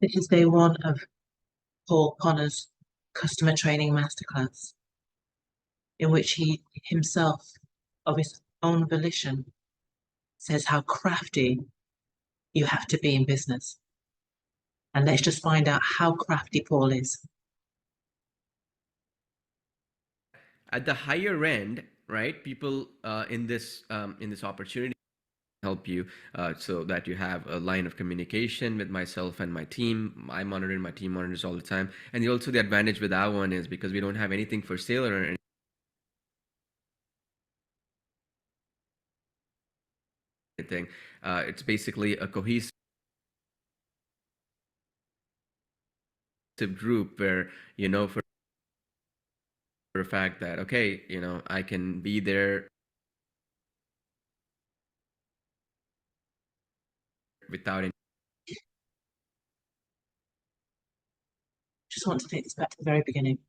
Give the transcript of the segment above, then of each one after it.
This is day one of Paul Ponna's customer training masterclass, in which he himself, of his own volition, says how crafty you have to be in business. And let's just find out how crafty Paul is. At the higher end, right? People in this opportunity help you so that you have a line of communication with myself and my team. I monitor, my team monitors all the time. And also the advantage with that one is because we don't have anything for sale or anything. It's basically a cohesive group where, for a fact that, okay, I can be there without any. Just want to take this back to the very beginning.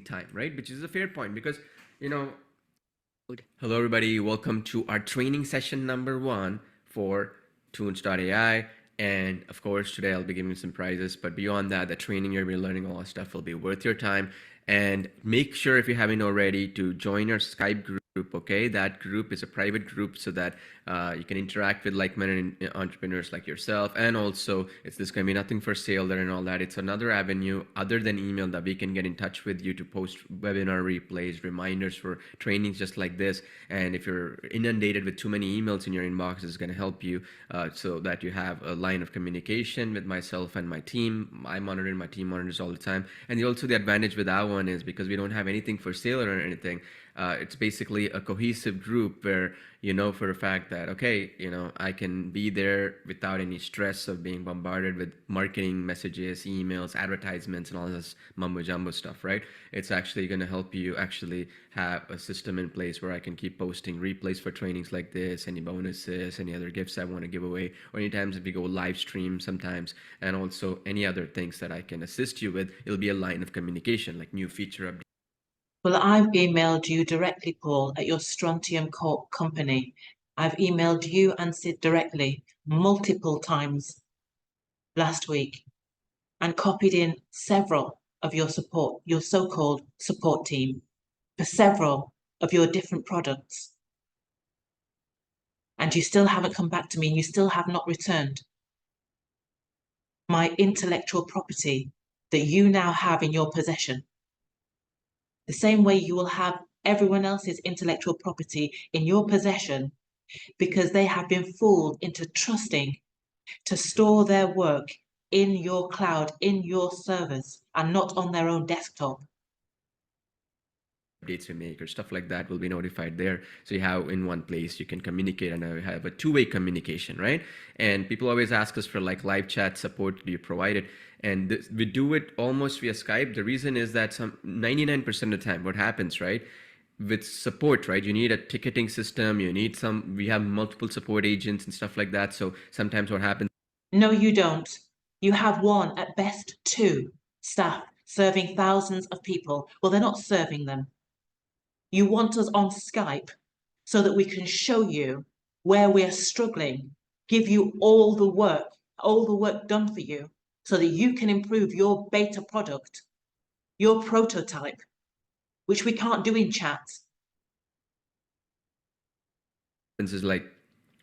Time, right? Which is a fair point because, hello everybody, welcome to our training session number 1 for Toons.ai. And of course, today I'll be giving you some prizes, but beyond that, the training you'll be learning all that stuff will be worth your time. And make sure, if you haven't already, to join our Skype group. Okay, that group is a private group so that you can interact with like-minded entrepreneurs like yourself. And also, there's going to be nothing for sale there and all that. It's another avenue other than email that we can get in touch with you to post webinar replays, reminders for trainings just like this. And if you're inundated with too many emails in your inbox, it's going to help you so that you have a line of communication with myself and my team. I monitor, my team monitors all the time. And also the advantage with that one is because we don't have anything for sale or anything. It's basically a cohesive group where for a fact that, okay, I can be there without any stress of being bombarded with marketing messages, emails, advertisements, and all this mumbo jumbo stuff, right? It's actually going to help you actually have a system in place where I can keep posting replays for trainings like this, any bonuses, any other gifts I want to give away, or anytime if we go live stream sometimes, and also any other things that I can assist you with. It'll be a line of communication, like new feature updates. Well, I've emailed you directly, Paul, at your Strontium Corp company. I've emailed you and Sid directly multiple times last week and copied in several of your so-called support team for several of your different products. And you still haven't come back to me and you still have not returned my intellectual property that you now have in your possession. The same way you will have everyone else's intellectual property in your possession because they have been fooled into trusting to store their work in your cloud, in your servers, and not on their own desktop. Updates we make or stuff like that will be notified there. So you have in one place you can communicate and have a two-way communication, right? And people always ask us for like live chat support. Do you provide it? And we do it almost via Skype. The reason is that 99% of the time what happens, right? With support, right? You need a ticketing system. We have multiple support agents and stuff like that. So sometimes what happens. No, you don't. You have one, at best two, staff serving thousands of people. Well, they're not serving them. You want us on Skype so that we can show you where we're struggling, give you all the work done for you so that you can improve your beta product, your prototype, which we can't do in chat. Is like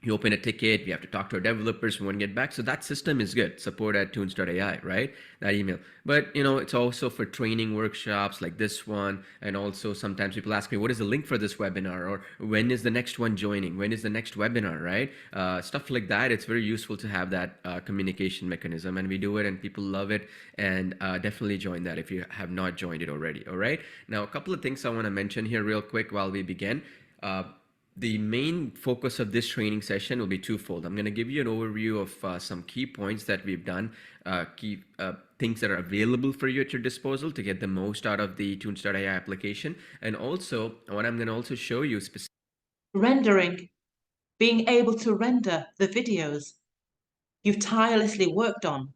you open a ticket, we have to talk to our developers, we want to get back. So that system is good. Support at Toons.ai, right? That email. But it's also for training workshops like this one. And also sometimes people ask me, what is the link for this webinar? Or when is the next one joining? When is the next webinar, right? Stuff like that. It's very useful to have that communication mechanism. And we do it and people love it. And definitely join that if you have not joined it already, all right? Now, a couple of things I want to mention here real quick while we begin. The main focus of this training session will be twofold. I'm going to give you an overview of some key points that we've done, key things that are available for you at your disposal to get the most out of the Toons.ai application. And also, what I'm going to also show you rendering, being able to render the videos you've tirelessly worked on,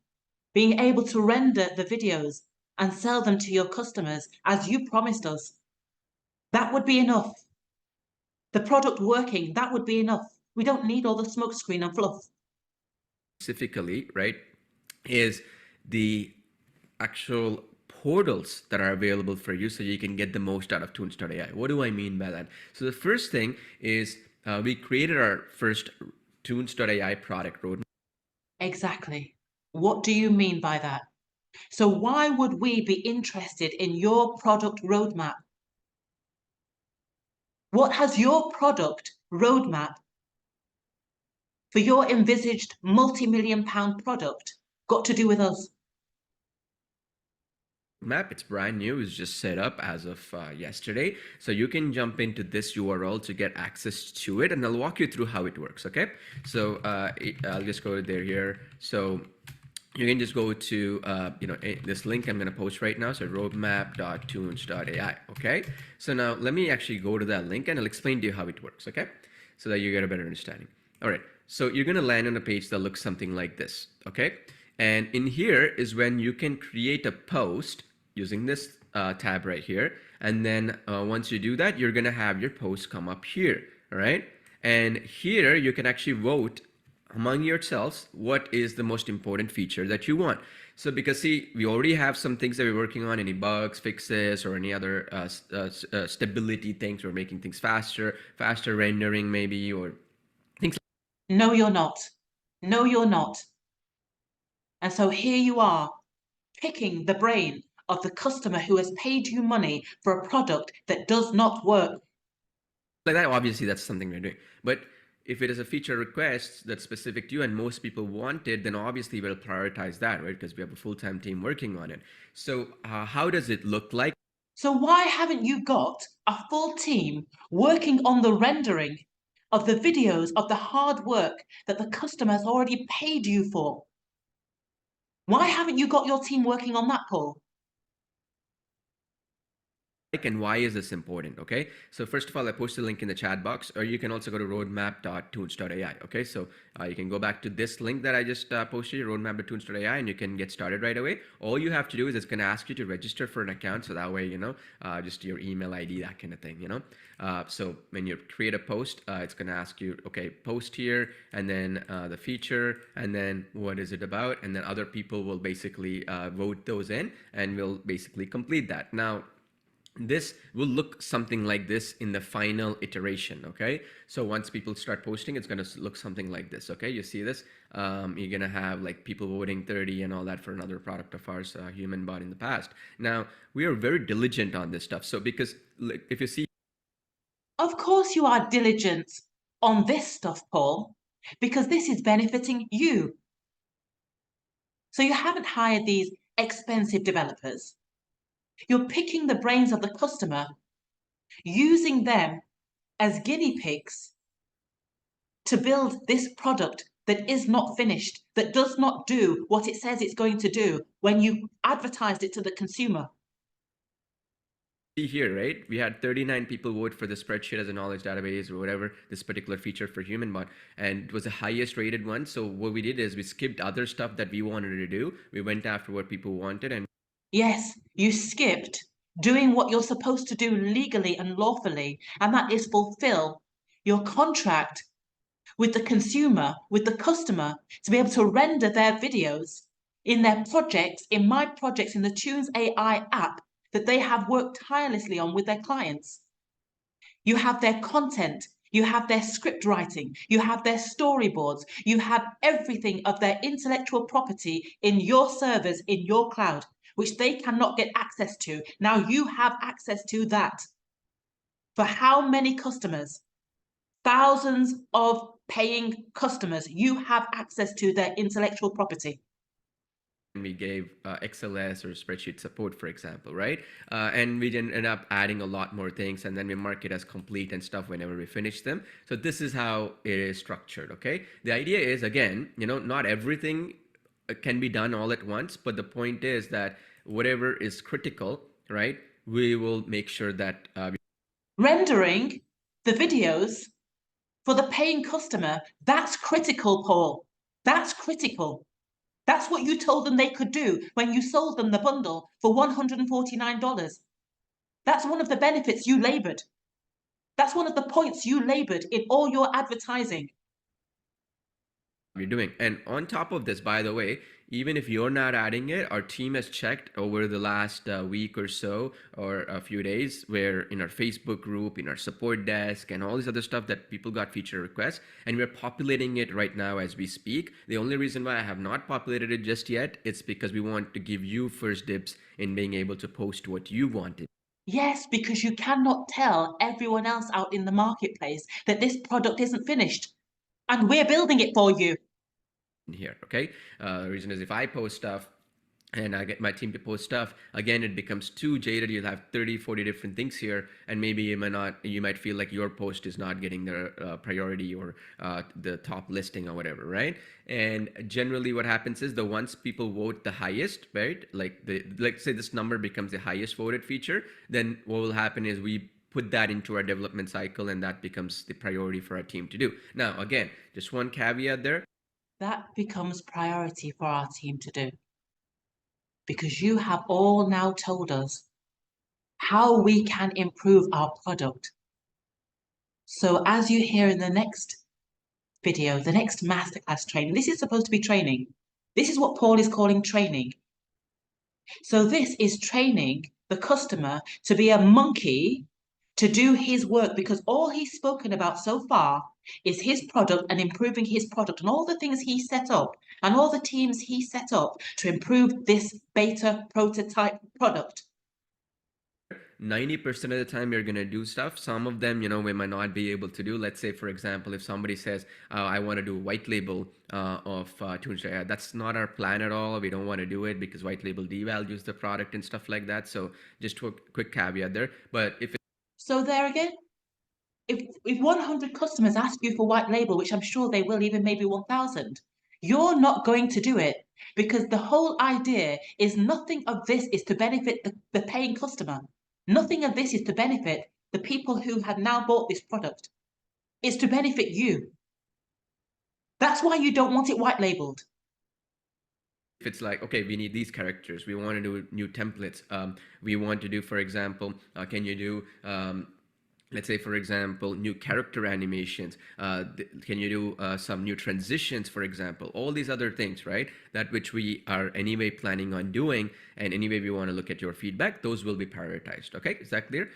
being able to render the videos and sell them to your customers as you promised us. That would be enough. The product working, that would be enough. We don't need all the smokescreen and fluff. Specifically, right, is the actual portals that are available for you so you can get the most out of Toons.ai. What do I mean by that? So the first thing is we created our first Toons.ai product roadmap. Exactly. What do you mean by that? So why would we be interested in your product roadmap? What has your product roadmap for your envisaged multi-million-pound product got to do with us? Map, it's brand new, it's just set up as of yesterday, so you can jump into this URL to get access to it, and I'll walk you through how it works. Okay, so I'll just go there here. So you can just go to this link I'm going to post right now, so roadmap.toons.ai. okay, so now let me actually go to that link and I'll explain to you how it works, okay, so that you get a better understanding. All right, so you're going to land on a page that looks something like this. Okay, and in here is when you can create a post using this tab right here, and then once you do that, you're going to have your post come up here. All right, and here you can actually vote among yourselves what is the most important feature that you want. So because see, we already have some things that we're working on, any bugs, fixes, or any other stability things. We're making things faster rendering maybe, or things. No, you're not. No, you're not. And so here you are, picking the brain of the customer who has paid you money for a product that does not work. Like that, obviously that's something we're doing. But if it is a feature request that's specific to you and most people want it, then obviously we'll prioritize that, right? Because we have a full-time team working on it. So how does it look like? So why haven't you got a full team working on the rendering of the videos of the hard work that the customer has already paid you for? Why haven't you got your team working on that, Paul? And why is this important? Okay, so first of all, I posted a link in the chat box, or you can also go to roadmap.toons.ai. okay, so you can go back to this link that I just posted, roadmap.toons.ai, and you can get started right away. All you have to do is it's going to ask you to register for an account, so that way, just your email ID, that kind of thing, so when you create a post, it's going to ask you, okay, post here, and then the feature, and then what is it about, and then other people will basically vote those in, and we'll basically complete that. Now this will look something like this in the final iteration. Okay, so once people start posting, it's going to look something like this. Okay, you see this, you're going to have like people voting 30 and all that for another product of ours, human bot in the past. Now we are very diligent on this stuff, so because if you see, of course you are diligent on this stuff, Paul, because this is benefiting you. So you haven't hired these expensive developers. You're picking the brains of the customer, using them as guinea pigs to build this product that is not finished, that does not do what it says it's going to do when you advertised it to the consumer. see here, right, we had 39 people vote for the spreadsheet as a knowledge database or whatever, this particular feature for HumanBot, and it was the highest rated one. So what we did is we skipped other stuff that we wanted to do. We went after what people wanted, and yes, you skipped doing what you're supposed to do legally and lawfully, and that is fulfill your contract with the consumer, with the customer, to be able to render their videos in their projects, in my projects, in the Toons AI app that they have worked tirelessly on with their clients. You have their content, you have their script writing, you have their storyboards, you have everything of their intellectual property in your servers, in your cloud, which they cannot get access to. Now you have access to that. For how many customers? Thousands of paying customers, you have access to their intellectual property. we gave XLS or spreadsheet support, for example, right? And we ended up adding a lot more things, and then we mark it as complete and stuff whenever we finish them. So this is how it is structured. Okay, the idea is, again, not everything can be done all at once, but the point is that whatever is critical, right, we will make sure that rendering the videos for the paying customer, that's critical, Paul. That's critical. That's what you told them they could do when you sold them the bundle for $149. That's one of the benefits you laboured. That's one of the points you laboured in all your advertising. You're doing. And on top of this, by the way, even if you're not adding it, our team has checked over the last week or so, or a few days, where in our Facebook group, in our support desk, and all this other stuff that people got feature requests, and we're populating it right now as we speak. The only reason why I have not populated it just yet, it's because we want to give you first dibs in being able to post what you wanted. Yes, because you cannot tell everyone else out in the marketplace that this product isn't finished, and we're building it for you. Here, okay? The reason is if I post stuff and I get my team to post stuff, again, it becomes too jaded. You'll have 30, 40 different things here, and maybe you might feel like your post is not getting the priority or the top listing or whatever, right? And generally what happens is the once people vote the highest, right? Like say this number becomes the highest voted feature, then what will happen is we put that into our development cycle, and that becomes the priority for our team to do. Now, again, just one caveat there. That becomes priority for our team to do. Because you have all now told us how we can improve our product. So as you hear in the next video, the next masterclass training, this is supposed to be training. This is what Paul is calling training. So this is training the customer to be a monkey to do his work, because all he's spoken about so far is his product and improving his product and all the things he set up and all the teams he set up to improve this beta prototype product. 90% of the time you're going to do stuff. Some of them, we might not be able to do. Let's say, for example, if somebody says, I want to do white label of Toons, that's not our plan at all. We don't want to do it because white label devalues the product and stuff like that. So just a quick caveat there. But if So there again, if 100 customers ask you for white label, which I'm sure they will, even maybe 1,000, you're not going to do it, because the whole idea is nothing of this is to benefit the paying customer. Nothing of this is to benefit the people who have now bought this product. It's to benefit you. That's why you don't want it white labeled. if it's like, okay, we need these characters, we want to do new templates, we want to do, for example, can you do let's say, for example, new character animations, can you do some new transitions, for example, all these other things, right, that which we are anyway planning on doing, and anyway we want to look at your feedback, those will be prioritized. Okay, is that clear?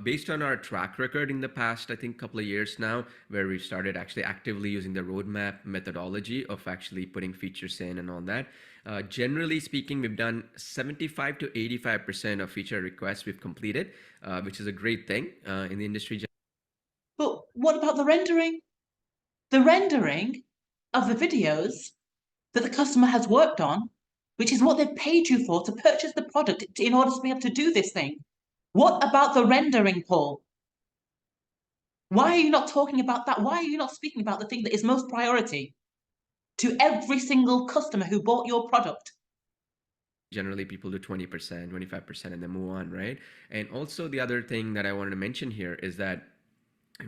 Based on our track record in the past, I think, couple of years now, where we started actually actively using the roadmap methodology of actually putting features in and all that, generally speaking, we've done 75 to 85% of feature requests we've completed, which is a great thing in the industry. But what about the rendering? The rendering of the videos that the customer has worked on, which is what they've paid you for to purchase the product in order to be able to do this thing. What about the rendering, Paul? Why are you not talking about that? Why are you not speaking about the thing that is most priority to every single customer who bought your product? Generally, people do 20%, 25%, and then move on, right? And also the other thing that I wanted to mention here is that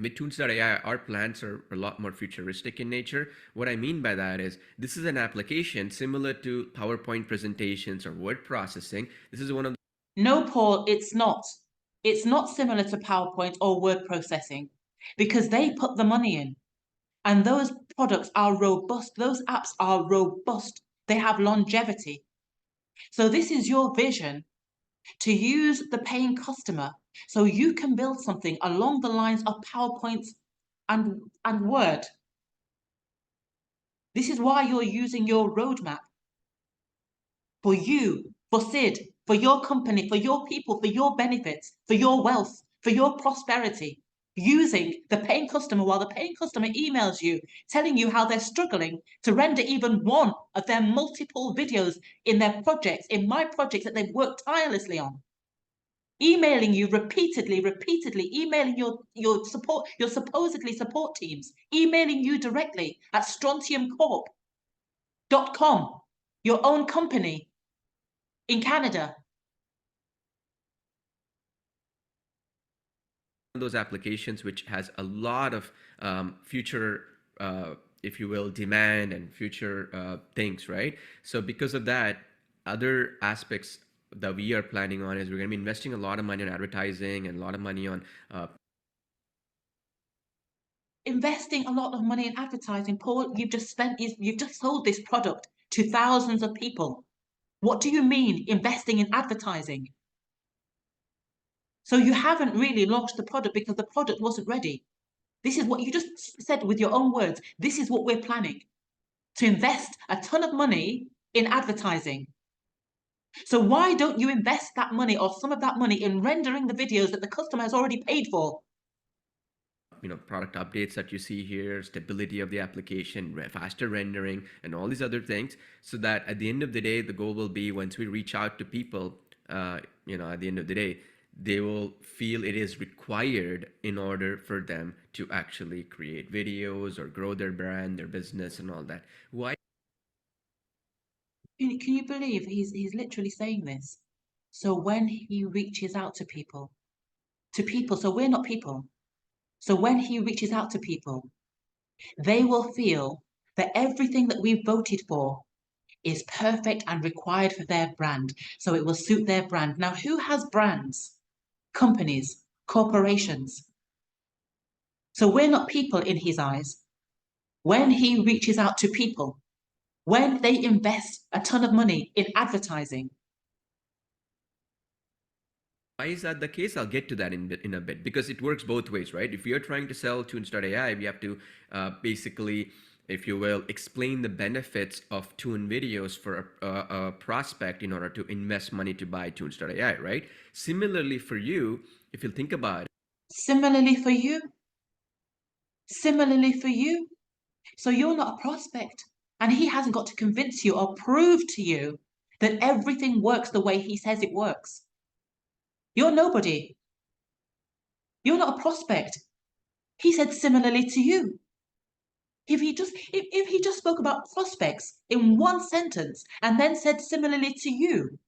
with Toons.ai, our plans are a lot more futuristic in nature. What I mean by that is this is an application similar to PowerPoint presentations or word processing. This is one of No, Paul, it's not. It's not similar to PowerPoint or word processing, because they put the money in. And those products are robust. Those apps are robust. They have longevity. So this is your vision to use the paying customer so you can build something along the lines of PowerPoint and Word. This is why you're using your roadmap for you, for Sid, for your company, for your people, for your benefits, for your wealth, for your prosperity. Using the paying customer while the paying customer emails you, telling you how they're struggling to render even one of their multiple videos in their projects, in my projects that they've worked tirelessly on. Emailing you repeatedly, emailing your supposedly support teams, emailing you directly at STRONTIUMCORP.com, your own company in Canada. those applications which has a lot of future if you will, demand and future things, right? So because of that, other aspects that we are planning on is we're going to be investing a lot of money on advertising and a lot of money on investing a lot of money in advertising. Paul, you've just sold this product to thousands of people. What do you mean investing in advertising? So you haven't really launched the product because the product wasn't ready. This is what you just said with your own words. This is what we're planning, to invest a ton of money in advertising. So why don't you invest that money or some of that money in rendering the videos that the customer has already paid for? Product updates that you see here, stability of the application, faster rendering, and all these other things, so that at the end of the day, the goal will be once we reach out to people, at the end of the day, they will feel it is required in order for them to actually create videos or grow their brand, their business, and all that. Why? Can you believe he's literally saying this? So when he reaches out to people, so we're not people. So when he reaches out to people, they will feel that everything that we've voted for is perfect and required for their brand. So it will suit their brand. Now, who has brands? Companies, corporations. So we're not people in his eyes. When he reaches out to people, when they invest a ton of money in advertising. Why is that the case? I'll get to that in a bit, because it works both ways, right? If you're trying to sell Toons.ai, we have to basically, if you will, explain the benefits of Toon videos for a prospect in order to invest money to buy Toons.ai, right? Similarly for you, if you think about it. Similarly for you. Similarly for you. So you're not a prospect, and he hasn't got to convince you or prove to you that everything works the way he says it works. You're nobody. You're not a prospect. He said similarly to you. If he just spoke about prospects in one sentence and then said similarly to you.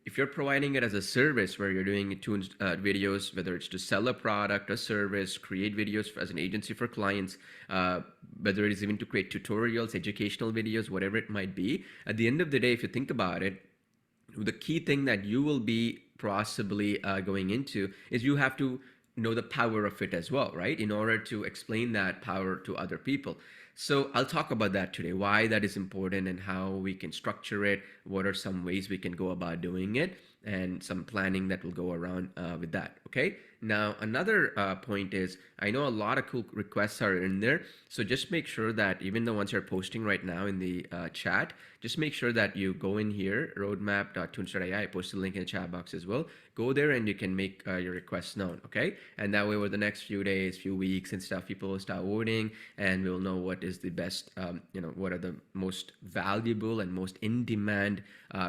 If you're providing it as a service where you're doing Toons videos, whether it's to sell a product, a service, create videos as an agency for clients, whether it is even to create tutorials, educational videos, whatever it might be, at the end of the day, if you think about it, the key thing that you will be possibly going into is you have to know the power of it as well, right? In order to explain that power to other people. So I'll talk about that today, why that is important and how we can structure it, what are some ways we can go about doing it, and some planning that will go around with that. Okay. Now, another point is, I know a lot of cool requests are in there. So just make sure that even the ones you're posting right now in the chat, just make sure that you go in here, roadmap.toons.ai. I posted a link in the chat box as well. Go there and you can make your requests known. Okay. And that way, over the next few days, few weeks and stuff, people will start voting and we'll know what is the best, what are the most valuable and most in demand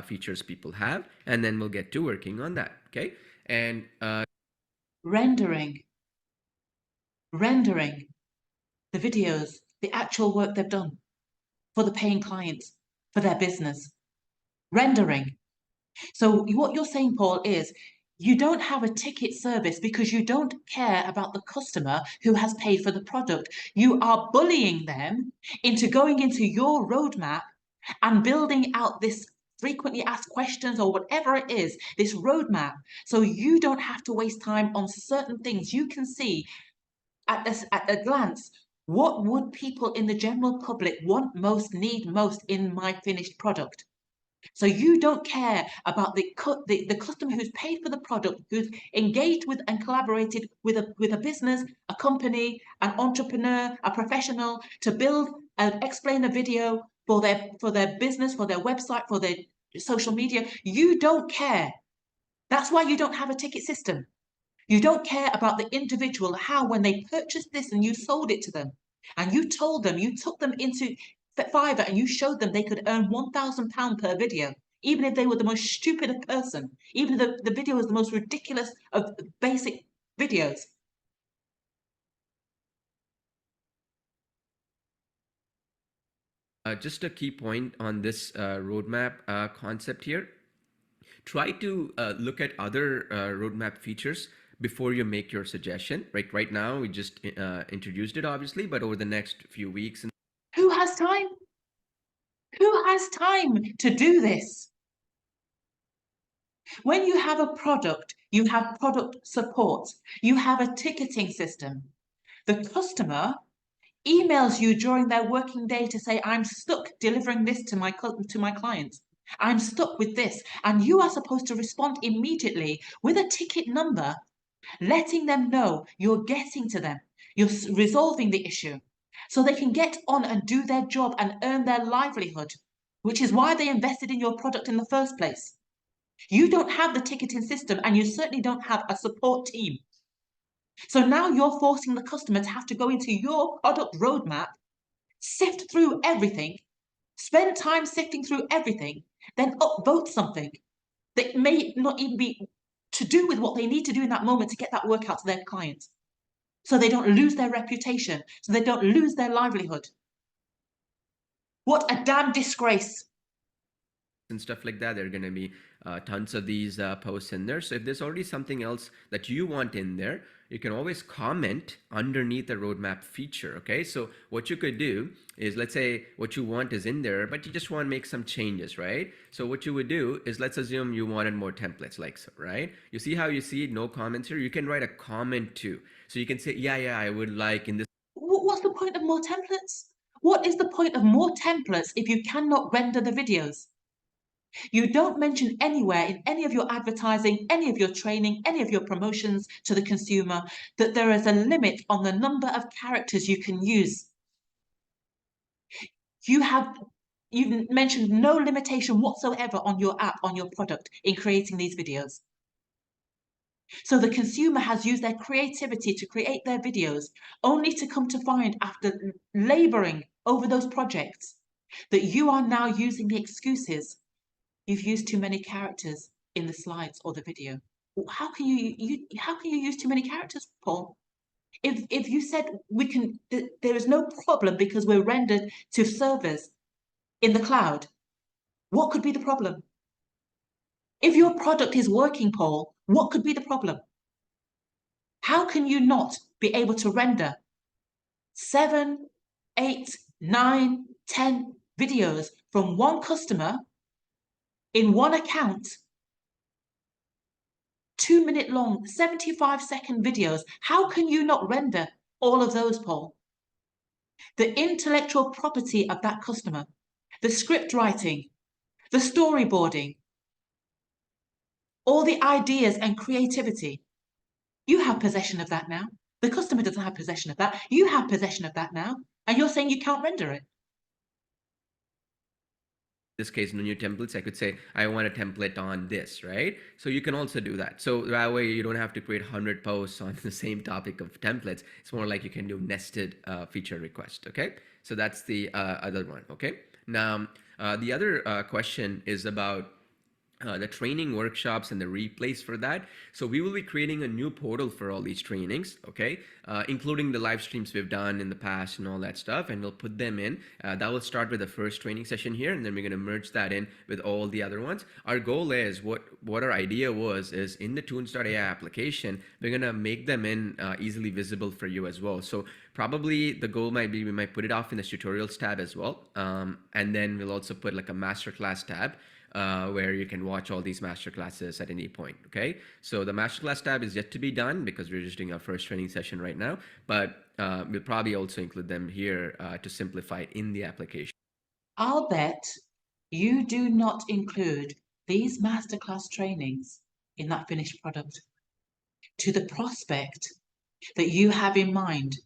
features people have. And then we'll get to working on that. Okay. And rendering the videos, the actual work they've done for the paying clients, for their business. Rendering. So what you're saying, Paul, is you don't have a ticket service because you don't care about the customer who has paid for the product. You are bullying them into going into your roadmap and building out this frequently asked questions or whatever it is, this roadmap. So you don't have to waste time on certain things. You can see at a glance, what would people in the general public want most, need most in my finished product? So you don't care about the customer who's paid for the product, who's engaged with and collaborated with a business, a company, an entrepreneur, a professional to build and explain a video for their business, for their website, for their social media. You don't care. That's why you don't have a ticket system. You don't care about the individual, how when they purchased this and you sold it to them, and you told them, you took them into Fiverr and you showed them they could earn £1,000 per video, even if they were the most stupid person, even if the video was the most ridiculous of basic videos. Just a key point on this roadmap concept here. Try to look at other roadmap features, before you make your suggestion. Right now, we just introduced it, obviously, but over the next few weeks. Who has time? Who has time to do this? When you have a product, you have product support, you have a ticketing system. The customer emails you during their working day to say, I'm stuck delivering this to my client. I'm stuck with this. And you are supposed to respond immediately with a ticket number, letting them know you're getting to them, you're resolving the issue, so they can get on and do their job and earn their livelihood, which is why they invested in your product in the first place. You don't have the ticketing system, and you certainly don't have a support team. So now you're forcing the customer to have to go into your product roadmap, sift through everything, spend time sifting through everything, then upvote something that may not even be to do with what they need to do in that moment to get that work out to their client. So they don't lose their reputation, so they don't lose their livelihood. What a damn disgrace. And stuff like that. There are going to be tons of these posts in there. So if there's already something else that you want in there, you can always comment underneath the roadmap feature. Okay, so what you could do is, let's say what you want is in there, but you just want to make some changes, right? So what you would do is, let's assume you wanted more templates, like so, right? You see how you see no comments here? You can write a comment too. So you can say, yeah, I would like in this. What's the point of more templates? What is the point of more templates if you cannot render the videos? You don't mention anywhere in any of your advertising, any of your training, any of your promotions to the consumer that there is a limit on the number of characters you can use. You've mentioned no limitation whatsoever on your app, on your product, in creating these videos. So the consumer has used their creativity to create their videos, only to come to find, after laboring over those projects, that you are now using the excuses. You've used too many characters in the slides or the video. How can you use too many characters, Paul? If you said there is no problem because we're rendered to servers in the cloud, what could be the problem? If your product is working, Paul, what could be the problem? How can you not be able to render 7, 8, 9, 10 videos from one customer in one account, 2-minute long, 75-second videos? How can you not render all of those, Paul? The intellectual property of that customer, the script writing, the storyboarding, all the ideas and creativity, you have possession of that now. The customer doesn't have possession of that. You have possession of that now, and you're saying you can't render it. This case, in the new templates, I could say, I want a template on this, right? So you can also do that. So that way you don't have to create 100 posts on the same topic of templates. It's more like you can do nested feature request, okay? So that's the other one, okay? Now, the other question is about the training workshops and the replays for that. So we will be creating a new portal for all these trainings, okay, including the live streams we've done in the past and all that stuff, and we'll put them in. That will start with the first training session here, and then we're going to merge that in with all the other ones. Our goal is, what our idea was, is in the Toons.ai application, we're going to make them in easily visible for you as well. So probably the goal might be, we might put it off in the tutorials tab as well, and then we'll also put like a masterclass tab, where you can watch all these masterclasses at any point, okay? So the masterclass tab is yet to be done because we're just doing our first training session right now, but we'll probably also include them here to simplify it in the application. I'll bet you do not include these masterclass trainings in that finished product. To the prospect that you have in mind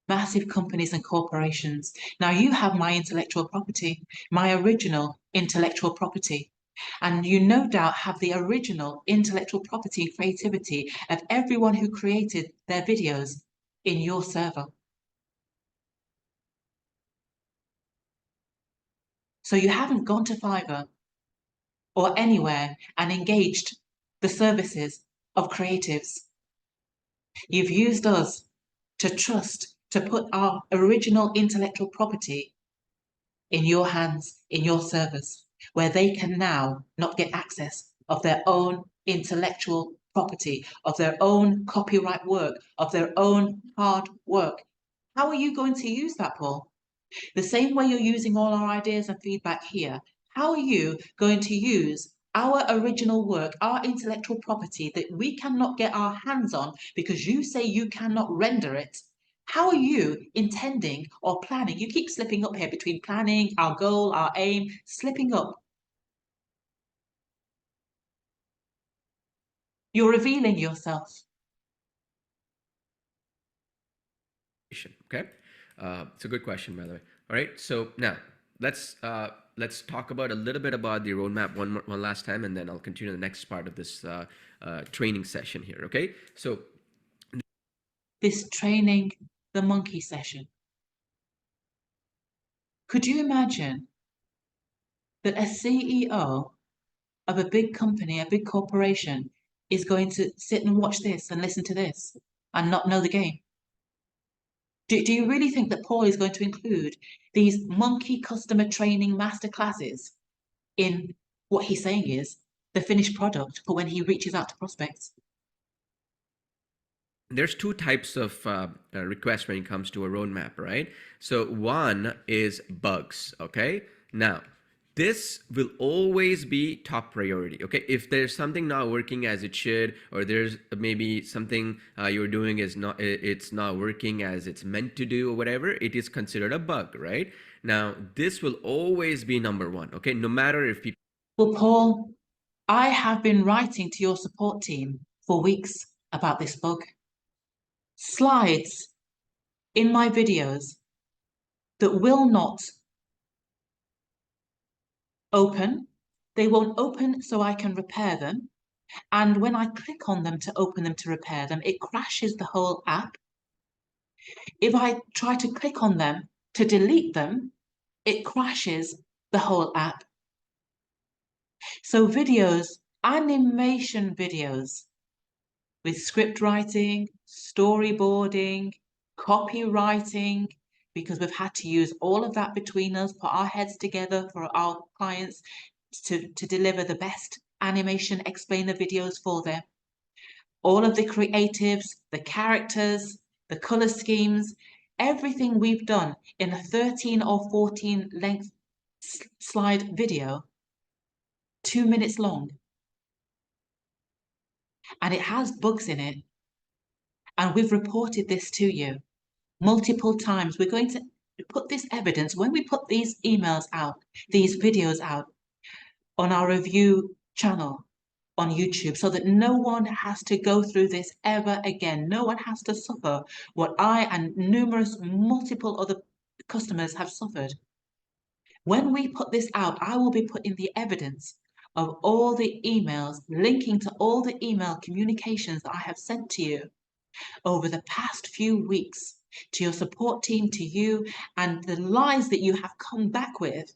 massive companies and corporations. Now you have my intellectual property, my original intellectual property, and you no doubt have the original intellectual property and creativity of everyone who created their videos in your server. So you haven't gone to Fiverr or anywhere and engaged the services of creatives. You've used us to trust, to put our original intellectual property in your hands, in your servers, where they can now not get access of their own intellectual property, of their own copyright work, of their own hard work. How are you going to use that, Paul? The same way you're using all our ideas and feedback here, how are you going to use our original work, our intellectual property that we cannot get our hands on because you say you cannot render it? How are you intending or planning? You keep slipping up here between planning, our goal, our aim, slipping up. You're revealing yourself. Okay, it's a good question, by the way. All right, so now let's talk about a little bit about the roadmap one last time, and then I'll continue the next part of this training session here. Okay, so this training the monkey session. Could you imagine that a CEO of a big company, a big corporation, is going to sit and watch this and listen to this and not know the game? Do you really think that Paul is going to include these monkey customer training masterclasses in what he's saying is the finished product for when he reaches out to prospects? There's two types of requests when it comes to a roadmap, right? So one is bugs, okay? Now, this will always be top priority, okay? If there's something not working as it should, or there's maybe something you're doing it's not working as it's meant to do or whatever, it is considered a bug, right? Now, this will always be number one, okay? No matter if people... Well, Paul, I have been writing to your support team for weeks about this bug. Slides in my videos that will not open. They won't open so I can repair them. And when I click on them to open them to repair them, it crashes the whole app. If I try to click on them to delete them, it crashes the whole app. So videos, animation videos with script writing, storyboarding, copywriting, because we've had to use all of that between us, put our heads together for our clients to deliver the best animation explainer videos for them. All of the creatives, the characters, the color schemes, everything we've done in a 13 or 14 length slide video, 2 minutes long. And it has bugs in it. And we've reported this to you multiple times. We're going to put this evidence when we put these emails out, these videos out on our review channel on YouTube, so that no one has to go through this ever again. No one has to suffer what I and multiple other customers have suffered. When we put this out, I will be putting the evidence of all the emails, linking to all the email communications that I have sent to you over the past few weeks, to your support team, to you, and the lies that you have come back with.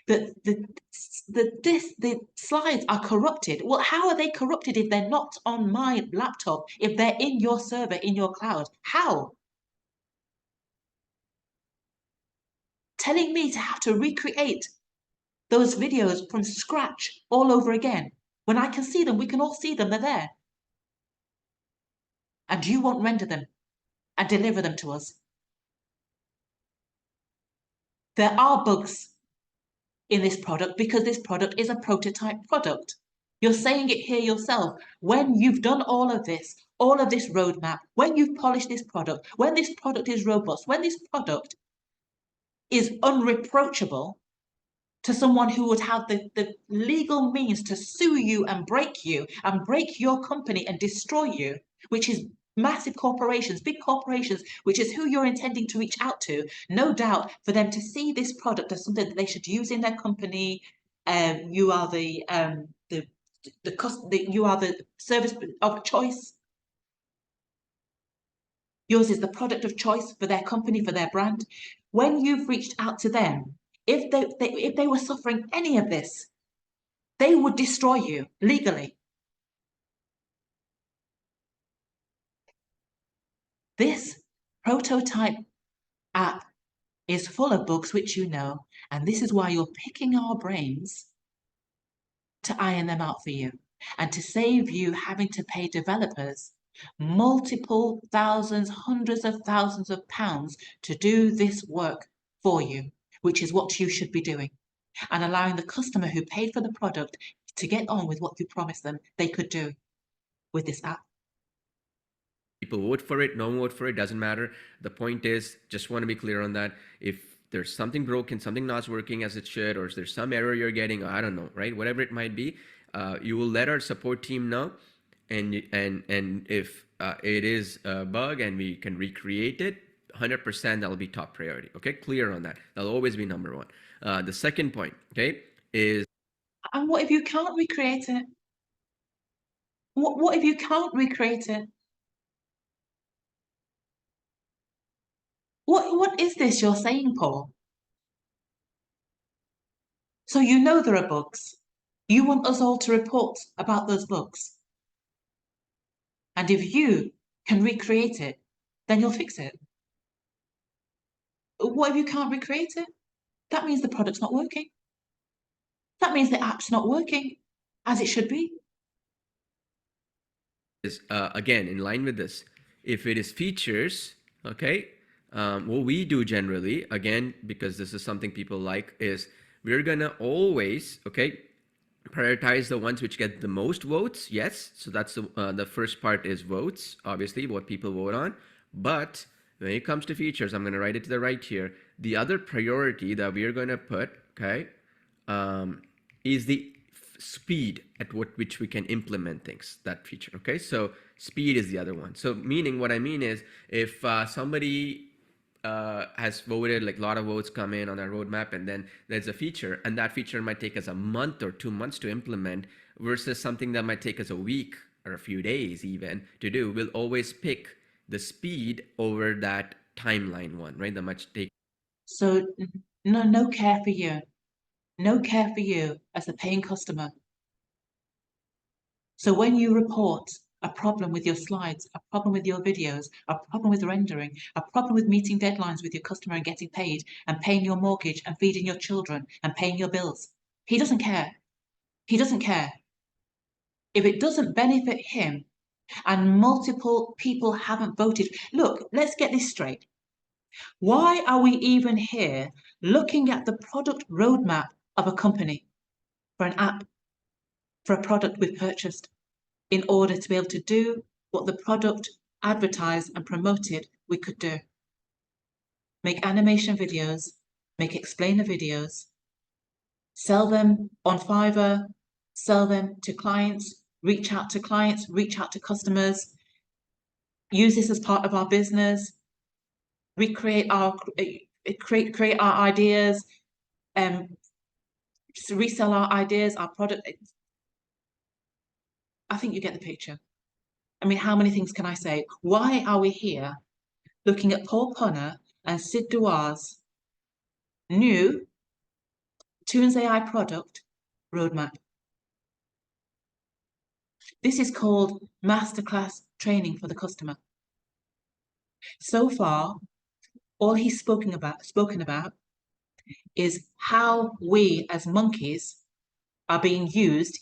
The slides are corrupted. Well, how are they corrupted if they're not on my laptop, if they're in your server, in your cloud? How? Telling me to have to recreate those videos from scratch all over again. When I can see them, we can all see them, they're there. And you won't render them and deliver them to us. There are bugs in this product because this product is a prototype product. You're saying it here yourself. When you've done all of this roadmap, when you've polished this product, when this product is robust, when this product is unreproachable to someone who would have the legal means to sue you and break your company and destroy you, which is massive corporations, big corporations, which is who you're intending to reach out to, no doubt, for them to see this product as something that they should use in their company. You are the service of choice. Yours is the product of choice for their company, for their brand. When you've reached out to them, if they were suffering any of this, they would destroy you legally. This prototype app is full of bugs, which you know, and this is why you're picking our brains to iron them out for you. and to save you having to pay developers multiple thousands, hundreds of thousands of pounds to do this work for you, which is what you should be doing, and allowing the customer who paid for the product to get on with what you promised them they could do with this app. People vote for it, no vote for it, doesn't matter. The point is, just want to be clear on that. If there's something broken, something not working as it should, or if there's some error you're getting, or I don't know, right? Whatever it might be, you will let our support team know. And if it is a bug and we can recreate it, 100% that'll be top priority. Okay, clear on that. That'll always be number one. The second point, okay, is. And what if you can't recreate it? What if you can't recreate it? What is this you're saying, Paul? So you know there are bugs. You want us all to report about those bugs. And if you can recreate it, then you'll fix it. What if you can't recreate it? That means the product's not working. That means the app's not working as it should be. Is again, in line with this, if it is features, okay, what we do generally, again, because this is something people like, is we're gonna always, okay, prioritize the ones which get the most votes. Yes, so that's the first part is votes, obviously what people vote on. But when it comes to features, I'm gonna write it to the right here. The other priority that we're gonna put, okay, is the speed at which we can implement things, that feature. Okay, so speed is the other one. So meaning, what I mean is, if somebody has voted, like a lot of votes come in on our roadmap, and then there's a feature, and that feature might take us a month or 2 months to implement, versus something that might take us a week or a few days even to do, we'll always pick the speed over that timeline one, right? The much take. So no care for you. No care for you as the paying customer. So when you report a problem with your slides, a problem with your videos, a problem with rendering, a problem with meeting deadlines with your customer and getting paid and paying your mortgage and feeding your children and paying your bills, he doesn't care. He doesn't care. If it doesn't benefit him and multiple people haven't voted, look, let's get this straight. Why are we even here looking at the product roadmap of a company for an app, for a product we've purchased, in order to be able to do what the product advertised and promoted we could do? Make animation videos, make explainer videos, sell them on Fiverr, sell them to clients, reach out to clients, reach out to customers, use this as part of our business, recreate our create our ideas, resell our ideas, our product. I think you get the picture. I mean, how many things can I say? Why are we here looking at Paul Ponna and Sid Diwar's new Toons AI product roadmap? This is called masterclass training for the customer. So far, all he's spoken about is how we as monkeys are being used.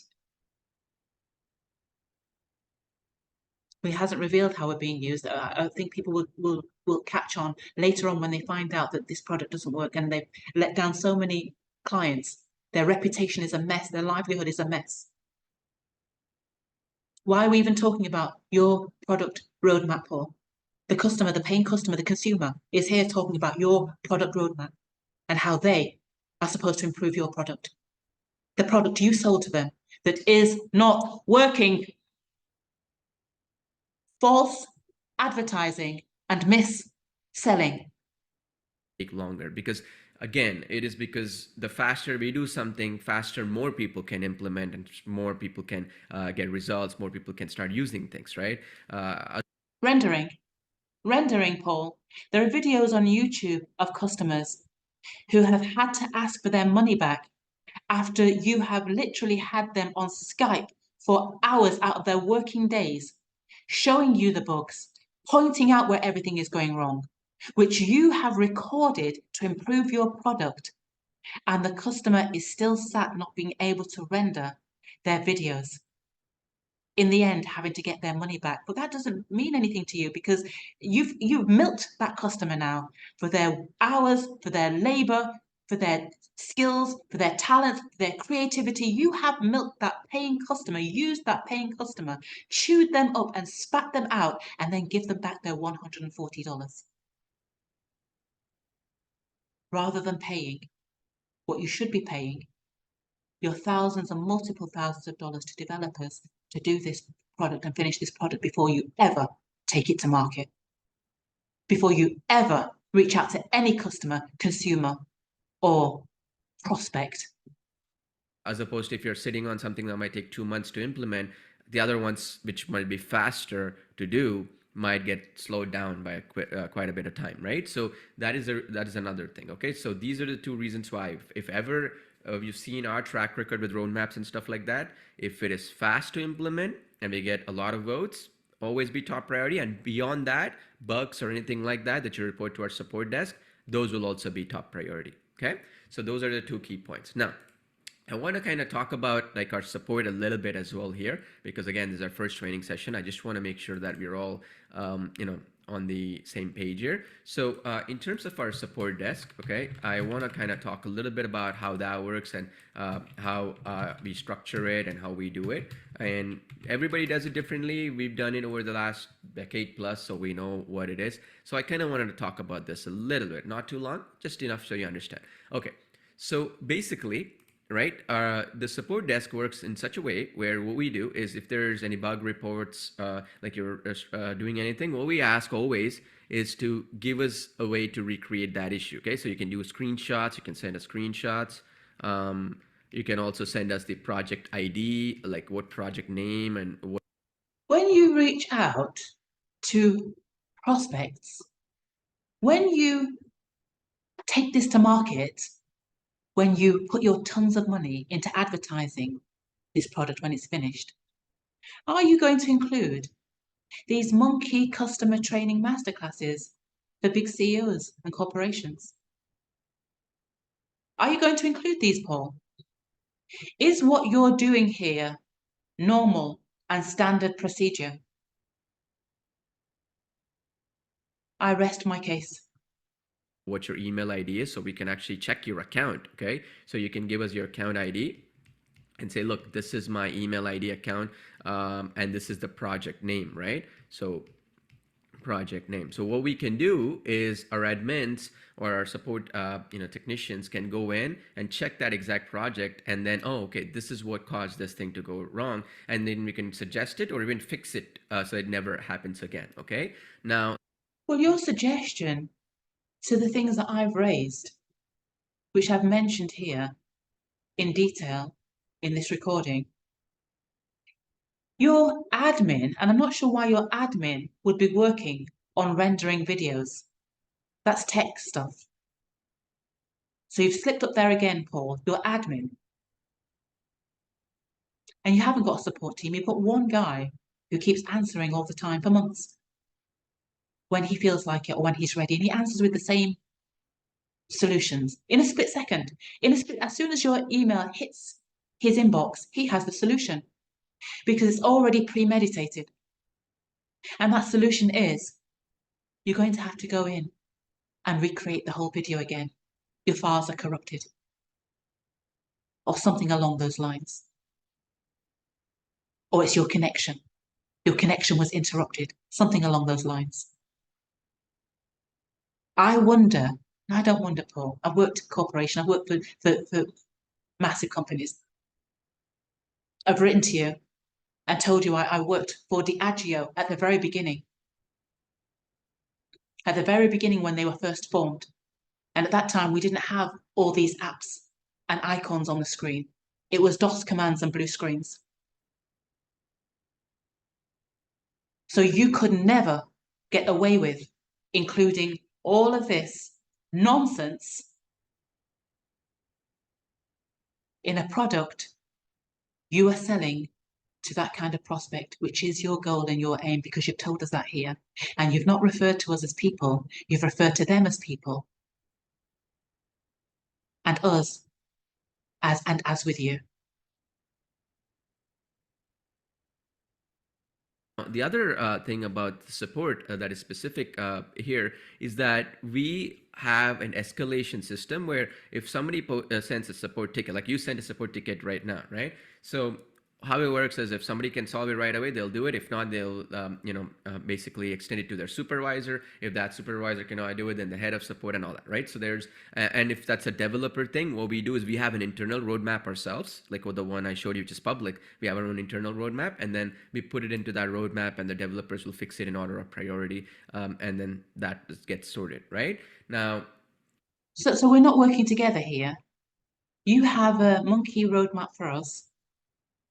He hasn't revealed how we're being used. I think people will catch on later on when they find out that this product doesn't work and they've let down so many clients. Their reputation is a mess. Their livelihood is a mess. Why are we even talking about your product roadmap, Paul? The customer, the paying customer, the consumer is here talking about your product roadmap and how they are supposed to improve your product. The product you sold to them that is not working. False advertising and mis-selling. Take longer, because again, it is because the faster we do something, faster more people can implement, and more people can get results, more people can start using things, right? Rendering, Paul. There are videos on YouTube of customers who have had to ask for their money back after you have literally had them on Skype for hours out of their working days, showing you the bugs, pointing out where everything is going wrong, which you have recorded to improve your product, and the customer is still sat not being able to render their videos. in the end having to get their money back. But that doesn't mean anything to you because you've milked that customer now for their hours, for their labor, for their skills, for their talent, for their creativity. You have milked that paying customer, used that paying customer, chewed them up and spat them out, and then give them back their $140. Rather than paying what you should be paying, your thousands and multiple thousands of dollars to developers to do this product and finish this product before you ever take it to market, before you ever reach out to any customer, consumer, or prospect. As opposed to if you're sitting on something that might take 2 months to implement, the other ones, which might be faster to do, might get slowed down by quite a bit of time, right? So that is another thing. Okay, so these are the two reasons why, if ever you've seen our track record with roadmaps and stuff like that, if it is fast to implement and we get a lot of votes, always be top priority. And beyond that, bugs or anything like that that you report to our support desk, those will also be top priority. Okay, so those are the two key points. Now, I want to kind of talk about like our support a little bit as well here, because again, this is our first training session. I just want to make sure that we're all, on the same page here. So in terms of our support desk, okay, I want to kind of talk a little bit about how that works and how we structure it and how we do it. And everybody does it differently. We've done it over the last decade plus, so we know what it is. So I kind of wanted to talk about this a little bit, not too long, just enough so you understand. Okay, so basically, right, the support desk works in such a way where what we do is if there's any bug reports, like you're doing anything, what we ask always is to give us a way to recreate that issue. Okay, so you can do screenshots, you can send us screenshots. You can also send us the project ID, like what project name and what. When you reach out to prospects, when you take this to market, when you put your tons of money into advertising this product when it's finished, are you going to include these monkey customer training masterclasses for big CEOs and corporations? Are you going to include these, Paul? Is what you're doing here normal and standard procedure? I rest my case. What your email ID is so we can actually check your account. Okay, so you can give us your account ID and say, look, this is my email ID account, and this is the project name, right? So project name. So what we can do is our admins or our support technicians can go in and check that exact project, and then, oh, okay, this is what caused this thing to go wrong, and then we can suggest it or even fix it so it never happens again. Okay, now, well, your suggestion to the things that I've raised, which I've mentioned here in detail in this recording, your admin, and I'm not sure why your admin would be working on rendering videos. That's tech stuff. So you've slipped up there again, Paul, your admin. And you haven't got a support team. You've got one guy who keeps answering all the time for months when he feels like it or when he's ready. And he answers with the same solutions in a split second. As soon as your email hits his inbox, he has the solution because it's already premeditated. And that solution is you're going to have to go in and recreate the whole video again. Your files are corrupted or something along those lines. Or it's your connection. Your connection was interrupted, something along those lines. I wonder, and I don't wonder, Paul, I've worked in corporation, I've worked for massive companies. I've written to you and told you I worked for Diageo at the very beginning. At the very beginning when they were first formed. And at that time, we didn't have all these apps and icons on the screen. It was DOS commands and blue screens. So you could never get away with including all of this nonsense in a product you are selling to that kind of prospect, which is your goal and your aim, because you've told us that here. And you've not referred to us as people, you've referred to them as people. And us as with you. The other thing about support that is specific here is that we have an escalation system where if somebody sends a support ticket, like you sent a support ticket right now, right? So how it works is if somebody can solve it right away, they'll do it. If not, they'll basically extend it to their supervisor. If that supervisor cannot do it, then the head of support and all that, right? So there's and if that's a developer thing, what we do is we have an internal roadmap ourselves, like with the one I showed you, which is public. We have our own internal roadmap, and then we put it into that roadmap, and the developers will fix it in order of priority, and then that just gets sorted, right? Now, So we're not working together here. You have a monkey roadmap for us,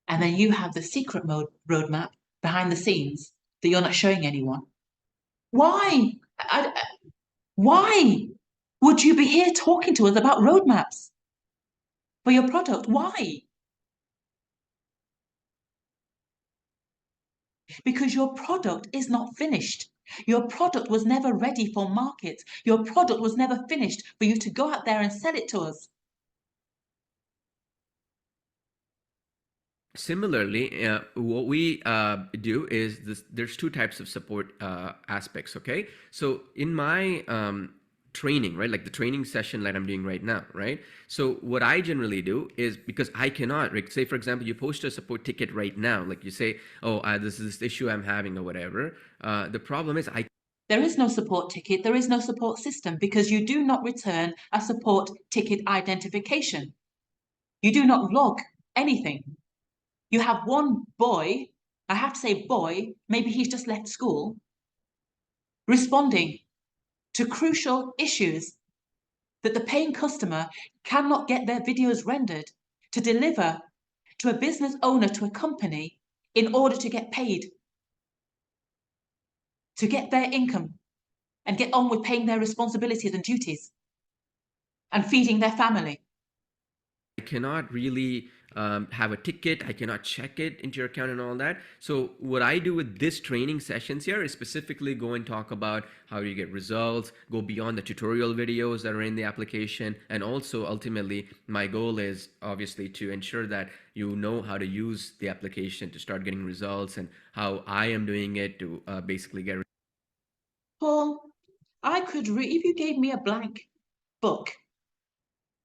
and then you have the secret mode roadmap behind the scenes that you're not showing anyone. Why? Why would you be here talking to us about roadmaps for your product? Why? Because your product is not finished. Your product was never ready for market. Your product was never finished for you to go out there and sell it to us. similarly, what we do is this, there's two types of support aspects, okay? So in my training, right, like the training session that I'm doing right now, right? So what I generally do is, because I cannot, like, say for example, you post a support ticket right now, like you say, oh, this is this issue I'm having or whatever. The problem is There is no support ticket, there is no support system, because you do not return a support ticket identification. You do not log anything. You have one boy, I have to say boy, maybe he's just left school, responding to crucial issues that the paying customer cannot get their videos rendered to deliver to a business owner, to a company, in order to get paid, to get their income and get on with paying their responsibilities and duties and feeding their family. cannot really have a ticket. I cannot check it into your account and all that. So what I do with this training sessions here is specifically go and talk about how you get results, go beyond the tutorial videos that are in the application. And also ultimately my goal is obviously to ensure that you know how to use the application to start getting results, and how I am doing it to basically get. Paul, I could if you gave me a blank book,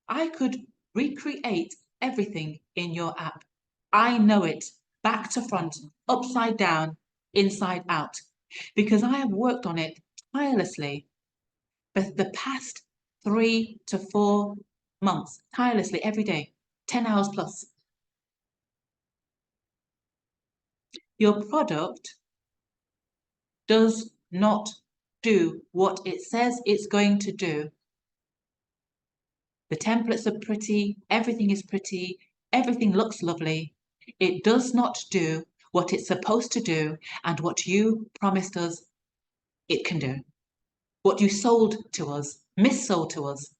I could recreate everything in your app. I know it back to front, upside down, inside out, because I have worked on it tirelessly for the past 3 to 4 months, tirelessly every day, 10 hours plus. Your product does not do what it says it's going to do. The templates are pretty, everything is pretty, everything looks lovely. It does not do what it's supposed to do and what you promised us it can do. What you sold to us, missold to us,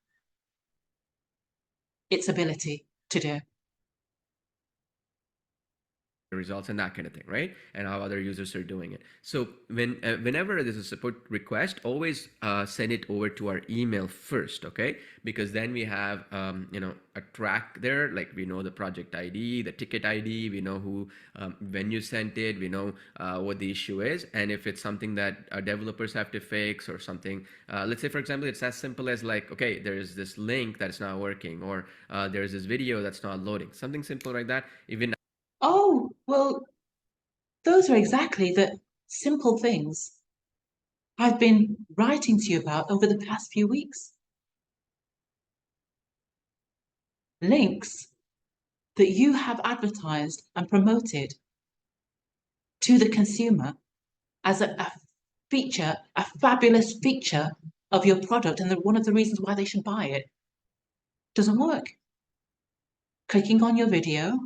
its ability to do. Results and that kind of thing, right? And how other users are doing it. So whenever there's a support request, always send it over to our email first, okay? Because then we have a track there, like we know the project ID, the ticket ID, we know who, when you sent it, we know what the issue is. And if it's something that our developers have to fix or something, let's say for example, it's as simple as like, okay, there's this link that's not working, or there's this video that's not loading, something simple like that. Even Oh, well, those are exactly the simple things I've been writing to you about over the past few weeks. Links that you have advertised and promoted to the consumer as a feature, a fabulous feature of your product, and one of the reasons why they should buy it, doesn't work. Clicking on your video,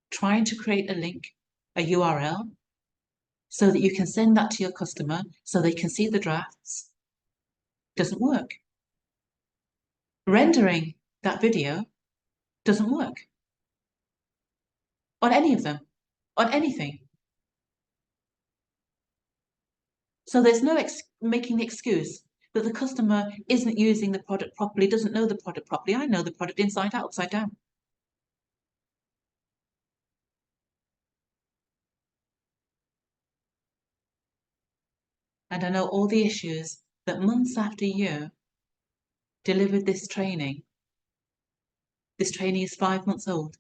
trying to create a link, a URL, so that you can send that to your customer so they can see the drafts, doesn't work. Rendering that video doesn't work on any of them, on anything. So there's no making the excuse that the customer isn't using the product properly, doesn't know the product properly. I know the product inside out, upside down. And I know all the issues that months after you delivered this training is 5 months old.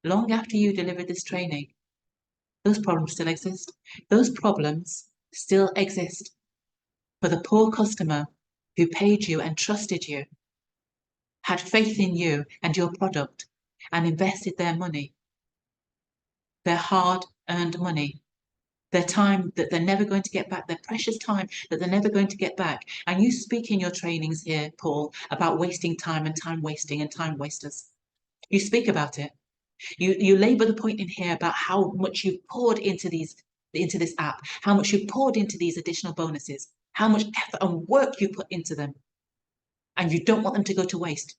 Long after you delivered this training, those problems still exist. Those problems still exist for the poor customer who paid you and trusted you, had faith in you and your product, and invested their money, their hard-earned money, their time that they're never going to get back, their precious time that they're never going to get back. And you speak in your trainings here, Paul, about wasting time and time wasting and time wasters. You speak about it. You labour the point in here about how much you've poured into this app, how much you've poured into these additional bonuses, how much effort and work you put into them, and you don't want them to go to waste.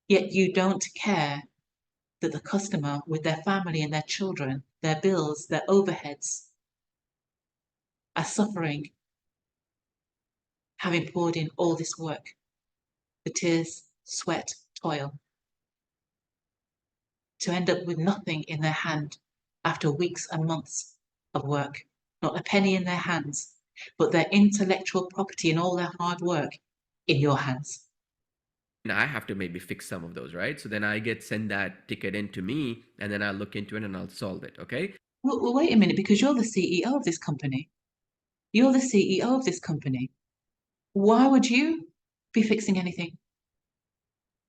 Yet you don't care that the customer with their family and their children, their bills, their overheads, are suffering, having poured in all this work, the tears, sweat, toil, to end up with nothing in their hand after weeks and months of work, not a penny in their hands, but their intellectual property and all their hard work in your hands. And I have to maybe fix some of those, right? So then I send that ticket in to me, and then I'll look into it and I'll solve it. Okay. Well, wait a minute, because you're the CEO of this company. You're the CEO of this company. Why would you be fixing anything?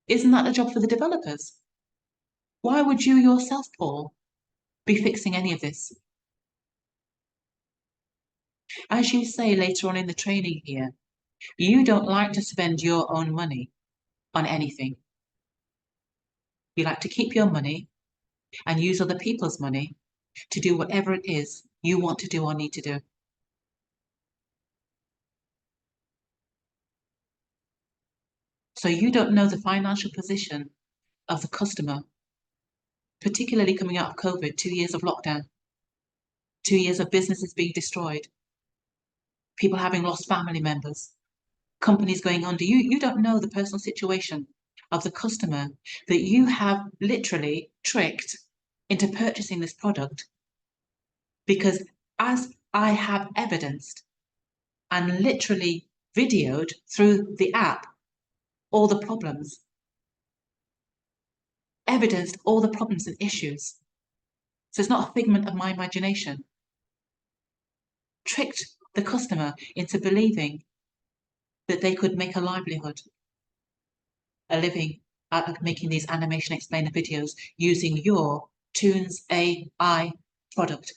Isn't that the job for the developers? Why would you yourself, Paul, be fixing any of this? As you say later on in the training here, you don't like to spend your own money on anything. You like to keep your money and use other people's money to do whatever it is you want to do or need to do. So you don't know the financial position of the customer, particularly coming out of COVID, 2 years of lockdown, 2 years of businesses being destroyed, people having lost family members, companies going under. You don't know the personal situation of the customer that you have literally tricked into purchasing this product, because as I have evidenced and literally videoed through the app all the problems, evidenced all the problems and issues. So it's not a figment of my imagination. Tricked the customer into believing that they could make a livelihood, a living out of making these animation explainer videos using your Toons AI product.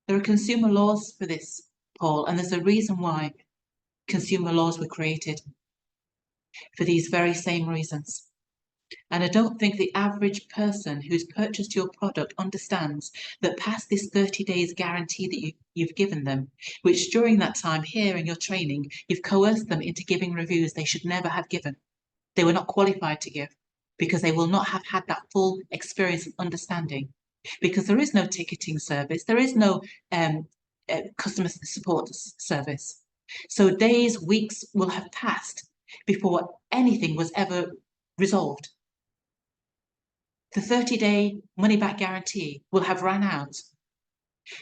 There are consumer laws for this, Paul, and there's a reason why consumer laws were created, for these very same reasons. And I don't think the average person who's purchased your product understands that past this 30 days guarantee that you've given them, which during that time here in your training, you've coerced them into giving reviews they should never have given. They were not qualified to give because they will not have had that full experience and understanding, because there is no ticketing service, there is no customer support service. So days, weeks will have passed before anything was ever resolved. The 30-day money-back guarantee will have run out.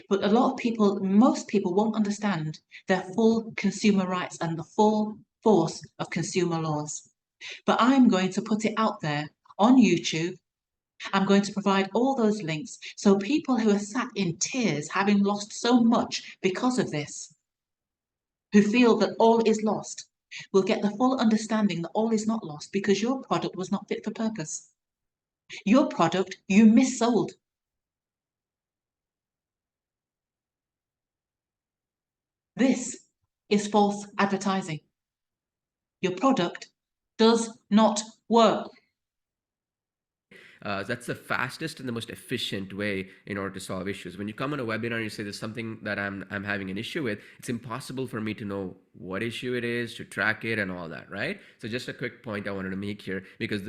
But a lot of people, most people won't understand their full consumer rights and the full force of consumer laws. But I'm going to put it out there on YouTube. I'm going to provide all those links so people who are sat in tears, having lost so much because of this, who feel that all is lost, will get the full understanding that all is not lost because your product was not fit for purpose. Your product you missold. This is false advertising. Your product does not work. That's the fastest and the most efficient way in order to solve issues. When you come on a webinar and you say there's something that I'm having an issue with, it's impossible for me to know what issue it is, to track it and all that, right? So just a quick point I wanted to make here, because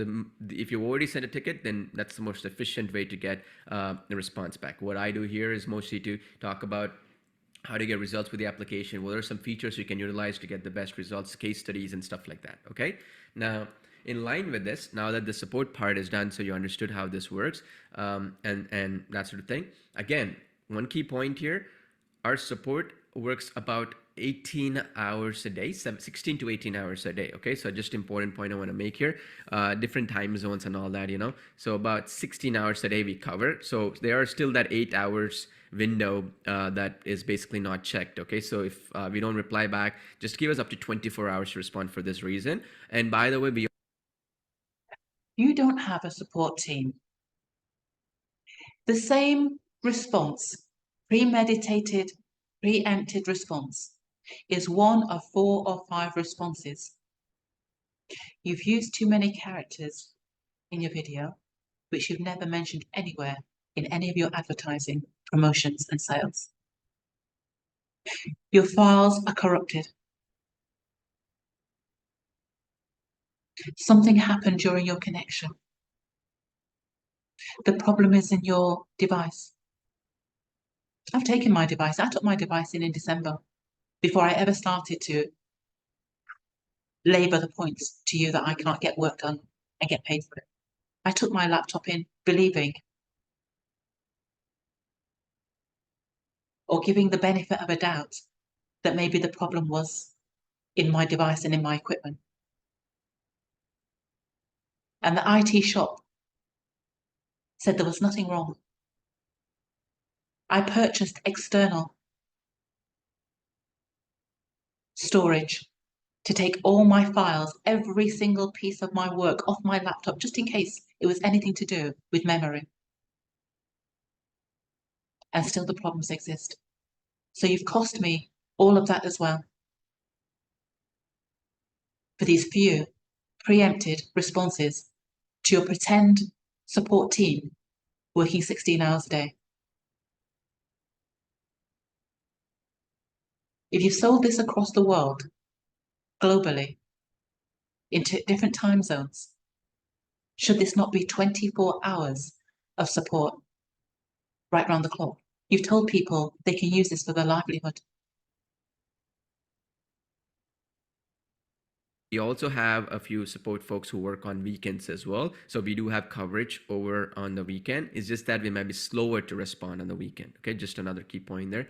if you've already sent a ticket, then that's the most efficient way to get the response back. What I do here is mostly to talk about how to get results with the application, what are some features you can utilize to get the best results, case studies and stuff like that. Okay. Now, in line with this, now that the support part is done, so you understood how this works, and that sort of thing. Again, one key point here, our support works about 18 hours a day, 16 to 18 hours a day. Okay, so just important point I want to make here, different time zones and all that, so about 16 hours a day we cover. So there are still that 8 hours window that is basically not checked. Okay, so if we don't reply back, just give us up to 24 hours to respond for this reason. And by the way, you don't have a support team. The same response, premeditated, preempted response, is one of 4 or 5 responses. You've used too many characters in your video, which you've never mentioned anywhere in any of your advertising, promotions, and sales. Your files are corrupted. Something happened during your connection. The problem is in your device. I've taken my device. I took my device in December before I ever started to labour the points to you that I can't get work done and get paid for it. I took my laptop in believing or giving the benefit of a doubt that maybe the problem was in my device and in my equipment. And the IT shop said there was nothing wrong. I purchased external storage to take all my files, every single piece of my work off my laptop, just in case it was anything to do with memory. And still the problems exist. So you've cost me all of that as well for these few preempted responses to your pretend support team working 16 hours a day. If you've sold this across the world, globally, into different time zones, should this not be 24 hours of support right round the clock? You've told people they can use this for their livelihood. we also have a few support folks who work on weekends as well. So we do have coverage over on the weekend. It's just that we might be slower to respond on the weekend. Okay, just another key point there.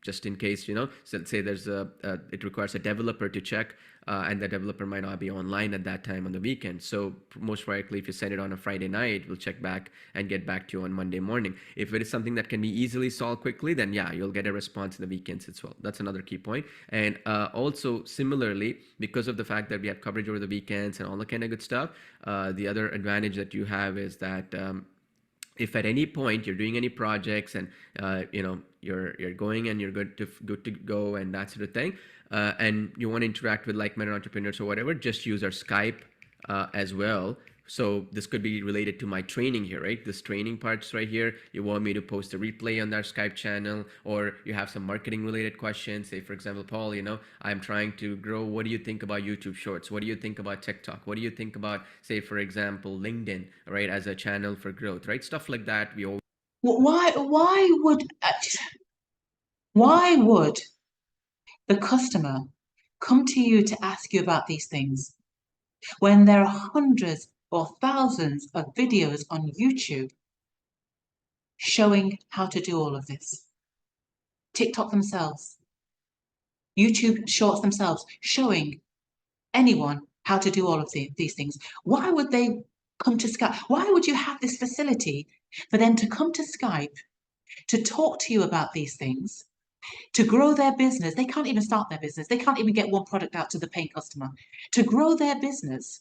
Just in case, so say there's it requires a developer to check, and the developer might not be online at that time on the weekend. So most likely, if you send it on a Friday night, we'll check back and get back to you on Monday morning. If it is something that can be easily solved quickly, then yeah, you'll get a response in the weekends as well. That's another key point. And also similarly, because of the fact that we have coverage over the weekends and all the kind of good stuff, the other advantage that you have is that if at any point you're doing any projects and you're going and you're good to go and that sort of thing, and you want to interact with like-minded entrepreneurs or whatever, just use our Skype as well. So this could be related to my training here, right? This training parts right here. You want me to post a replay on our Skype channel, or you have some marketing related questions. Say, for example, Paul, I'm trying to grow. What do you think about YouTube Shorts? What do you think about TikTok? What do you think about, say, for example, LinkedIn, right, as a channel for growth, right? Stuff like that. Why would the customer come to you to ask you about these things when there are hundreds or thousands of videos on YouTube showing how to do all of this? TikTok themselves, YouTube Shorts themselves, showing anyone how to do all of these things. Why would they come to Skype? Why would you have this facility for them to come to Skype to talk to you about these things, to grow their business? They can't even start their business. They can't even get one product out to the paying customer. To grow their business.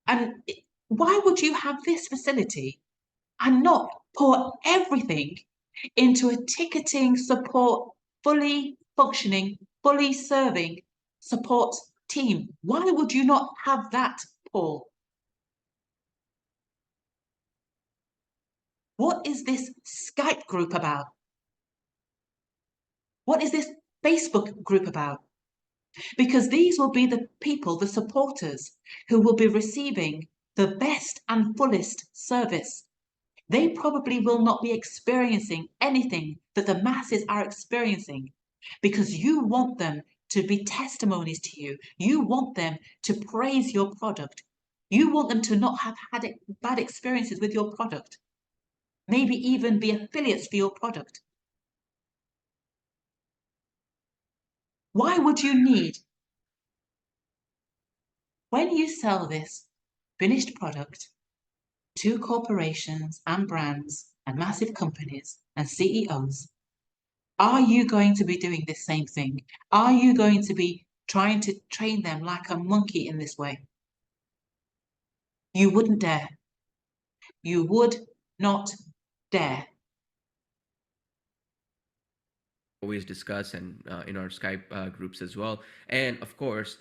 And why would you have this facility and not pour everything into a ticketing support, fully functioning, fully serving support team? Why would you not have that, Paul? What is this Skype group about? What is this Facebook group about? Because these will be the people, the supporters, who will be receiving the best and fullest service. They probably will not be experiencing anything that the masses are experiencing, because you want them to be testimonies to you. You want them to praise your product. You want them to not have had bad experiences with your product. Maybe even be affiliates for your product. Why would you need, when you sell this finished product to corporations and brands and massive companies and CEOs, are you going to be doing this same thing? Are you going to be trying to train them like a monkey in this way? You wouldn't dare. You would not dare. Always discuss and in our Skype groups as well. And of course,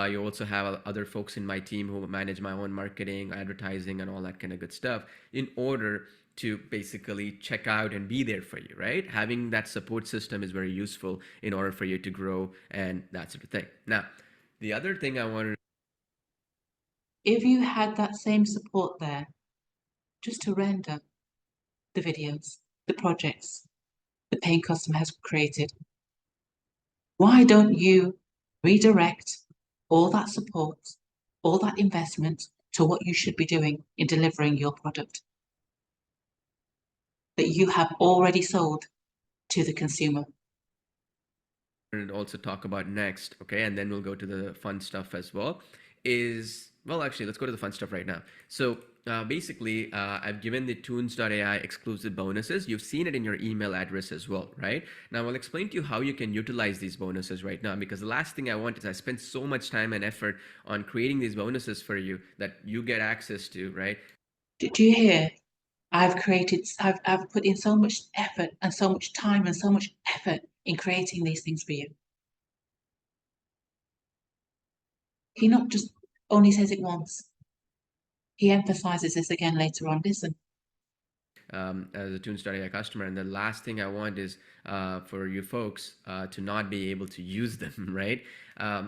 you also have other folks in my team who manage my own marketing, advertising, and all that kind of good stuff in order to basically check out and be there for you, right? Having that support system is very useful in order for you to grow and that sort of thing. Now, the other thing I wanted, if you had that same support there, just to render the videos, the projects the paying customer has created, why don't you redirect all that support, all that investment to what you should be doing in delivering your product that you have already sold to the consumer? also talk about next, okay, and then we'll go to the fun stuff as well, is, well, actually, let's go to the fun stuff right now. So basically, I've given the Toons.ai exclusive bonuses. You've seen it in your email address as well, right? Now, I'll explain to you how you can utilize these bonuses right now, because the last thing I want is I spent so much time and effort on creating these bonuses for you that you get access to, right? Do you hear? I've put in so much effort and so much time and so much effort in creating these things for you. He not just only says it once. He emphasizes this again later on. Listen. As a Toons.ai customer, and the last thing I want is for you folks to not be able to use them, right?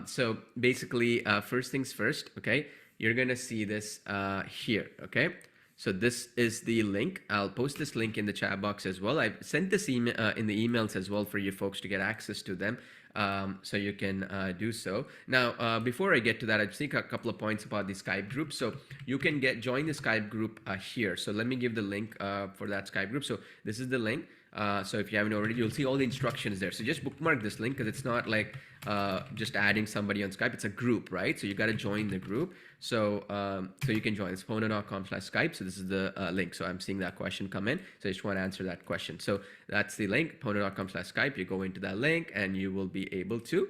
So basically, first things first, okay? You're gonna see this here, okay? So this is the link. I'll post this link in the chat box as well. I've sent this email in the emails as well for you folks to get access to them. So you can do so. Now, before I get to that, I just think a couple of points about the Skype group. So you can join the Skype group here. So let me give the link for that Skype group. So this is the link. So if you haven't already, you'll see all the instructions there. So just bookmark this link because it's not like just adding somebody on Skype. It's a group, right? So you got to join the group. So so you can join. It's ponna.com/Skype. So this is the link. So I'm seeing that question come in. So I just want to answer that question. So that's the link, ponna.com/Skype. You go into that link and you will be able to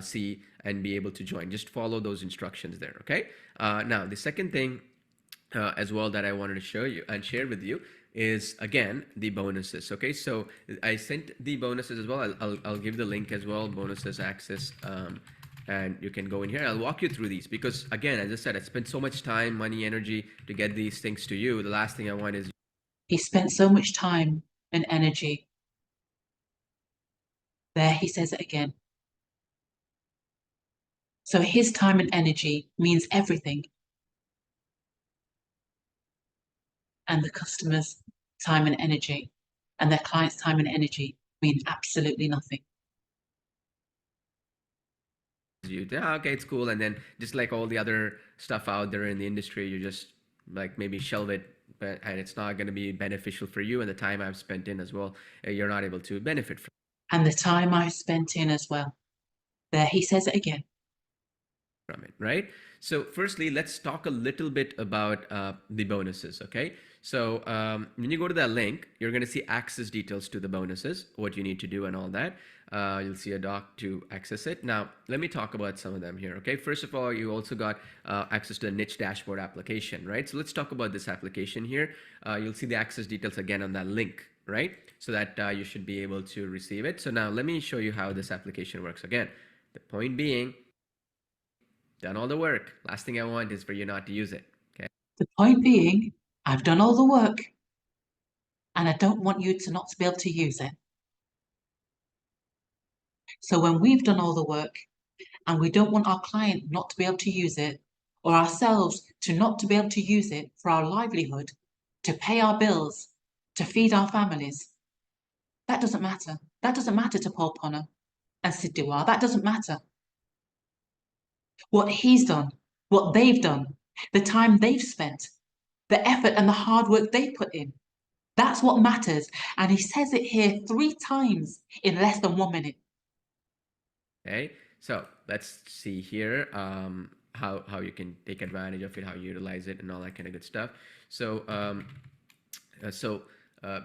see and be able to join. Just follow those instructions there, okay? Now, the second thing as well that I wanted to show you and share with you is, again, the bonuses. Okay, so I sent the bonuses as well. I'll give the link as well, bonuses access, and you can go in here. I'll walk you through these because, again, as I said, I spent so much time, money, energy to get these things to you. The last thing I want is he spent so much time and energy. There, he says it again. So his time and energy means everything. And the customer's time and energy and their client's time and energy mean absolutely nothing. you, yeah, okay, it's cool. And then just like all the other stuff out there in the industry, you just like maybe shelve it, and it's not going to be beneficial for you. And the time I've spent in as well, you're not able to benefit from. And the time I spent in as well. There, he says it again. From it, right? So firstly, let's talk a little bit about the bonuses, okay? So when you go to that link, you're going to see access details to the bonuses, what you need to do and all that. You'll see a doc to access it. Now, let me talk about some of them here, okay? First of all, you also got access to the niche dashboard application, right? So let's talk about this application here. You'll see the access details again on that link, right? So that you should be able to receive it. So now let me show you how this application works. Again, the point being, done all the work. Last thing I want is for you not to use it, okay? The point being, I've done all the work and I don't want you to not be able to use it. So when we've done all the work and we don't want our client not to be able to use it, or ourselves to not to be able to use it for our livelihood, to pay our bills, to feed our families, that doesn't matter. That doesn't matter to Paul Ponna. and Sid Diwar, that doesn't matter. What he's done, what they've done, the time they've spent, the effort and the hard work they put in, that's what matters. And he says it here 3 times in less than 1 minute. Okay, so let's see here how you can take advantage of it, how you utilize it, and all that kind of good stuff. So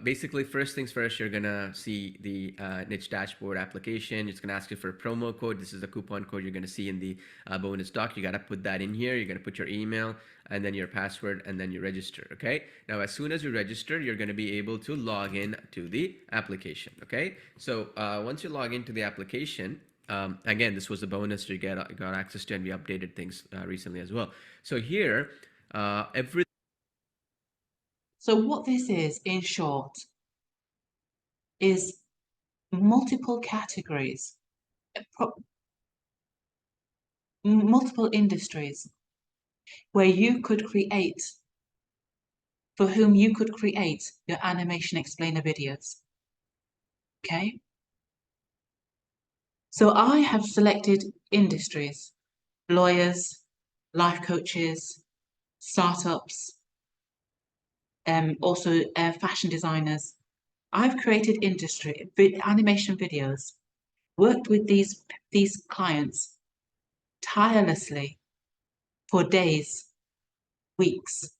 basically, first things first, you're gonna see the niche dashboard application. It's gonna ask you for a promo code. This is the coupon code you're gonna see in the bonus doc. You gotta put that in here. You're gonna put your email and then your password, and then you register. Okay. Now, as soon as you register, you're gonna be able to log in to the application. Okay. So once you log into the application, again, this was a bonus you got access to, and we updated things recently as well. So here, So what this is, in short, is multiple categories, multiple industries where you could create, for whom you could create your animation explainer videos. Okay? So I have selected industries: lawyers, life coaches, startups, also fashion designers. I've created animation videos, worked with these clients tirelessly for days, weeks.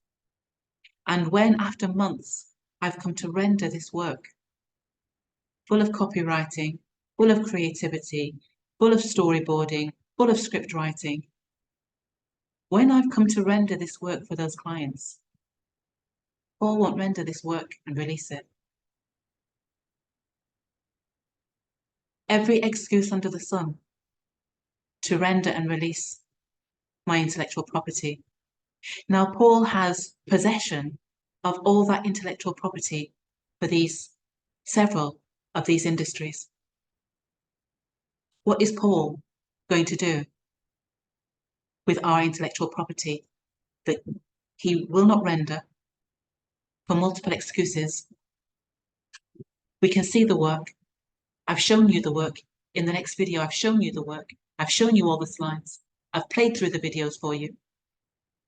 And when after months, I've come to render this work, full of copywriting, full of creativity, full of storyboarding, full of script writing. When I've come to render this work for those clients, Paul won't render this work and release it. Every excuse under the sun to render and release my intellectual property. Now, Paul has possession of all that intellectual property for several of these industries. What is Paul going to do with our intellectual property that he will not render for multiple excuses? We can see the work. I've shown you the work. In the next video, I've shown you the work. I've shown you all the slides. I've played through the videos for you.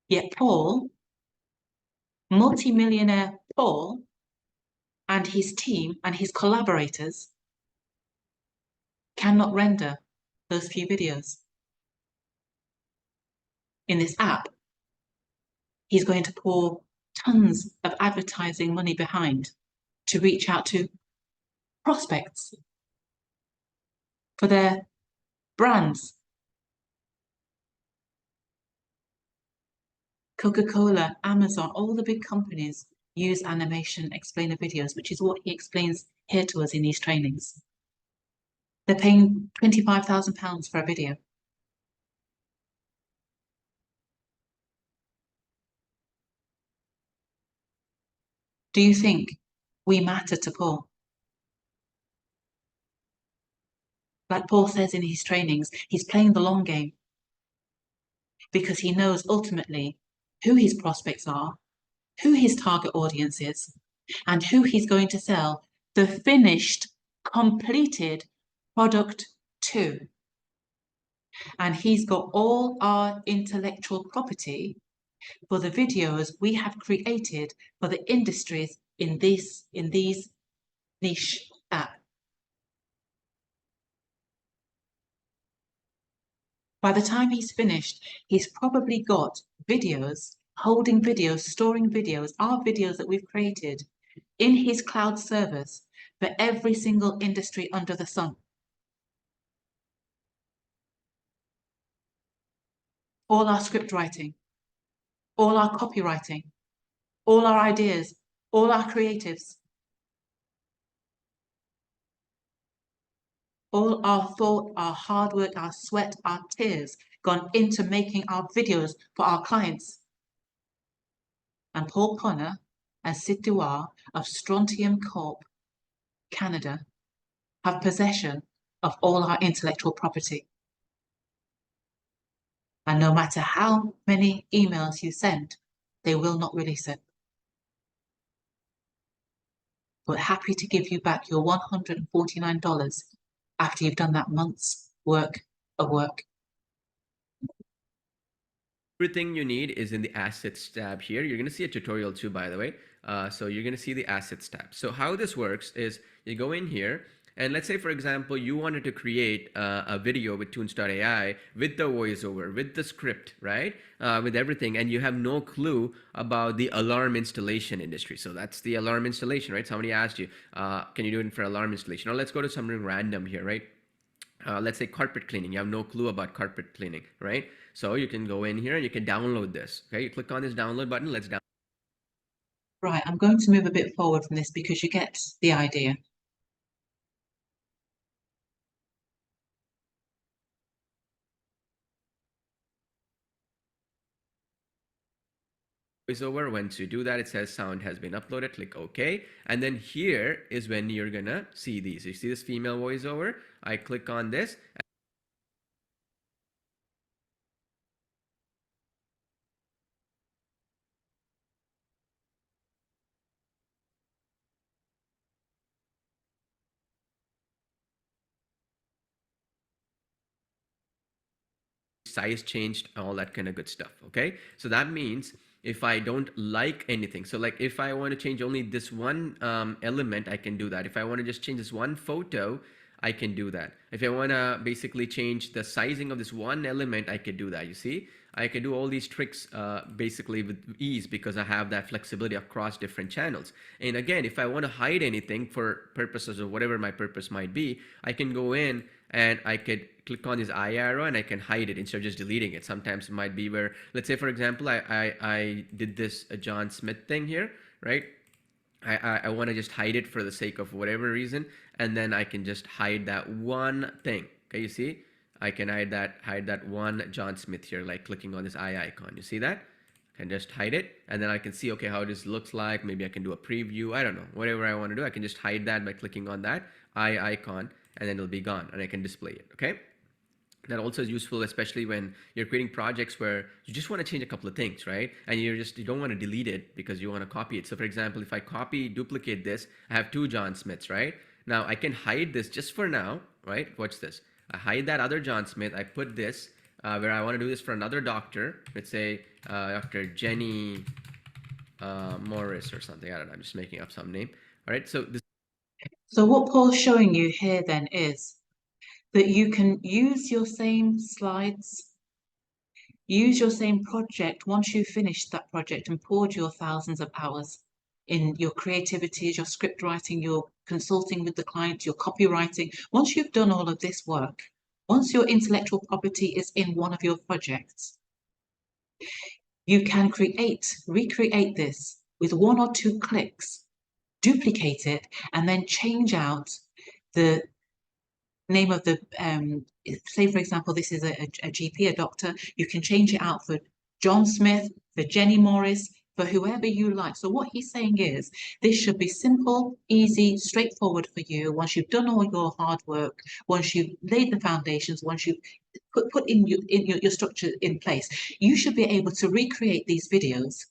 Yet Paul, multi-millionaire Paul, and his team and his collaborators cannot render those few videos. In this app, he's going to pour tons of advertising money behind to reach out to prospects for their brands. Coca-Cola, Amazon, all the big companies use animation explainer videos, which is what he explains here to us in these trainings. They're paying £25,000 for a video. Do you think we matter to Paul? Like Paul says in his trainings, he's playing the long game because he knows ultimately who his prospects are, who his target audience is, and who he's going to sell the finished, completed product to. And he's got all our intellectual property for the videos we have created for the industries in these niche apps. By the time he's finished, he's probably got videos, holding videos, storing videos, our videos that we've created in his cloud servers for every single industry under the sun. All our script writing, all our copywriting, all our ideas, all our creatives, all our thought, our hard work, our sweat, our tears gone into making our videos for our clients. And Paul Ponna Sid Diwar of STRONTIUM CORP, Canada, have possession of all our intellectual property. And no matter how many emails you send, they will not release it. But happy to give you back your $149 after you've done that month's work of work. Everything you need is in the assets tab here. You're going to see a tutorial too, by the way. So you're going to see the assets tab. So how this works is you go in here, and let's say, for example, you wanted to create a video with Toons.ai with the voiceover, with the script, right? With everything, and you have no clue about the alarm installation industry. So that's the alarm installation, right? Somebody asked you, can you do it for alarm installation? Or let's go to something random here, right? Let's say carpet cleaning. You have no clue about carpet cleaning, right? So you can go in here and you can download this. Okay, you click on this download button. Let's download. Right, I'm going to move a bit forward from this because you get the idea. Voiceover. Once you do that, it says sound has been uploaded. Click OK, and then here is when you're gonna see these. You see this female voiceover? I click on this. Size changed, all that kind of good stuff. Okay, so that means if I don't like anything, so like if I want to change only this one element, I can do that. If I want to just change this one photo, I can do that. If I want to basically change the sizing of this one element, I could do that. You see, I can do all these tricks basically with ease because I have that flexibility across different channels. And again, if I want to hide anything for purposes of whatever my purpose might be, I can go in and I could click on this eye arrow and I can hide it instead of just deleting it. Sometimes it might be where, let's say for example, I did this John Smith thing here, right? I want to just hide it for the sake of whatever reason, and then I can just hide that one thing. Okay, you see, I can hide that one John Smith here, like clicking on this eye icon. You see that? I can just hide it, and then I can see, okay, how this looks like. Maybe I can do a preview. I don't know, whatever I want to do. I can just hide that by clicking on that eye icon, and then it'll be gone, and I can display it. Okay. That also is useful, especially when you're creating projects where you just want to change a couple of things, right? And you don't want to delete it because you want to copy it. So for example, if I duplicate this, I have two John Smiths, right? Now I can hide this just for now, right? Watch this. I hide that other John Smith. I put this where I want to do this for another doctor. Let's say Dr. Jenny Morris or something. I don't know. I'm just making up some name. All right. So what Paul's showing you here then is that you can use your same slides, use your same project once you've finished that project and poured your thousands of hours in your creativities, your script writing, your consulting with the client, your copywriting. Once you've done all of this work, once your intellectual property is in one of your projects, you can recreate this with one or two clicks, duplicate it, and then change out the name of the, say for example, this is a GP, a doctor, you can change it out for John Smith, for Jenny Morris, for whoever you like. So what he's saying is this should be simple, easy, straightforward for you. Once you've done all your hard work, once you've laid the foundations, once you've put in your structure in place, you should be able to recreate these videos.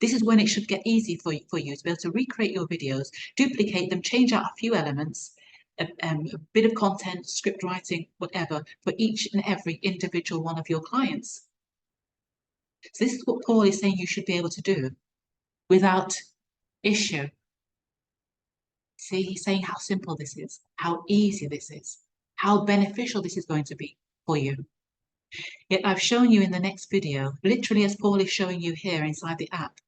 This is when it should get easy for you to be able to recreate your videos, duplicate them, change out a few elements, a bit of content, script writing, whatever, for each and every individual one of your clients. So this is what Paul is saying you should be able to do without issue. See, he's saying how simple this is, how easy this is, how beneficial this is going to be for you. Yet I've shown you in the next video, literally as Paul is showing you here inside the app,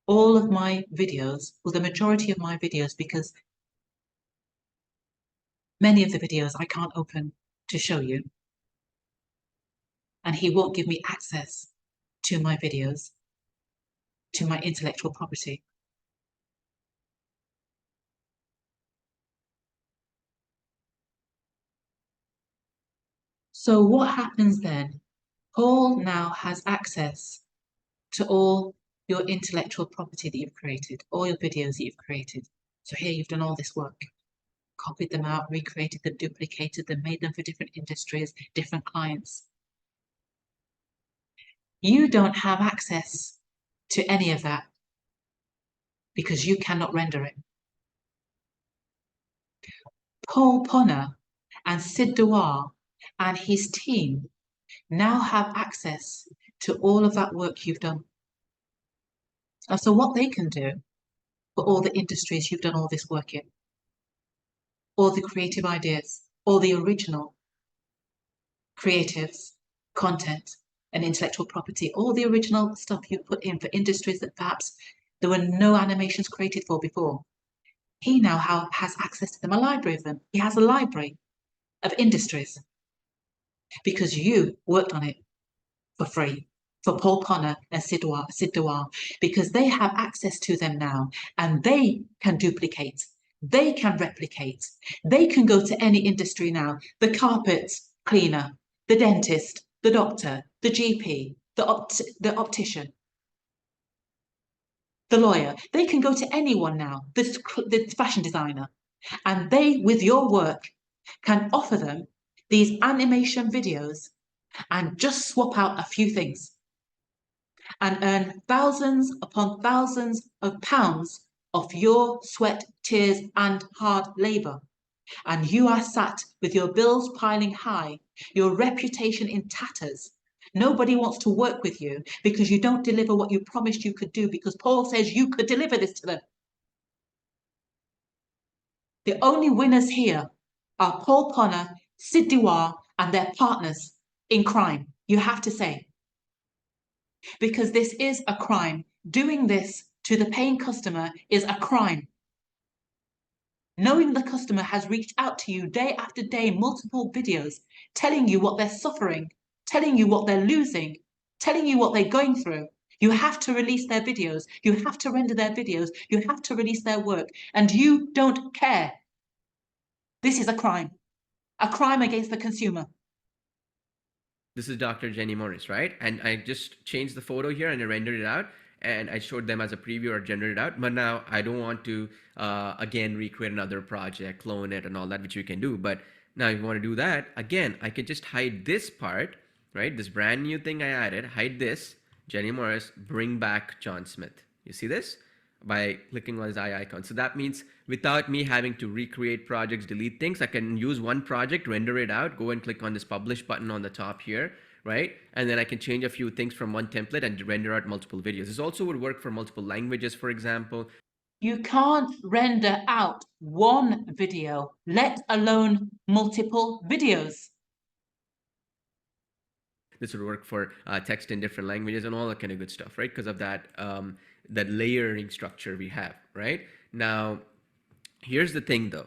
all of my videos, well, the majority of my videos, because many of the videos I can't open to show you, and he won't give me access to my videos, to my intellectual property. So what happens then? Paul now has access to all your intellectual property that you've created, all your videos that you've created. So here you've done all this work, copied them out, recreated them, duplicated them, made them for different industries, different clients. You don't have access to any of that because you cannot render it. Paul Ponna and Sid Diwar and his team now have access to all of that work you've done. And so what they can do for all the industries you've done all this work in, all the creative ideas, all the original creatives, content, and intellectual property, all the original stuff you put in for industries that perhaps there were no animations created for before. He now has access to them, a library of them. He has a library of industries because you worked on it for free for Paul Ponna and Sid Diwar, because they have access to them now and they can duplicate, they can replicate, they can go to any industry now, the carpet cleaner, the dentist, the doctor, the GP, the optician, the lawyer. They can go to anyone now, the fashion designer, and they, with your work, can offer them these animation videos and just swap out a few things and earn thousands upon thousands of pounds of your sweat, tears, and hard labour. And you are sat with your bills piling high, your reputation in tatters. Nobody wants to work with you because you don't deliver what you promised you could do, because Paul says you could deliver this to them. The only winners here are Paul Ponna, Sid Diwar, and their partners in crime, you have to say. Because this is a crime. Doing this to the paying customer is a crime. Knowing the customer has reached out to you day after day, multiple videos, telling you what they're suffering, telling you what they're losing, telling you what they're going through. You have to release their videos. You have to render their videos. You have to release their work. And you don't care. This is a crime against the consumer. This is Dr. Jenny Morris, right? And I just changed the photo here and I rendered it out and I showed them as a preview or generated out. But now I don't want to, again, recreate another project, clone it and all that, which you can do. But now if you want to do that, again, I could just hide this part, right? This brand new thing I added, hide this, Jenny Morris, bring back John Smith. You see this? By clicking on his eye icon. So that means without me having to recreate projects, delete things, I can use one project, render it out, go and click on this publish button on the top here, right? And then I can change a few things from one template and render out multiple videos. This also would work for multiple languages, for example. You can't render out one video, let alone multiple videos. This would work for text in different languages and all that kind of good stuff, right? Because of that, that layering structure we have, right? Now, here's the thing though.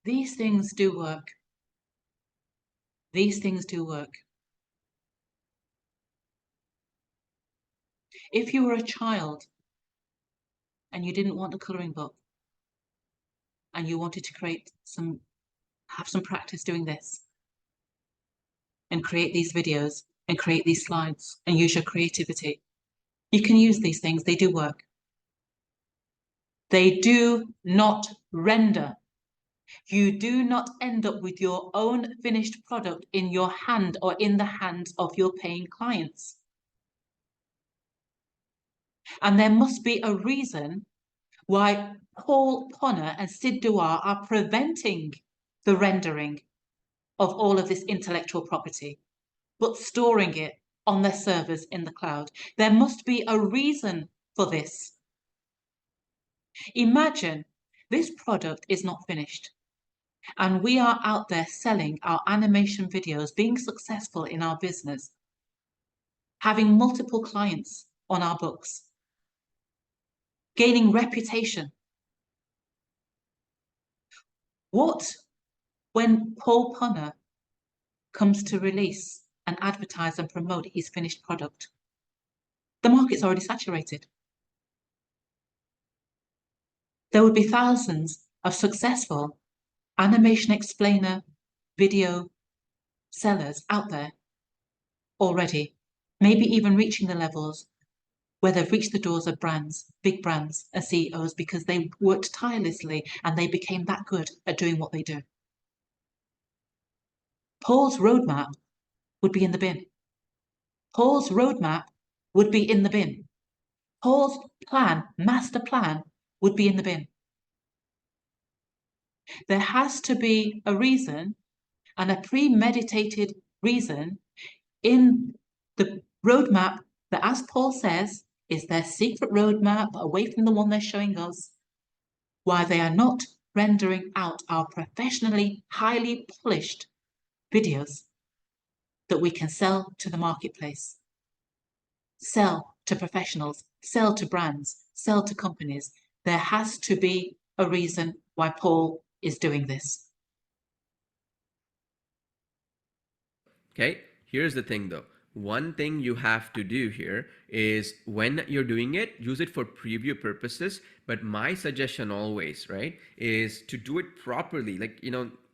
These things do work. These things do work. If you were a child and you didn't want a colouring book and you wanted to have some practice doing this and create these videos and create these slides and use your creativity, you can use these things. They do work. They do not render. You do not end up with your own finished product in your hand or in the hands of your paying clients. And there must be a reason why Paul Ponna and Sid Diwar are preventing the rendering of all of this intellectual property, but storing it on their servers in the cloud. There must be a reason for this. Imagine this product is not finished and we are out there selling our animation videos, being successful in our business, having multiple clients on our books, gaining reputation. What when Paul Ponna comes to release and advertise and promote his finished product? The market's already saturated. There would be thousands of successful animation explainer video sellers out there already, maybe even reaching the levels where they've reached the doors of brands, big brands and CEOs, because they worked tirelessly and they became that good at doing what they do. Paul's roadmap would be in the bin. Paul's roadmap would be in the bin. Paul's plan, master plan, would be in the bin. There has to be a reason, and a premeditated reason in the roadmap that, as Paul says, is their secret roadmap away from the one they're showing us, why they are not rendering out our professionally highly polished videos that we can sell to the marketplace, sell to professionals, sell to brands, sell to companies. There has to be a reason why Paul is doing this. Okay, here's the thing though. One thing you have to do here is when you're doing it, use it for preview purposes. But my suggestion always, right, is to do it properly. Like,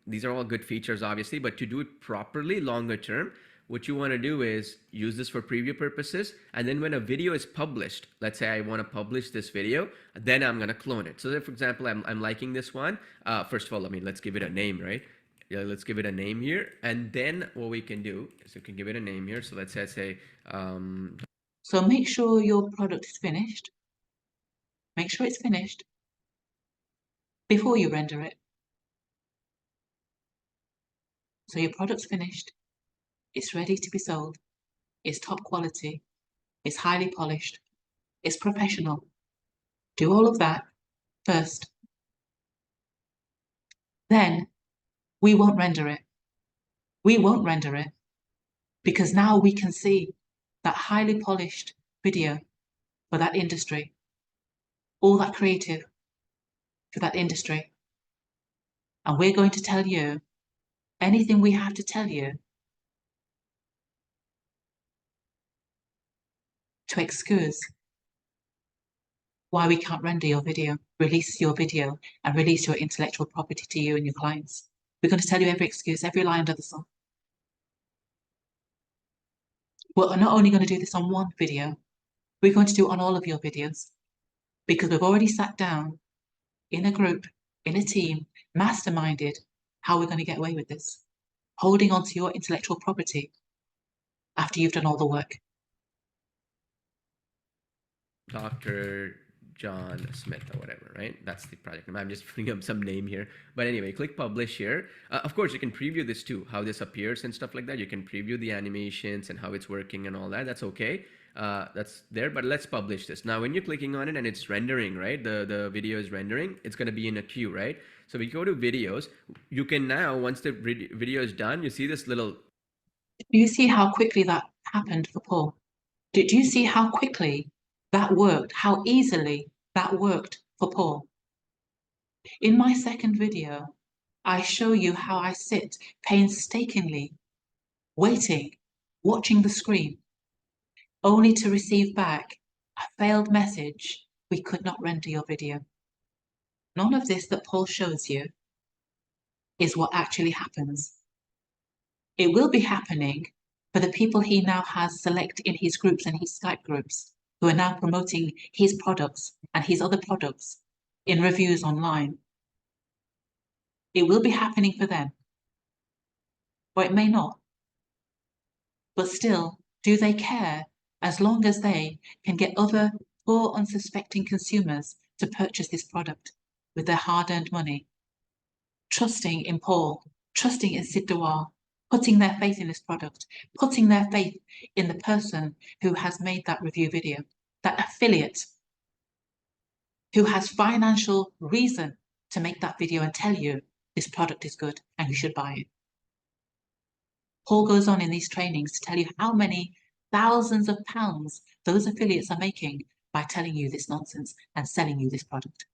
these are all good features, obviously, but to do it properly longer term, what you want to do is use this for preview purposes. And then when a video is published, let's say I want to publish this video, then I'm going to clone it. So if, for example, I'm liking this one. First of all, let's give it a name, right? Yeah, let's give it a name here, and then what we can do is we can give it a name here. So let's say so make sure your product is finished. Make sure it's finished before you render it. So your product's finished, it's ready to be sold, it's top quality, it's highly polished, it's professional. Do all of that first. Then we won't render it. We won't render it because now we can see that highly polished video for that industry, all that creative for that industry. And we're going to tell you anything we have to tell you to excuse why we can't render your video, release your video, and release your intellectual property to you and your clients. We're going to tell you every excuse, every lie under the sun. We're not only going to do this on one video, we're going to do it on all of your videos, because we've already sat down in a group, in a team, masterminded how we're going to get away with this, holding on to your intellectual property after you've done all the work. Dr. John Smith or whatever, right? That's the project name. I'm just putting up some name here. But anyway, click publish here. Of course, you can preview this too, how this appears and stuff like that. You can preview the animations and how it's working and all that. That's okay. That's there, but let's publish this. Now, when you're clicking on it and it's rendering, right? The video is rendering, it's going to be in a queue, right? So we go to videos. You can now, once the video is done, you see this little... Do you see how quickly that happened for Paul? Did you see how quickly that worked, how easily that worked for Paul? In my second video, I show you how I sit painstakingly, waiting, watching the screen, only to receive back a failed message: we could not render your video. None of this that Paul shows you is what actually happens. It will be happening for the people he now has select in his groups and his Skype groups, who are now promoting his products and his other products in reviews online. It will be happening for them, or it may not. But still, do they care as long as they can get other poor, unsuspecting consumers to purchase this product with their hard-earned money, trusting in Paul, trusting in Sid Diwar, putting their faith in this product, putting their faith in the person who has made that review video, that affiliate who has financial reason to make that video and tell you this product is good and you should buy it. Paul goes on in these trainings to tell you how many thousands of pounds those affiliates are making by telling you this nonsense and selling you this product.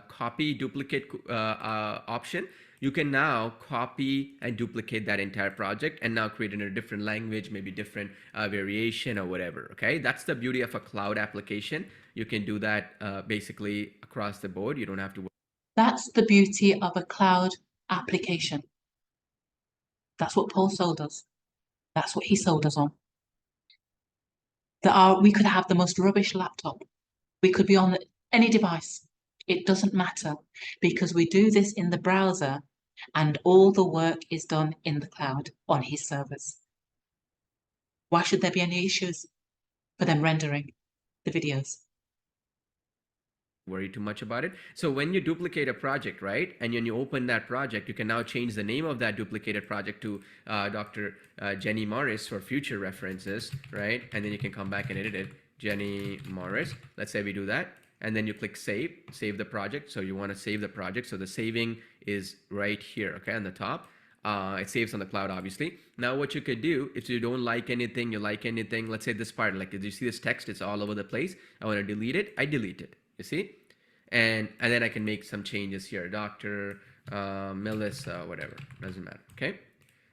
Copy duplicate option. You can now copy and duplicate that entire project and now create it in a different language, maybe different variation or whatever. Okay, that's the beauty of a cloud application. You can do that basically across the board. You don't have to. That's the beauty of a cloud application. That's what Paul sold us. That's what he sold us on. We could have the most rubbish laptop. We could be on any device. It doesn't matter, because we do this in the browser and all the work is done in the cloud on his servers. Why should there be any issues for them rendering the videos? worry too much about it. So when you duplicate a project, right, and when you open that project, you can now change the name of that duplicated project to Dr. Jenny Morris for future references, right? And then you can come back and edit it, Jenny Morris. Let's say we do that, and then you click save the project. So you want to save the project. So the saving is right here, okay, on the top. It saves on the cloud, obviously. Now what you could do, if you don't like anything, you like anything, let's say this part, like, did you see this text? It's all over the place. I want to delete it. I delete it. You see? And then I can make some changes here. Dr. Melissa, whatever, doesn't matter. Okay.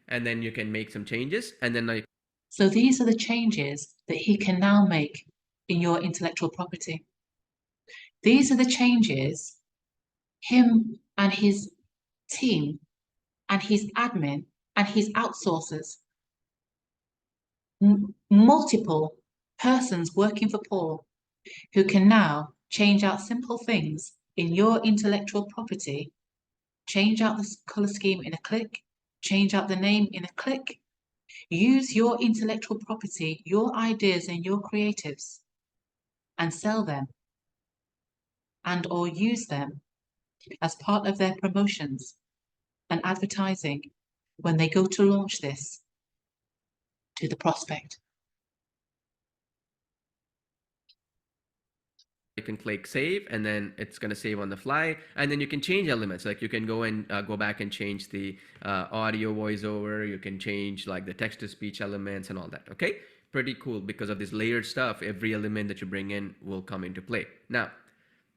And then you can make some changes, and then So these are the changes that he can now make in your intellectual property. These are the changes him and his team and his admin and his outsourcers, multiple persons working for Paul, who can now change out simple things in your intellectual property, change out the color scheme in a click, change out the name in a click, use your intellectual property, your ideas and your creatives, and sell them and or use them as part of their promotions and advertising when they go to launch this to the prospect. you can click save, and then it's going to save on the fly, and then you can change elements. Like you can go and go back and change the audio voiceover. You can change like the text to speech elements and all that. Okay, pretty cool. Because of this layered stuff, every element that you bring in will come into play. Now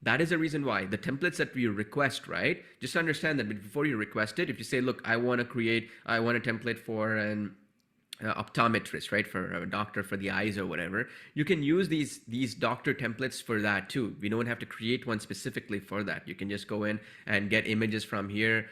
that is the reason why the templates that we request, right? Just understand that before you request it, if you say, look, I want a template for an optometrist, right, for a doctor for the eyes or whatever, you can use these doctor templates for that too. We don't have to create one specifically for that. You can just go in and get images from here.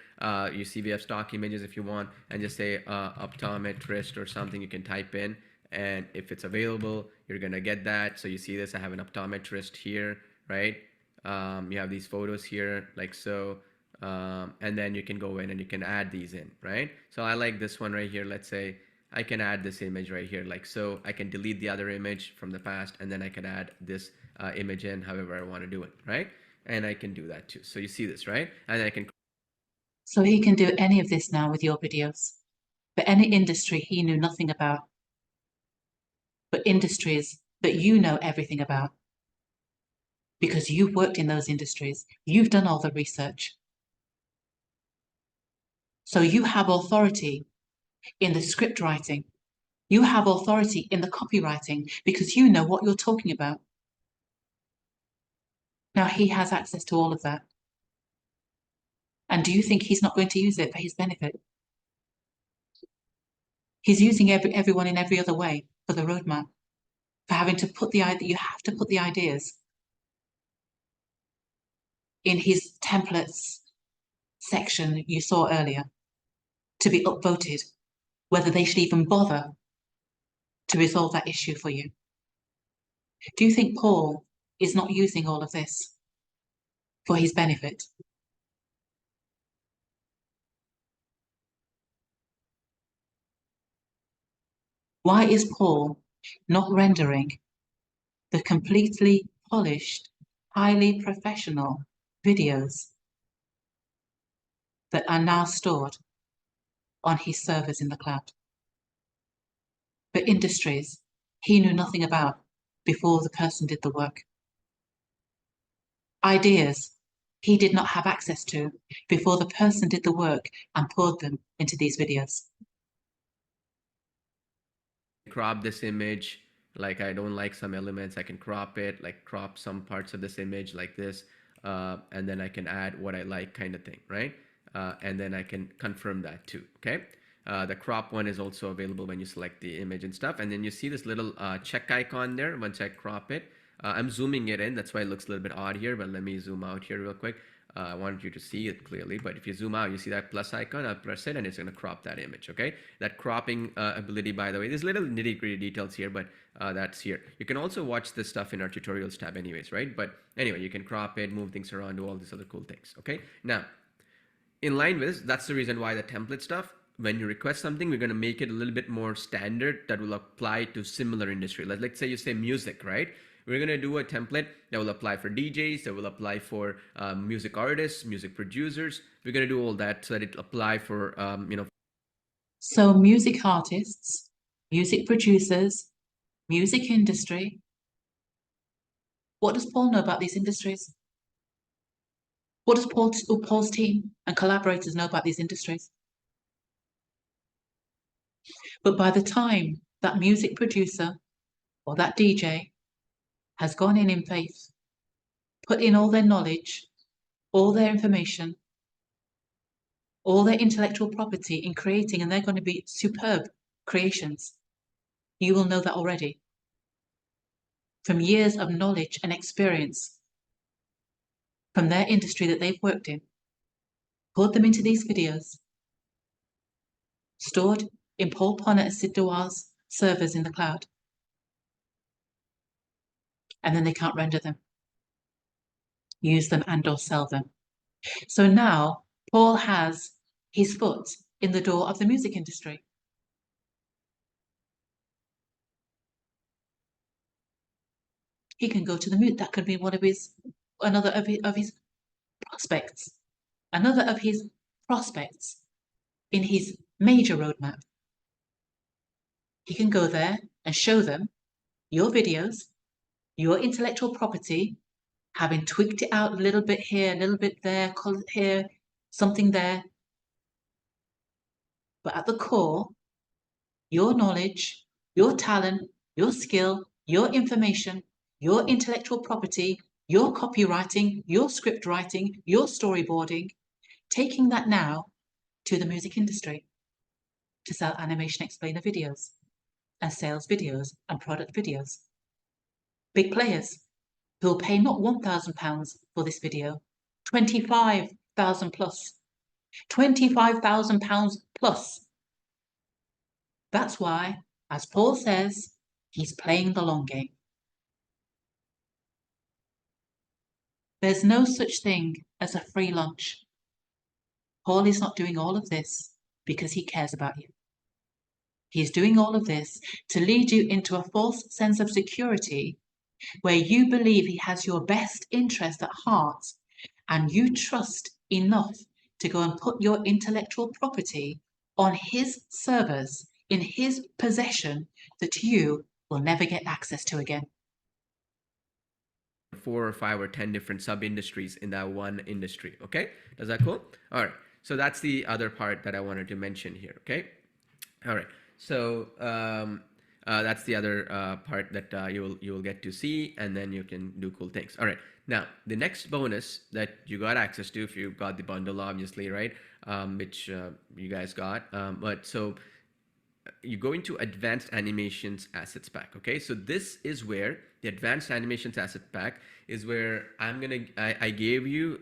You see we have stock images if you want, and just say optometrist or something. You can type in, and if it's available, you're gonna get that. So you see this, I have an optometrist here, right? You have these photos here like so, and then you can go in and you can add these in, right? So I like this one right here. Let's say I can add this image right here like so. I can delete the other image from the past, and then I can add this image in however I want to do it, right? And I can do that too. So you see this, right? And I can. So he can do any of this now with your videos, but any industry he knew nothing about, but industries that you know everything about, because you've worked in those industries, you've done all the research. So you have authority in the script writing. You have authority in the copywriting because you know what you're talking about. Now he has access to all of that. And do you think he's not going to use it for his benefit? He's using everyone in every other way for the roadmap, for having to put the idea, you have to put the ideas in his templates section you saw earlier to be upvoted, whether they should even bother to resolve that issue for you. Do you think Paul is not using all of this for his benefit? Why is Paul not rendering the completely polished, highly professional videos that are now stored on his servers in the cloud? For industries he knew nothing about before the person did the work. Ideas he did not have access to before the person did the work and poured them into these videos. Crop this image, like I don't like some elements, I can crop it, like crop some parts of this image like this, and then I can add what I like, kind of thing, right? And then I can confirm that too. Okay. The crop one is also available when you select the image and stuff, and then you see this little check icon there. Once I crop it, I'm zooming it in, that's why it looks a little bit odd here, but let me zoom out here real quick. I wanted you to see it clearly, but if you zoom out, you see that plus icon. I'll press it and it's going to crop that image. Okay, that cropping ability, by the way, there's little nitty-gritty details here, but that's here. You can also watch this stuff in our tutorials tab anyways, right? But anyway, you can crop it, move things around, do all these other cool things. Okay, now in line with this, that's the reason why the template stuff, when you request something, we're going to make it a little bit more standard that will apply to similar industry. Let's say you say music, right? We're going to do a template that will apply for DJs, that will apply for music artists, music producers. We're going to do all that so that it apply for, So music artists, music producers, music industry. What does Paul know about these industries? What does Paul's team and collaborators know about these industries? But by the time that music producer or that DJ has gone in faith, put in all their knowledge, all their information, all their intellectual property in creating, and they're going to be superb creations, you will know that already. From years of knowledge and experience from their industry that they've worked in, put them into these videos, stored in Paul Ponna Sid Diwar's servers in the cloud, and then they can't render them, use them and or sell them. So now Paul has his foot in the door of the music industry. He can go to the moon. That could be one of his, another of his prospects, another of his prospects in his major roadmap. He can go there and show them your videos, your intellectual property, having tweaked it out a little bit here, a little bit there, here, something there. But at the core, your knowledge, your talent, your skill, your information, your intellectual property, your copywriting, your script writing, your storyboarding, taking that now to the music industry to sell animation explainer videos and sales videos and product videos. Big players who will pay not £1,000 for this video, £25,000 plus. £25,000 plus. That's why, as Paul says, he's playing the long game. There's no such thing as a free lunch. Paul is not doing all of this because he cares about you. He's doing all of this to lead you into a false sense of security where you believe he has your best interest at heart and you trust enough to go and put your intellectual property on his servers in his possession that you will never get access to again. 4 or 5 or 10 different sub-industries in that one industry. Okay, does that cool? All right, so that's the other part that I wanted to mention here. Okay, all right, so that's the other part that you will get to see, and then you can do cool things. All right, now the next bonus that you got access to if you got the bundle, obviously, right, which you guys got, but so you go into advanced animations assets pack. Okay, so this is where the advanced animations asset pack is where I gave you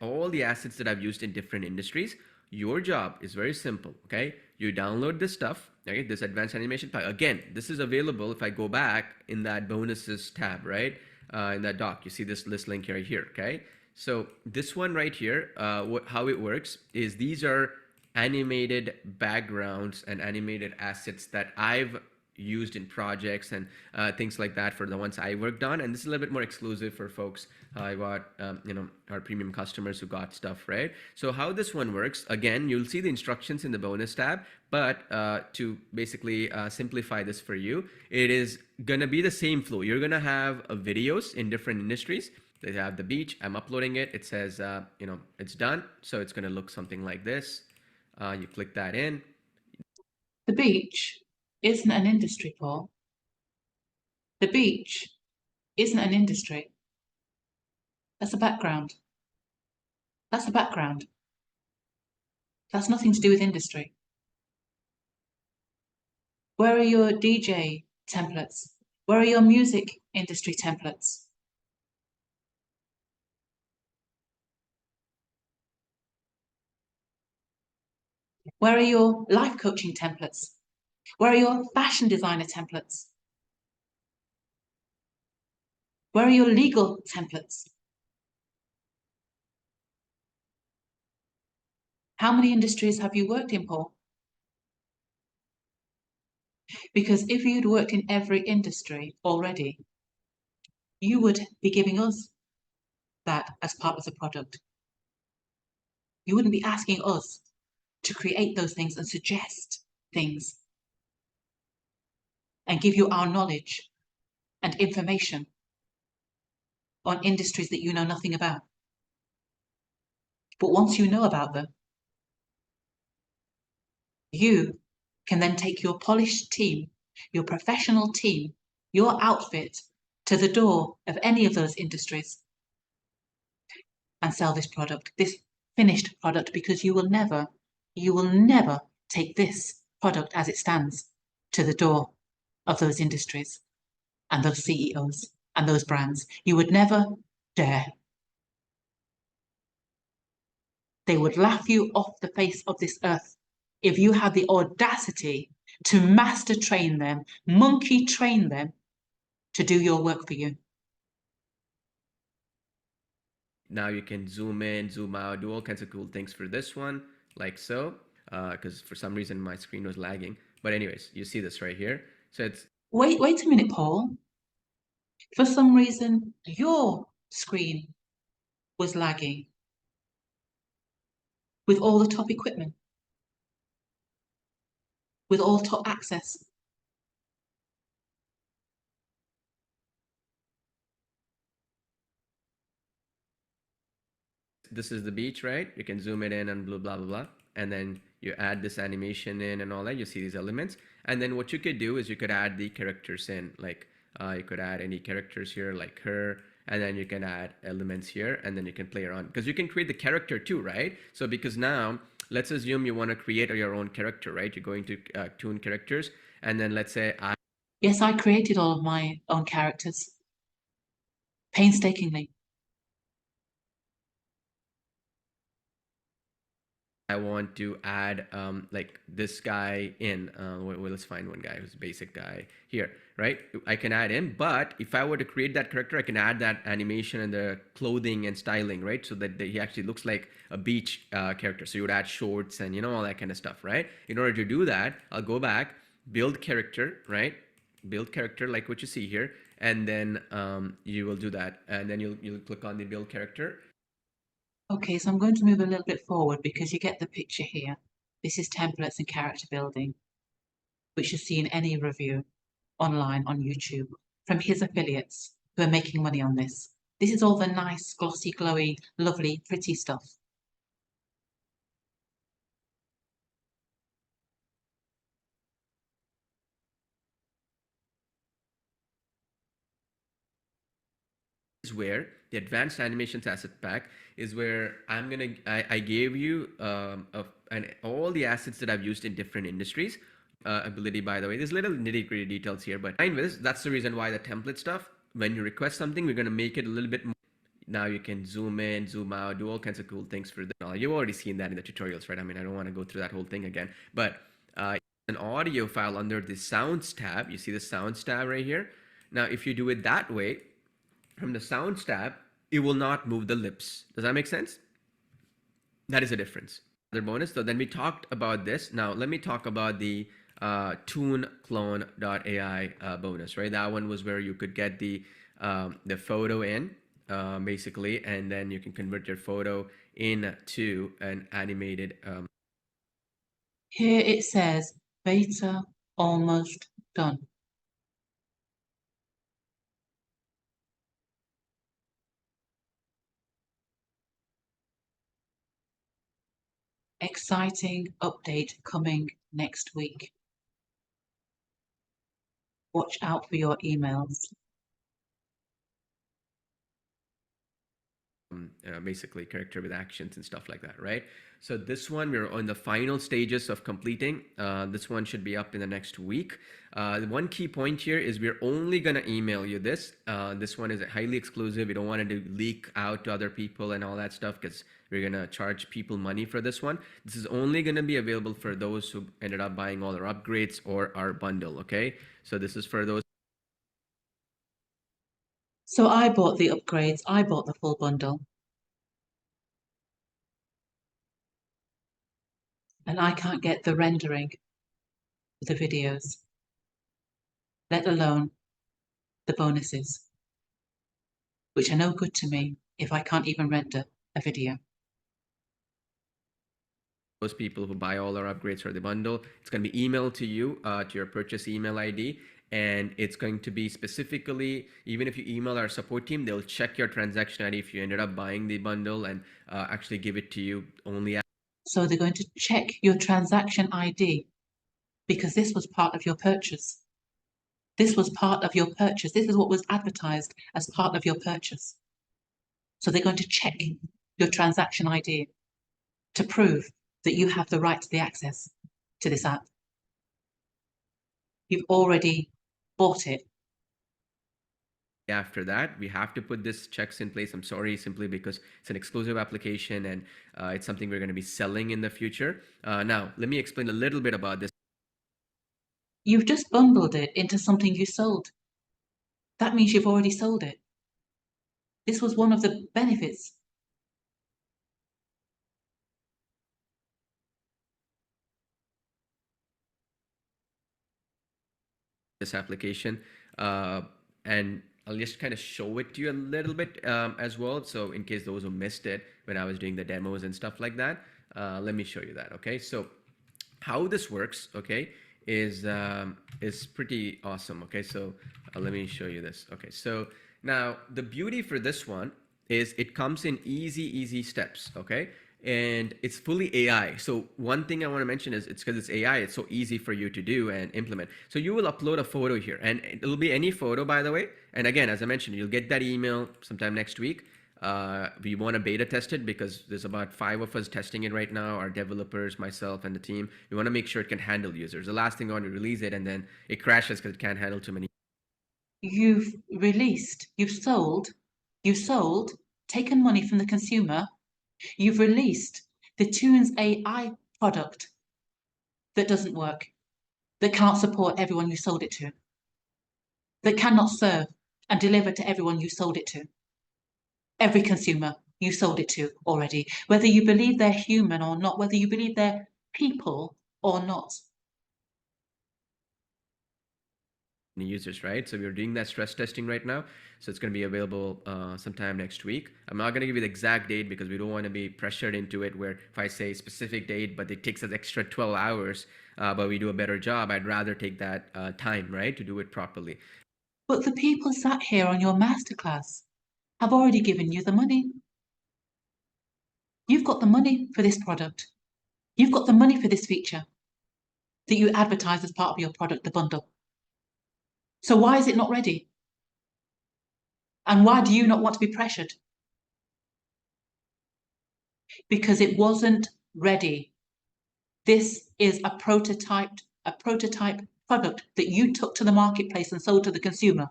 all the assets that I've used in different industries. Your job is very simple. Okay, you download this stuff, okay, this advanced animation pack. Again, this is available if I go back in that bonuses tab, right, in that doc. You see this list link right here. Okay, so this one right here, how it works is these are animated backgrounds and animated assets that I've used in projects and things like that for the ones I worked on. And this is a little bit more exclusive for folks. I got, our premium customers who got stuff, right? So how this one works, again, you'll see the instructions in the bonus tab, but to basically simplify this for you, it is going to be the same flow. You're going to have videos in different industries. They have the beach. I'm uploading it. It says, it's done. So it's going to look something like this. You click that in. The beach isn't an industry, Paul. The beach isn't an industry. That's a background. That's a background. That's nothing to do with industry. Where are your DJ templates? Where are your music industry templates? Where are your life coaching templates? Where are your fashion designer templates? Where are your legal templates? How many industries have you worked in, Paul? Because if you'd worked in every industry already, you would be giving us that as part of the product. You wouldn't be asking us to create those things and suggest things and give you our knowledge and information on industries that you know nothing about. But once you know about them, you can then take your polished team, your professional team, your outfit to the door of any of those industries and sell this product, this finished product, because you will never take this product as it stands to the door of those industries and those CEOs and those brands. You would never dare. They would laugh you off the face of this earth if you had the audacity to master train them, monkey train them to do your work for you. Now you can zoom in, zoom out, do all kinds of cool things for this one, like so, because for some reason my screen was lagging. But anyways, you see this right here. So it's... Wait a minute, Paul. For some reason, your screen was lagging with all the top equipment, with all top access. This is the beach, right? You can zoom it in and blah, blah, blah, blah. And then you add this animation in and all that. You see these elements. And then what you could do is you could add the characters in. Like you could add any characters here, like her. And then you can add elements here. And then you can play around. Because you can create the character too, right? So because now, let's assume you want to create your own character, right? You're going to Toon characters. And then let's say Yes, I created all of my own characters painstakingly. I want to add like this guy in. Well, let's find one guy who's a basic guy here, right? I can add him, but if I were to create that character, I can add that animation and the clothing and styling, right? So that he actually looks like a beach character. So you would add shorts and all that kind of stuff, right? In order to do that, I'll go back, build character, right? Build character like what you see here, and then you will do that, and then you'll click on the build character. Okay, so I'm going to move a little bit forward because you get the picture here. This is templates and character building, which you see in any review online on YouTube from his affiliates who are making money on this. This is all the nice, glossy, glowy, lovely, pretty stuff. Is where the advanced animations asset pack is where I gave you and all the assets that I've used in different industries. Ability, by the way, there's little nitty gritty details here, but fine with this. That's the reason why the template stuff, when you request something, we're going to make it a little bit more. Now you can zoom in, zoom out, do all kinds of cool things for that. You've already seen that in the tutorials, right? I mean, I don't want to go through that whole thing again, but an audio file under the sounds tab. You see the sounds tab right here. Now, if you do it that way, from the sounds tab, it will not move the lips. Does that make sense? That is a difference. Other bonus. So then we talked about this. Now let me talk about the toonclone.ai bonus, right? That one was where you could get the photo in basically, and then you can convert your photo into an animated. Here it says beta almost done. Exciting update coming next week. Watch out for your emails. Basically character with actions and stuff like that, right? So this one we're on the final stages of completing. This one should be up in the next week. The one key point here is we're only gonna email you this. This one is highly exclusive. We don't want it to leak out to other people and all that stuff because we're gonna charge people money for this one. This is only gonna be available for those who ended up buying all our upgrades or our bundle, okay? So this is for those. So I bought the upgrades, I bought the full bundle. And I can't get the rendering of the videos, let alone the bonuses. which are no good to me if I can't even render a video. Those people who buy all our upgrades for the bundle, it's going to be emailed to you, to your purchase email ID. And it's going to be specifically, even if you email our support team, they'll check your transaction ID if you ended up buying the bundle and actually give it to you only. So they're going to check your transaction ID because this was part of your purchase. This was part of your purchase. This is what was advertised as part of your purchase. So they're going to check your transaction ID to prove that you have the right to the access to this app. You've already bought it. After that, we have to put this checks in place. I'm sorry, simply because it's an exclusive application and it's something we're going to be selling in the future. Now, let me explain a little bit about this. You've just bundled it into something you sold. That means you've already sold it. This was one of the benefits. This application, and I'll just kind of show it to you a little bit as well. So in case those who missed it when I was doing the demos and stuff like that, let me show you that. Okay, so how this works, okay, is pretty awesome. Okay, so let me show you this. Okay, so now the beauty for this one is it comes in easy steps. Okay, and it's fully AI. So one thing I want to mention is it's because it's AI, it's so easy for you to do and implement. So you will upload a photo here, and it'll be any photo, by the way. And again, as I mentioned, you'll get that email sometime next week. We want to beta test it because there's about 5 of us testing it right now, our developers, myself, and the team. We want to make sure it can handle users. The last thing I want to release it and then it crashes because it can't handle too many. You've released, you've sold, taken money from the consumer. You've released the Toons AI product that doesn't work, that can't support everyone you sold it to, that cannot serve and deliver to everyone you sold it to. Every consumer you sold it to already, whether you believe they're human or not, whether you believe they're people or not. Users, right? So we're doing that stress testing right now. So it's going to be available sometime next week. I'm not going to give you the exact date because we don't want to be pressured into it where if I say specific date, but it takes us extra 12 hours, but we do a better job, I'd rather take that time, right, to do it properly. But the people sat here on your masterclass have already given you the money. You've got the money for this product. You've got the money for this feature that you advertise as part of your product, the bundle. So why is it not ready? And why do you not want to be pressured? Because it wasn't ready. This is a prototype product that you took to the marketplace and sold to the consumer.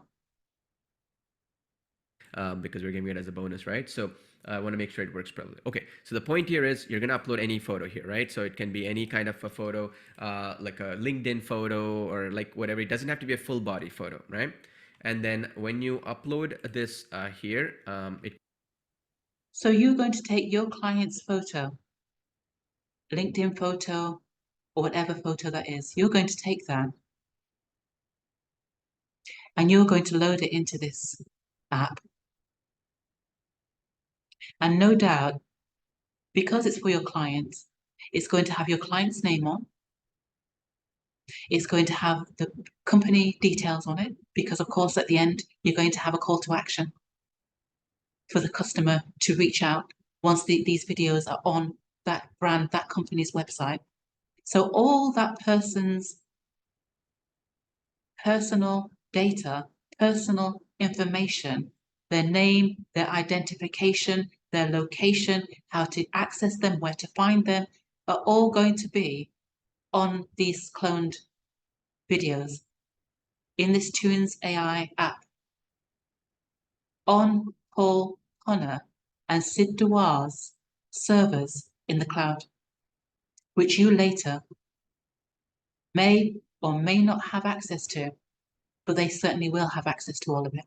Because we're giving it as a bonus, right? So I want to make sure it works properly. Okay, so the point here is you're going to upload any photo here, right? So it can be any kind of a photo, like a LinkedIn photo or like whatever. It doesn't have to be a full body photo, right? And then when you upload this here, So you're going to take your client's photo, LinkedIn photo, or whatever photo that is. You're going to take that and you're going to load it into this app. And no doubt, because it's for your client, it's going to have your client's name on. It's going to have the company details on it, because of course at the end, you're going to have a call to action for the customer to reach out once these videos are on that brand, that company's website. So all that person's personal data, personal information, their name, their identification, their location, how to access them, where to find them, are all going to be on these cloned videos in this Toons AI app on Paul Ponna and Sid Diwar's servers in the cloud, which you later may or may not have access to, but they certainly will have access to all of it.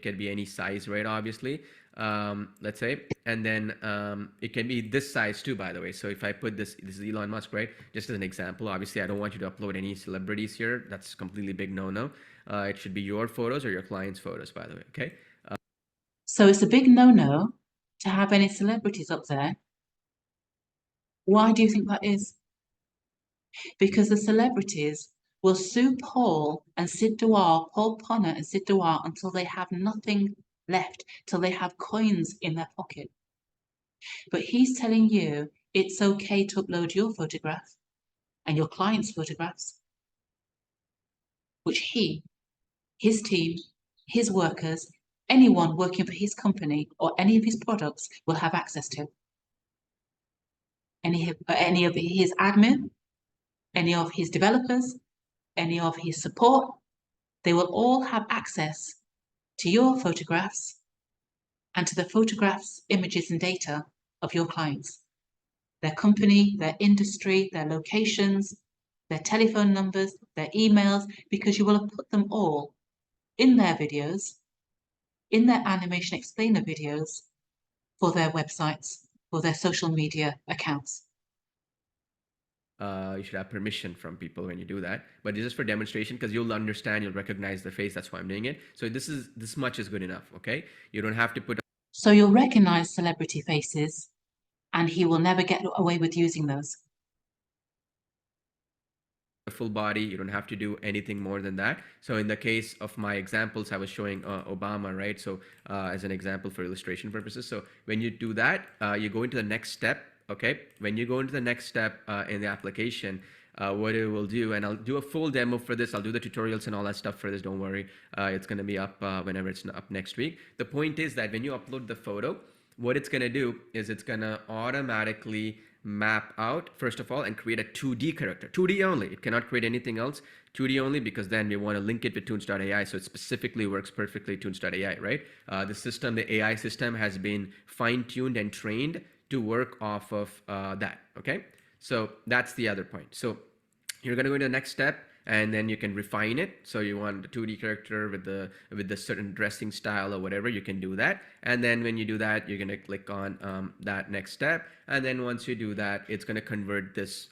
it can be any size, right? Obviously, let's say, and then it can be this size too, by the way. So if I put this is Elon Musk, right? Just as an example, obviously I don't want you to upload any celebrities here. That's completely big no-no. It should be your photos or your client's photos, by the way, okay? So it's a big no-no to have any celebrities up there. Why do you think that is? Because the celebrities will sue Paul and Sid Diwar, Paul Ponna and Sid Diwar, until they have nothing left, till they have coins in their pocket. But he's telling you it's okay to upload your photograph and your client's photographs, which he, his team, his workers, anyone working for his company or any of his products will have access to. Any of his admin, any of his developers, any of his support, they will all have access to your photographs and to the photographs, images and data of your clients, their company, their industry, their locations, their telephone numbers, their emails, because you will have put them all in their videos, in their animation explainer videos, for their websites, for their social media accounts. You should have permission from people when you do that, but this is for demonstration because you'll understand, you'll recognize the face. That's why I'm doing it. So this much is good enough. Okay, you don't have to put. So you'll recognize celebrity faces, and he will never get away with using those. Full body, you don't have to do anything more than that. So in the case of my examples, I was showing Obama, right? So as an example for illustration purposes. So when you do that, you go into the next step. Okay, when you go into the next step in the application, what it will do, and I'll do a full demo for this, I'll do the tutorials and all that stuff for this, don't worry. It's going to be up whenever it's up next week. The point is that when you upload the photo, what it's going to do is it's going to automatically map out, first of all, and create a 2D character. 2D only. It cannot create anything else. 2D only, because then we want to link it with Toons.ai, so it specifically works perfectly Toons.ai, right? The system, the AI system, has been fine-tuned and trained to work off of that, okay? So that's the other point. So you're going to go to the next step, and then you can refine it. So you want the 2D character with the certain dressing style or whatever, you can do that. And then when you do that, you're going to click on that next step. And then once you do that, it's going to convert this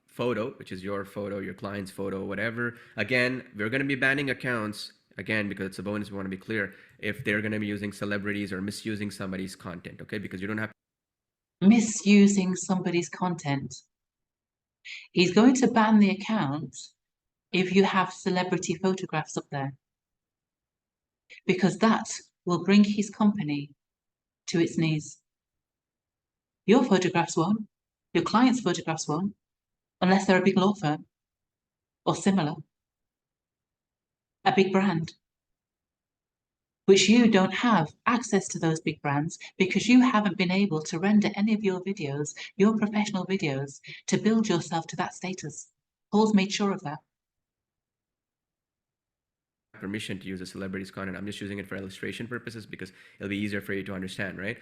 photo, which is your photo, your client's photo, whatever. Again, we're going to be banning accounts, again, because it's a bonus, we want to be clear, if they're going to be using celebrities or misusing somebody's content, okay? Because you don't have misusing somebody's content. He's going to ban the account if you have celebrity photographs up there, because that will bring his company to its knees. Your photographs won't, your client's photographs won't, unless they're a big law firm or similar, a big brand, which you don't have access to those big brands because you haven't been able to render any of your videos, your professional videos, to build yourself to that status. Paul's made sure of that. permission to use a celebrity's content. I'm just using it for illustration purposes because it'll be easier for you to understand, right?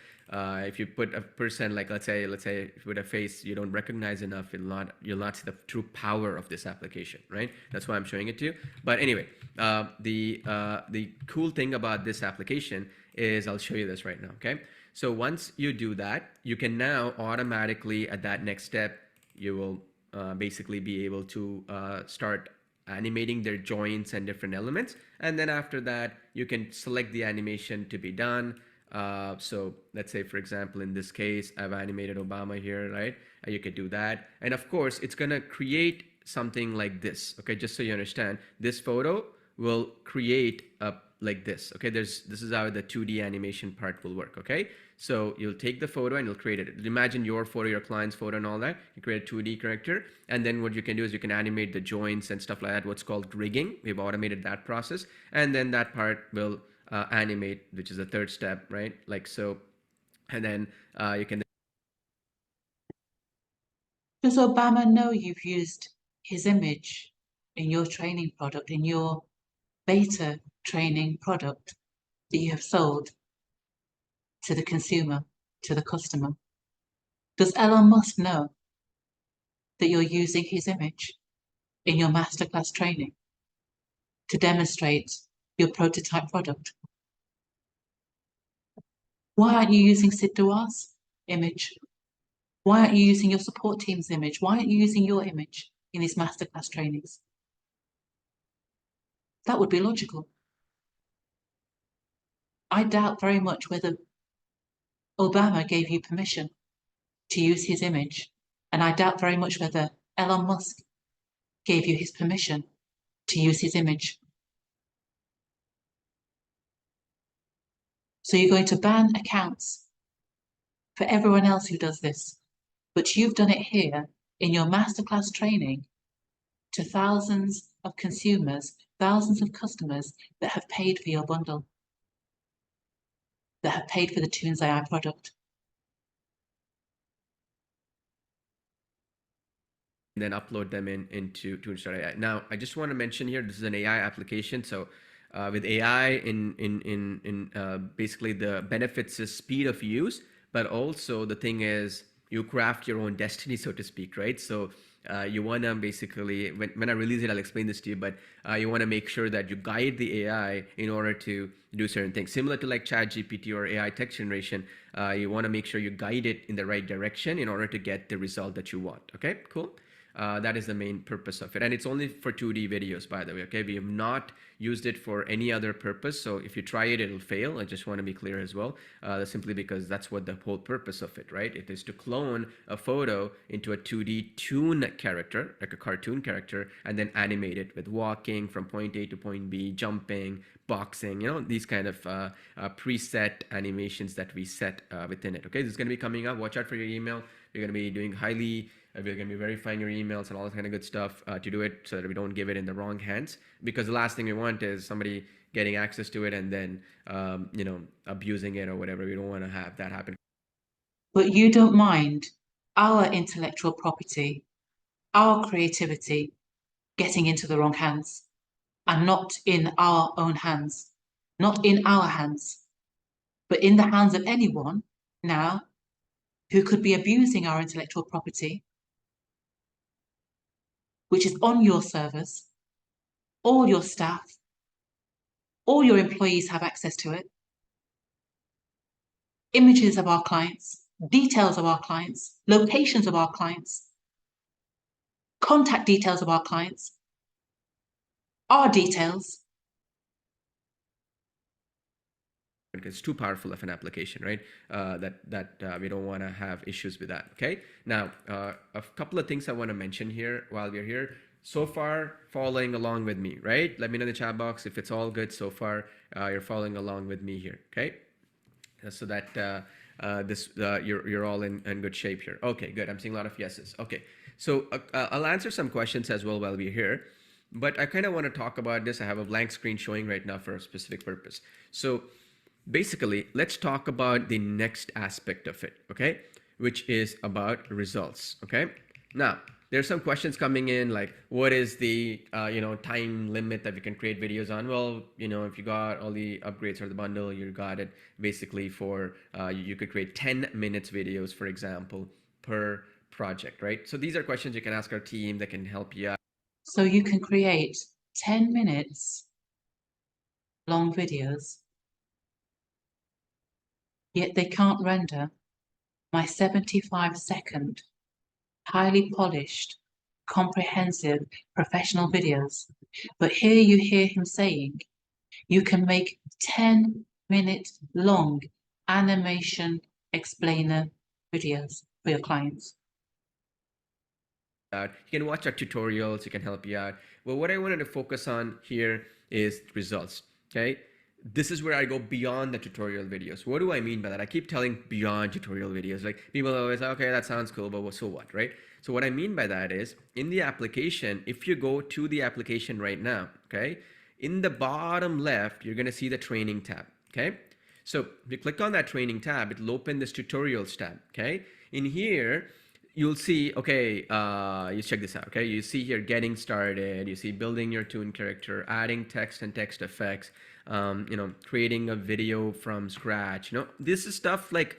If you put a person, like let's say with a face you don't recognize enough, you'll not see the true power of this application, right? That's why I'm showing it to you. But anyway, the cool thing about this application is, I'll show you this right now, okay? So once you do that, you can now automatically, at that next step, you will basically be able to start animating their joints and different elements. And then after that, you can select the animation to be done. So let's say, for example, in this case, I've animated Obama here, right? You could do that. And of course, it's going to create something like this, okay? Just so you understand, this photo will create like this, okay? This is how the 2D animation part will work, okay? So you'll take the photo and you'll create it. Imagine your photo, your client's photo and all that. You create a 2D character. And then what you can do is you can animate the joints and stuff like that, what's called rigging. We've automated that process. And then that part will animate, which is the third step, right? Like so. And then you can... Does Obama know you've used his image in your training product, in your beta training product that you have sold to the consumer, to the customer? Does Elon Musk know that you're using his image in your masterclass training to demonstrate your prototype product? Why aren't you using Sid Diwar's image? Why aren't you using your support team's image? Why aren't you using your image in these masterclass trainings? That would be logical. I doubt very much whether Obama gave you permission to use his image, and I doubt very much whether Elon Musk gave you his permission to use his image. So you're going to ban accounts for everyone else who does this, but you've done it here in your masterclass training to thousands of consumers, thousands of customers that have paid for your bundle, that have paid for the Toons AI product. Then upload them into Toons.ai. Now, I just want to mention here, this is an AI application. So with AI, basically the benefits is speed of use, but also the thing is you craft your own destiny, so to speak, right? So you want to basically, when I release it, I'll explain this to you, but you want to make sure that you guide the AI in order to do certain things. Similar to like ChatGPT or AI text generation, you want to make sure you guide it in the right direction in order to get the result that you want. Okay, cool. That is the main purpose of it, and it's only for 2D videos, by the way. Okay, we have not used it for any other purpose, so if you try it, it'll fail. I just want to be clear as well, simply because that's what the whole purpose of it, right? It is to clone a photo into a 2D toon character, like a cartoon character, and then animate it with walking from point A to point B, jumping, boxing, these kind of preset animations that we set within it. Okay, this is going to be coming up. Watch out for your email. You're going to be doing we're going to be verifying your emails and all that kind of good stuff to do it, so that we don't give it in the wrong hands, because the last thing we want is somebody getting access to it and then abusing it or whatever. We don't want to have that happen. But you don't mind our intellectual property, our creativity getting into the wrong hands, and not in our own hands, not in our hands, but in the hands of anyone now who could be abusing our intellectual property, which is on your servers. All your staff, all your employees have access to it. Images of our clients, details of our clients, locations of our clients, contact details of our clients, our details. Because it's too powerful of an application, right? That we don't want to have issues with that. Okay. Now, a couple of things I want to mention here while we're here. So far, following along with me, right? Let me know in the chat box if it's all good so far. You're following along with me here, okay? So that you're all in good shape here. Okay, good. I'm seeing a lot of yeses. Okay, so I'll answer some questions as well while we're here. But I kind of want to talk about this. I have a blank screen showing right now for a specific purpose. So basically, let's talk about the next aspect of it, okay? Which is about results, okay? Now, there's some questions coming in like, what is the time limit that we can create videos on? Well, if you got all the upgrades or the bundle, you got it basically for, you could create 10 minutes videos, for example, per project, right? So these are questions you can ask our team that can help you out. So you can create 10 minutes long videos, yet they can't render my 75-second, highly polished, comprehensive, professional videos. But here you hear him saying, you can make 10-minute long animation explainer videos for your clients. You can watch our tutorials, it can help you out. Well, what I wanted to focus on here is results, okay? This is where I go beyond the tutorial videos. What do I mean by that? I keep telling beyond tutorial videos. Like people always say, okay, that sounds cool, but so what, right? So what I mean by that is in the application, if you go to the application right now, okay, in the bottom left, you're gonna see the training tab, okay? So if you click on that training tab, it'll open this tutorials tab, okay? In here, you'll see, okay, you check this out, okay? You see here getting started, you see building your toon character, adding text and text effects, creating a video from scratch. This is stuff like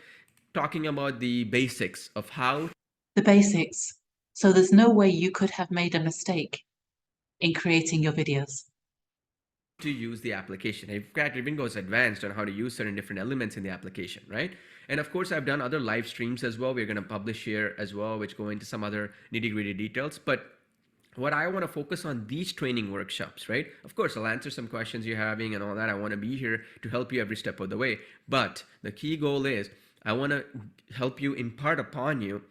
talking about the basics of how. The basics. So there's no way you could have made a mistake in creating your videos. to use the application. In fact, it even goes advanced on how to use certain different elements in the application, right? And of course, I've done other live streams as well. We're going to publish here as well, which go into some other nitty-gritty details. But what I want to focus on these training workshops, right? Of course, I'll answer some questions you're having and all that. I want to be here to help you every step of the way. But the key goal is I want to help you impart upon you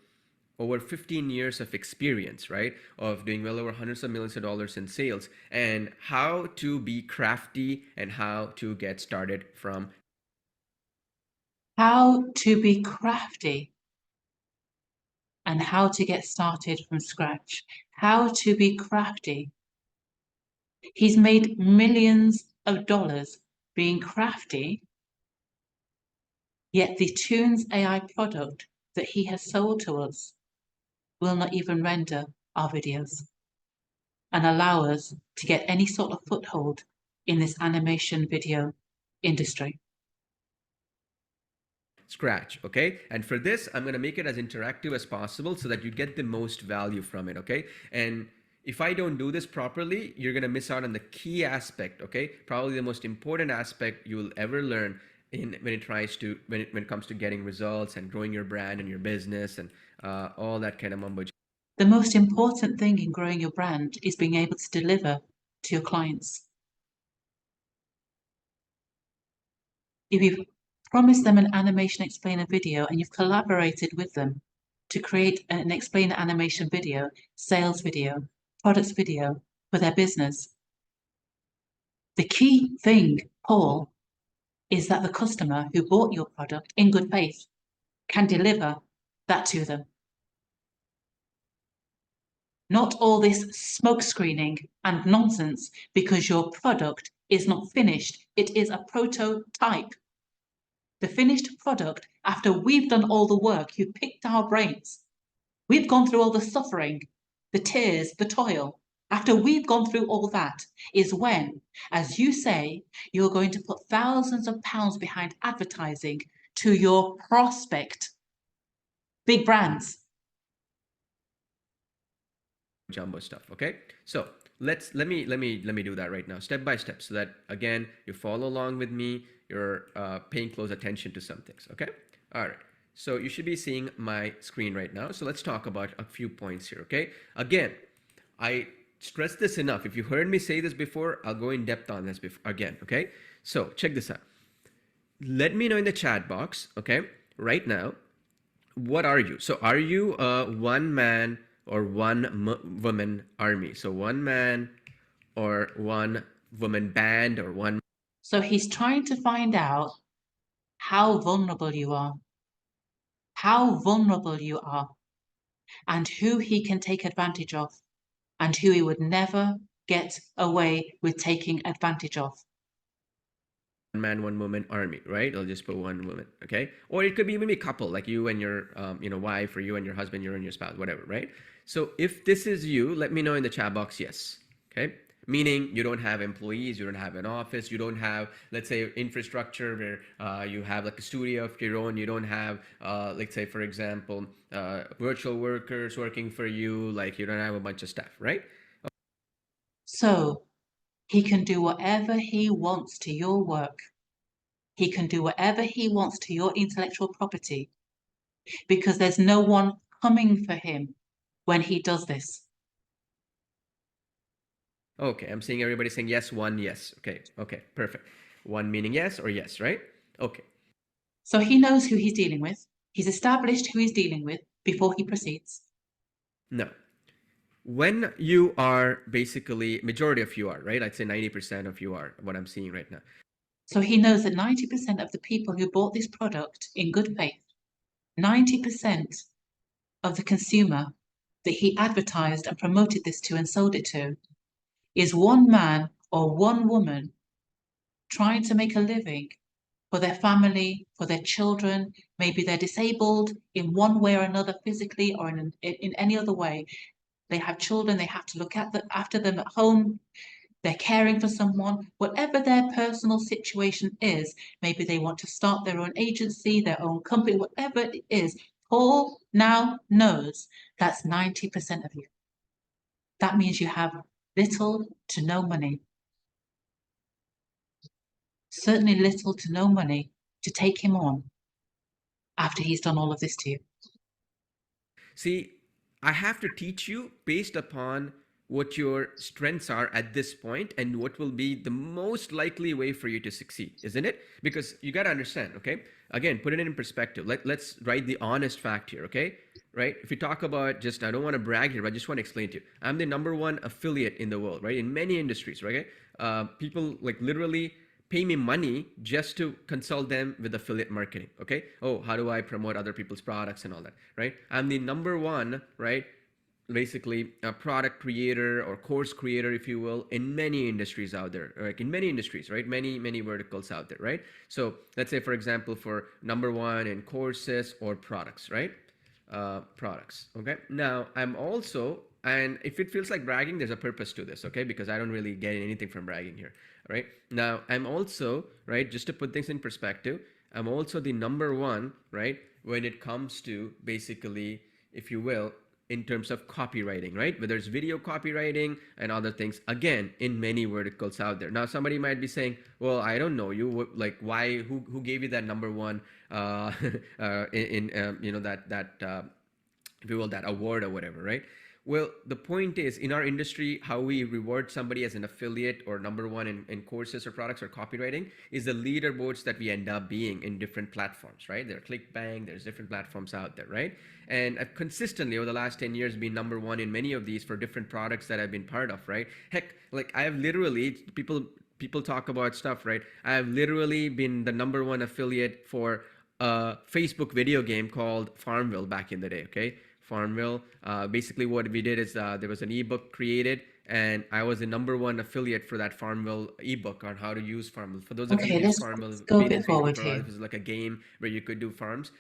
over 15 years of experience, right? Of doing well over hundreds of millions of dollars in sales and how to be crafty and how to get started from. How to be crafty and how to get started from scratch. How to be crafty. He's made millions of dollars being crafty, yet the Toons AI product that he has sold to us will not even render our videos and allow us to get any sort of foothold in this animation video industry. Scratch, okay? And for this, I'm going to make it as interactive as possible so that you get the most value from it, okay? And if I don't do this properly, you're going to miss out on the key aspect, okay? Probably the most important aspect you will ever learn when it comes to getting results and growing your brand and your business and all that kind of mumbo. The most important thing in growing your brand is being able to deliver to your clients. If you've promised them an animation explainer video and you've collaborated with them to create an explainer animation video, sales video, products video for their business, the key thing, Paul, is that the customer who bought your product in good faith can deliver that to them. Not all this smoke screening and nonsense because your product is not finished. It is a prototype. The finished product, after we've done all the work, you've picked our brains. We've gone through all the suffering, the tears, the toil. After we've gone through all that is when, as you say, you're going to put thousands of pounds behind advertising to your prospect. Big brands. Jumbo stuff, okay? So let me do that right now, step by step, so that again you follow along with me. You're paying close attention to some things, okay? All right. So you should be seeing my screen right now. So let's talk about a few points here, okay? Again, I stress this enough. If you heard me say this before, I'll go in depth on this again, okay? So check this out. Let me know in the chat box, okay, right now, what are you? So are you a one man or one woman army? So one man or one woman band or one. So he's trying to find out how vulnerable you are. How vulnerable you are. And who he can take advantage of. And who he would never get away with taking advantage of. One man, one woman army, right? I'll just put one woman, okay? Or it could be maybe a couple, like you and your wife, or you and your husband, you and your spouse, whatever, right? So if this is you, let me know in the chat box, yes, okay? Meaning you don't have employees, you don't have an office, you don't have, let's say, infrastructure where you have like a studio of your own, you don't have, let's say, for example, virtual workers working for you, like you don't have a bunch of stuff, right? So he can do whatever he wants to your work. He can do whatever he wants to your intellectual property because there's no one coming for him when he does this. Okay, I'm seeing everybody saying yes, one, yes. Okay, perfect. One meaning yes or yes, right? Okay. So he knows who he's dealing with. He's established who he's dealing with before he proceeds. No. When you are basically, majority of you are, right? I'd say 90% of you are what I'm seeing right now. So he knows that 90% of the people who bought this product in good faith, 90% of the consumer that he advertised and promoted this to and sold it to is one man or one woman trying to make a living for their family, for their children. Maybe they're disabled in one way or another, physically or in any other way. They have children, they have to look after them at home. They're caring for someone, whatever their personal situation is. Maybe they want to start their own agency, their own company, whatever it is. Paul now knows that's 90% of you. That means you have little to no money. certainly little to no money to take him on after he's done all of this to you. See, I have to teach you based upon what your strengths are at this point and what will be the most likely way for you to succeed, isn't it? Because you got to understand, okay? Again, put it in perspective. Let's write the honest fact here, okay? Right? If you talk about just, I don't want to brag here, but I just want to explain to you. I'm the #1 affiliate in the world, right? In many industries, right? People like literally pay me money just to consult them with affiliate marketing. Okay. Oh, how do I promote other people's products and all that, right? I'm the #1, right? Basically a product creator or course creator, if you will, in many industries out there, like in many industries, right? Many verticals out there, right? So let's say, for example, for #1 in courses or products, right? Products. Okay. Now I'm also, and if it feels like bragging, there's a purpose to this. Okay. Because I don't really get anything from bragging here. Right. Now I'm also, right, just to put things in perspective, I'm also the #1, right, when it comes to basically, if you will, in terms of copywriting, right? Whether it's video copywriting and other things, again, in many verticals out there. Now, somebody might be saying, well, I don't know you, like, why, who gave you that #1 you know, that if you will, that award or whatever, right? Well, the point is, in our industry, how we reward somebody as an affiliate or #1 in courses or products or copywriting is the leaderboards that we end up being in different platforms, right? There are ClickBank, there's different platforms out there, right? And I've consistently over the last 10 years been #1 in many of these for different products that I've been part of, right? Heck, like I have literally, people talk about stuff, right? I have literally been the #1 affiliate for a Facebook video game called Farmville back in the day, okay? Farmville. Basically, what we did is there was an ebook created, and I was the #1 affiliate for that Farmville ebook on how to use Farmville. For those of you Okay, who use let's Farmville, go a been in bit Facebook forward for a while, here. it was like a game where you could do farms.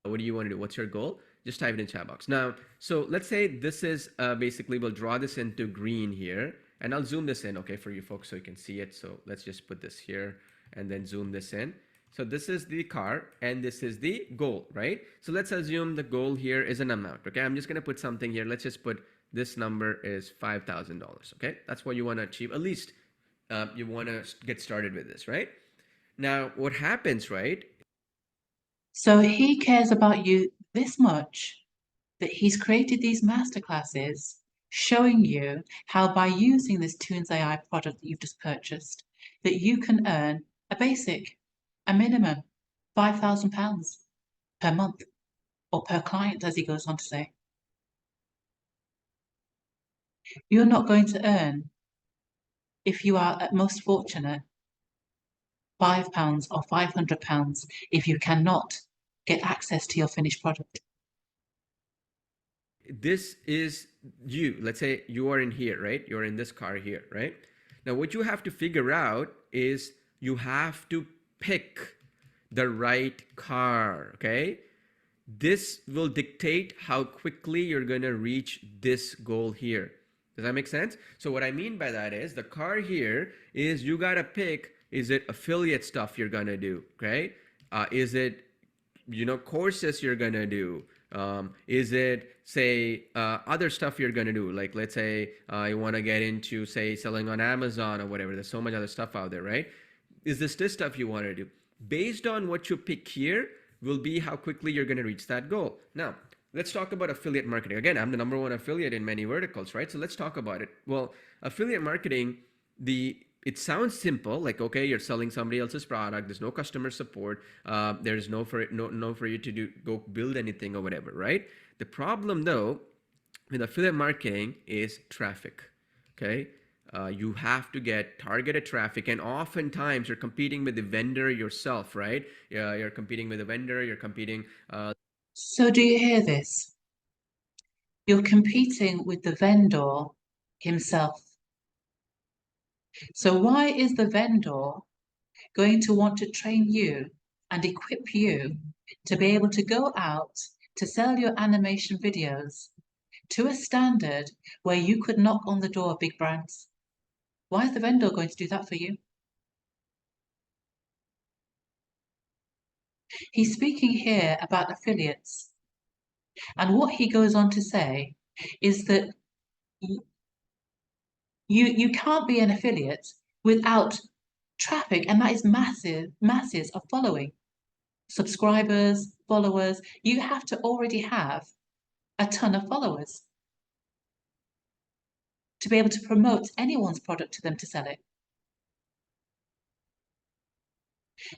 What do you want to do? What's your goal? Just type it in chat box. Now, so let's say this is basically, we'll draw this into green here, and I'll zoom this in, okay, for you folks so you can see it. So let's just put this here and then zoom this in. So this is the car and this is the goal, right? So let's assume the goal here is an amount, okay? I'm just going to put something here. Let's just put this number is $5,000, okay? That's what you want to achieve. At least you want to get started with this, right? Now, what happens, right? So he cares about you this much that he's created these masterclasses showing you how, by using this Toons AI product that you've just purchased, that you can earn a minimum £5,000 per month, or per client, as he goes on to say. You're not going to earn, if you are at most fortunate, £5 or £500 if you cannot get access to your finished product. This is you. Let's say you are in here, right? You're in this car here, right? Now, what you have to figure out is you have to pick the right car, okay? This will dictate how quickly you're going to reach this goal here. Does that make sense? So what I mean by that is the car here is you got to pick, is it affiliate stuff you're going to do, okay? Is it, you know, courses you're going to do? Is it, say, other stuff you're going to do? Like, let's say you want to get into, say, selling on Amazon or whatever. There's so much other stuff out there, right? Is this stuff you want to do? Based on what you pick here will be how quickly you're going to reach that goal. Now, let's talk about affiliate marketing. Again, I'm the #1 affiliate in many verticals, right? So let's talk about it. Well, affiliate marketing, it sounds simple, like, okay, you're selling somebody else's product. There's no customer support. There's no for you to go build anything or whatever, right? The problem though with affiliate marketing is traffic. Okay. You have to get targeted traffic, and oftentimes you're competing with the vendor yourself, right? You're competing with the vendor. You're competing. So do you hear this? You're competing with the vendor himself. So why is the vendor going to want to train you and equip you to be able to go out to sell your animation videos to a standard where you could knock on the door of big brands? Why is the vendor going to do that for you? He's speaking here about affiliates. And what he goes on to say is that You can't be an affiliate without traffic, and that is masses of following, subscribers, followers. You have to already have a ton of followers to be able to promote anyone's product to them to sell it.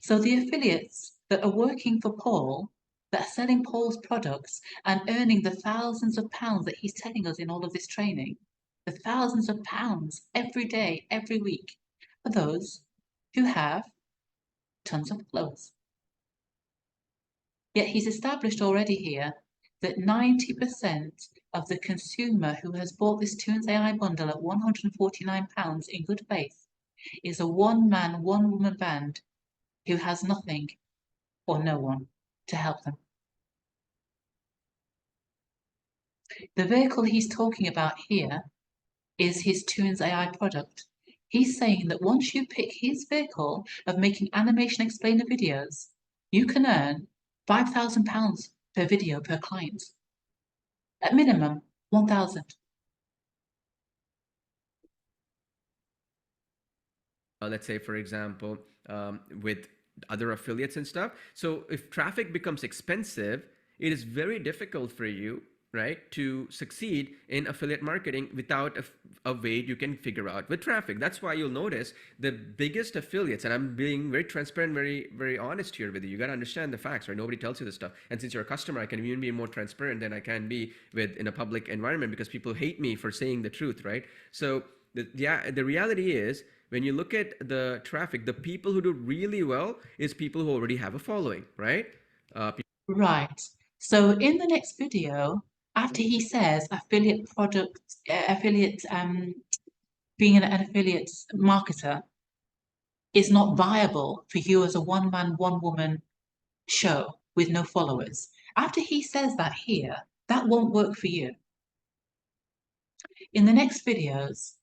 So the affiliates that are working for Paul, that are selling Paul's products and earning the thousands of pounds that he's telling us in all of this training, the thousands of pounds every day, every week, are those who have tons of followers. Yet he's established already here that 90% of the consumer who has bought this Toons AI bundle at £149 in good faith is a one-man, one-woman band who has nothing or no one to help them. The vehicle he's talking about here is his Toons AI product. He's saying that once you pick his vehicle of making animation explainer videos, you can earn £5,000 per video per client. At minimum, 1,000. Let's say, for example, with other affiliates and stuff. So if traffic becomes expensive, it is very difficult for you, right, to succeed in affiliate marketing without a way you can figure out with traffic. That's why you'll notice the biggest affiliates, and I'm being very transparent, very, very honest here with you. You got to understand the facts, right? Nobody tells you this stuff. And since you're a customer, I can even be more transparent than I can be in a public environment, because people hate me for saying the truth, right? So the reality is, when you look at the traffic, the people who do really well is people who already have a following, right? Right. So in the next video, after he says affiliate product, being an affiliate marketer is not viable for you as a one-man, one-woman show with no followers. After he says that here, that won't work for you. In the next videos,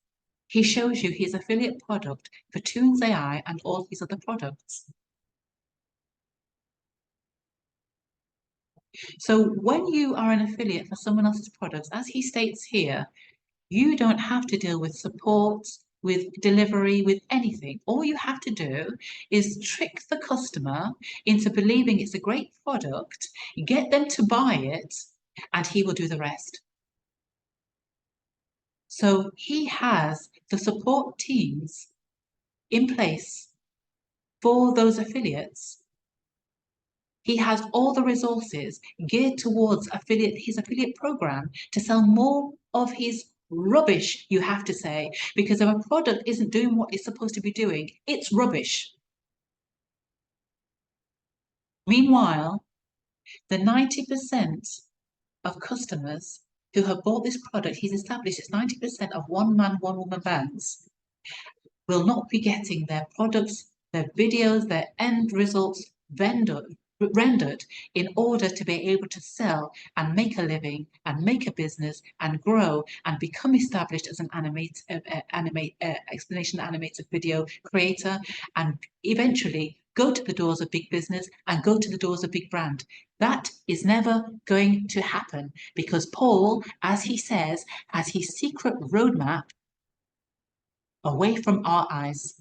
he shows you his affiliate product for Toons AI and all his other products. So when you are an affiliate for someone else's products, as he states here, you don't have to deal with support, with delivery, with anything. All you have to do is trick the customer into believing it's a great product, get them to buy it, and he will do the rest. So he has the support teams in place for those affiliates. He has all the resources geared towards his affiliate program to sell more of his rubbish, you have to say, because if a product isn't doing what it's supposed to be doing, it's rubbish. Meanwhile, the 90% of customers who have bought this product, he's established it's 90% of one-man, one-woman bands, will not be getting their products, their videos, their end results rendered in order to be able to sell and make a living and make a business and grow and become established as an explanation animated video creator, and eventually go to the doors of big business and go to the doors of big brand. That is never going to happen, because Paul, as he says, has his secret roadmap away from our eyes.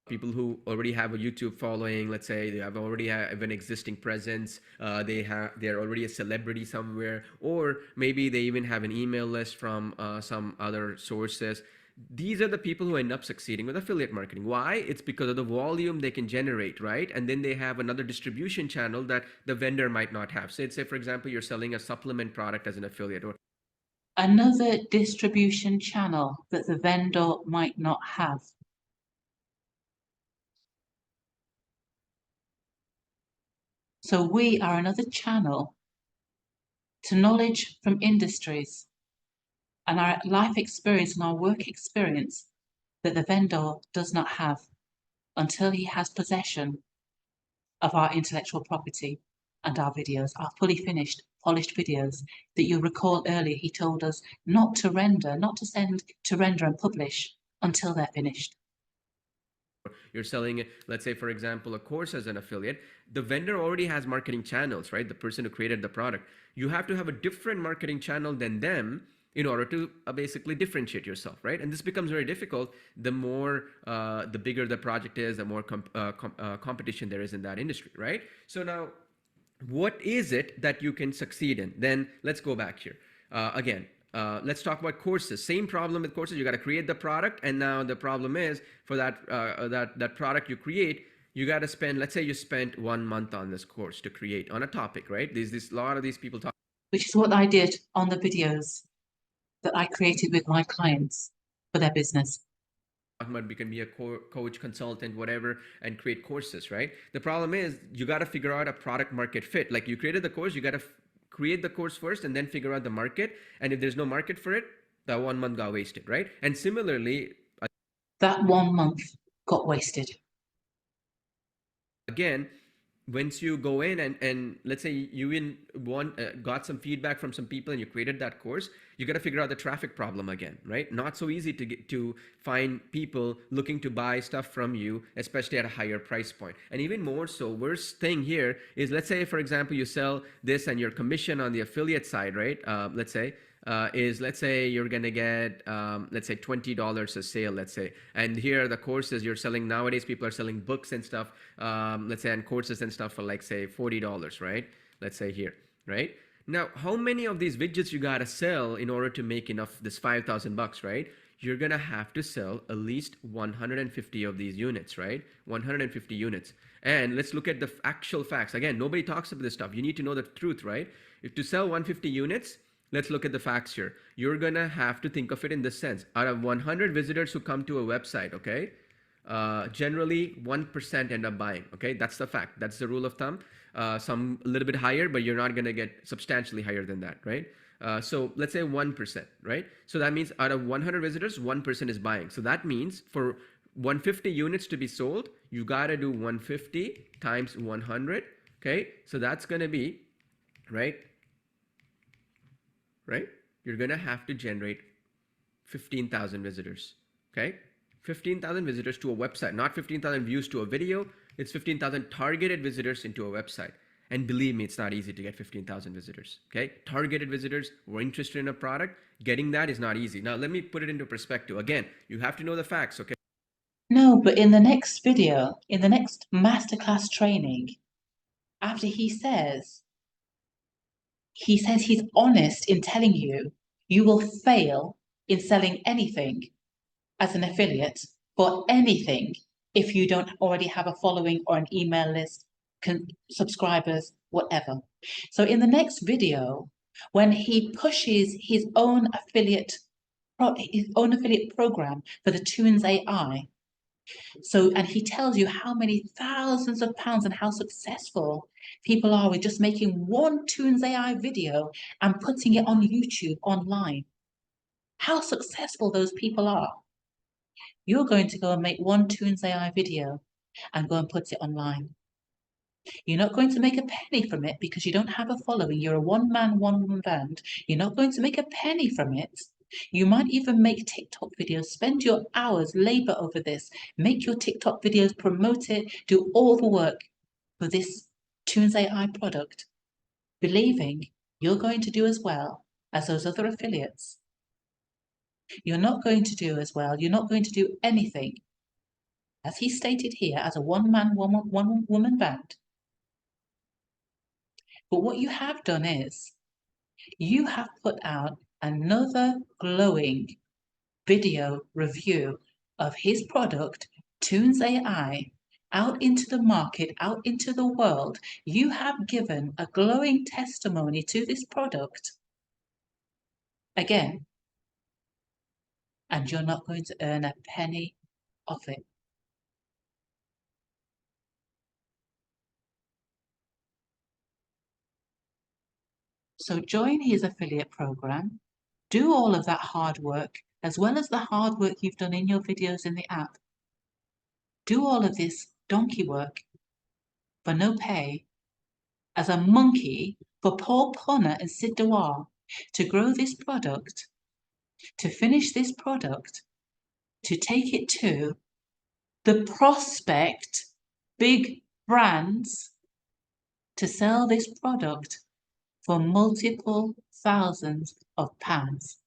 People who already have a YouTube following, let's say they already have an existing presence, they're already a celebrity somewhere, or maybe they even have an email list from some other sources. These are the people who end up succeeding with affiliate marketing. Why? It's because of the volume they can generate, right? And then they have another distribution channel that the vendor might not have. So say, for example, you're selling a supplement product as an affiliate, or another distribution channel that the vendor might not have. So we are another channel to knowledge from industries and our life experience and our work experience that the vendor does not have until he has possession of our intellectual property and our videos, our fully finished, polished videos that you recall earlier he told us not to render, not to send to render and publish until they're finished. you're selling, let's say, for example, a course as an affiliate, the vendor already has marketing channels, right? The person who created the product. You have to have a different marketing channel than them in order to basically differentiate yourself, right? And this becomes very difficult the more, the bigger the project is, the more competition there is in that industry, right? So now, what is it that you can succeed in? Then let's go back here. Again, let's talk about courses. Same problem with courses. You got to create the product, and now the problem is for that product you create, you got to spend. Let's say you spent 1 month on this course to create on a topic, right? There's this lot of these people talk. Which is what I did on the videos that I created with my clients for their business. We can be a coach, consultant, whatever, and create courses, right? The problem is you got to figure out a product market fit. Like, you created the course, you got to create the course first and then figure out the market. And if there's no market for it, that 1 month got wasted, right? And similarly, that 1 month got wasted. Again, once you go in and let's say you got some feedback from some people and you created that course, you got to figure out the traffic problem again, right? Not so easy to find people looking to buy stuff from you, especially at a higher price point. And even more so, worst thing here is, let's say, for example, you sell this and your commission on the affiliate side, right? Let's say you're gonna get let's say $20 a sale, let's say, and here the courses you're selling nowadays, people are selling books and stuff, let's say, and courses and stuff for, like, say, $40, right? Let's say here, right? Now, how many of these widgets you gotta sell in order to make enough, this 5,000 bucks, right? You're gonna have to sell at least 150 of these units, right? 150 units. And let's look at the actual facts. Again, nobody talks about this stuff. You need to know the truth, right? If to sell 150 units, let's look at the facts here. You're gonna have to think of it in this sense. Out of 100 visitors who come to a website, okay, generally 1% end up buying, okay? That's the fact. That's the rule of thumb. Some a little bit higher, but you're not gonna get substantially higher than that, right? So let's say 1%, right? So that means out of 100 visitors, 1% is buying. So that means for 150 units to be sold, you gotta do 150 times 100, okay? So that's gonna be, right? You're gonna have to generate 15,000 visitors, okay? 15,000 visitors to a website, not 15,000 views to a video. It's 15,000 targeted visitors into a website. And believe me, it's not easy to get 15,000 visitors, okay? Targeted visitors who are interested in a product, getting that is not easy. Now, let me put it into perspective. Again, you have to know the facts, okay? No, but in the next video, in the next masterclass training, after he says he's honest in telling you, you will fail in selling anything as an affiliate for anything if you don't already have a following or an email list, subscribers, whatever. So in the next video, when he pushes his own affiliate program for the Toons AI, and he tells you how many thousands of pounds and how successful people are with just making one Toons AI video and putting it on YouTube online. How successful those people are. You're going to go and make one Toons AI video and go and put it online. You're not going to make a penny from it because you don't have a following. You're a one-man, one-woman band. You're not going to make a penny from it. You might even make TikTok videos, spend your hours, labor over this, make your TikTok videos, promote it, do all the work for this Toons AI product, believing you're going to do as well as those other affiliates. You're not going to do as well. You're not going to do anything, as he stated here, as a one-man, one-woman band. But what you have done is you have put out another glowing video review of his product, Toons AI, out into the market, out into the world. You have given a glowing testimony to this product again, and you're not going to earn a penny of it. So join his affiliate program, do all of that hard work, as well as the hard work you've done in your videos in the app. Do all of this donkey work for no pay, as a monkey for Paul Ponna and Sid Diwar to grow this product, to finish this product, to take it to the prospect big brands, to sell this product for multiple thousands of pounds.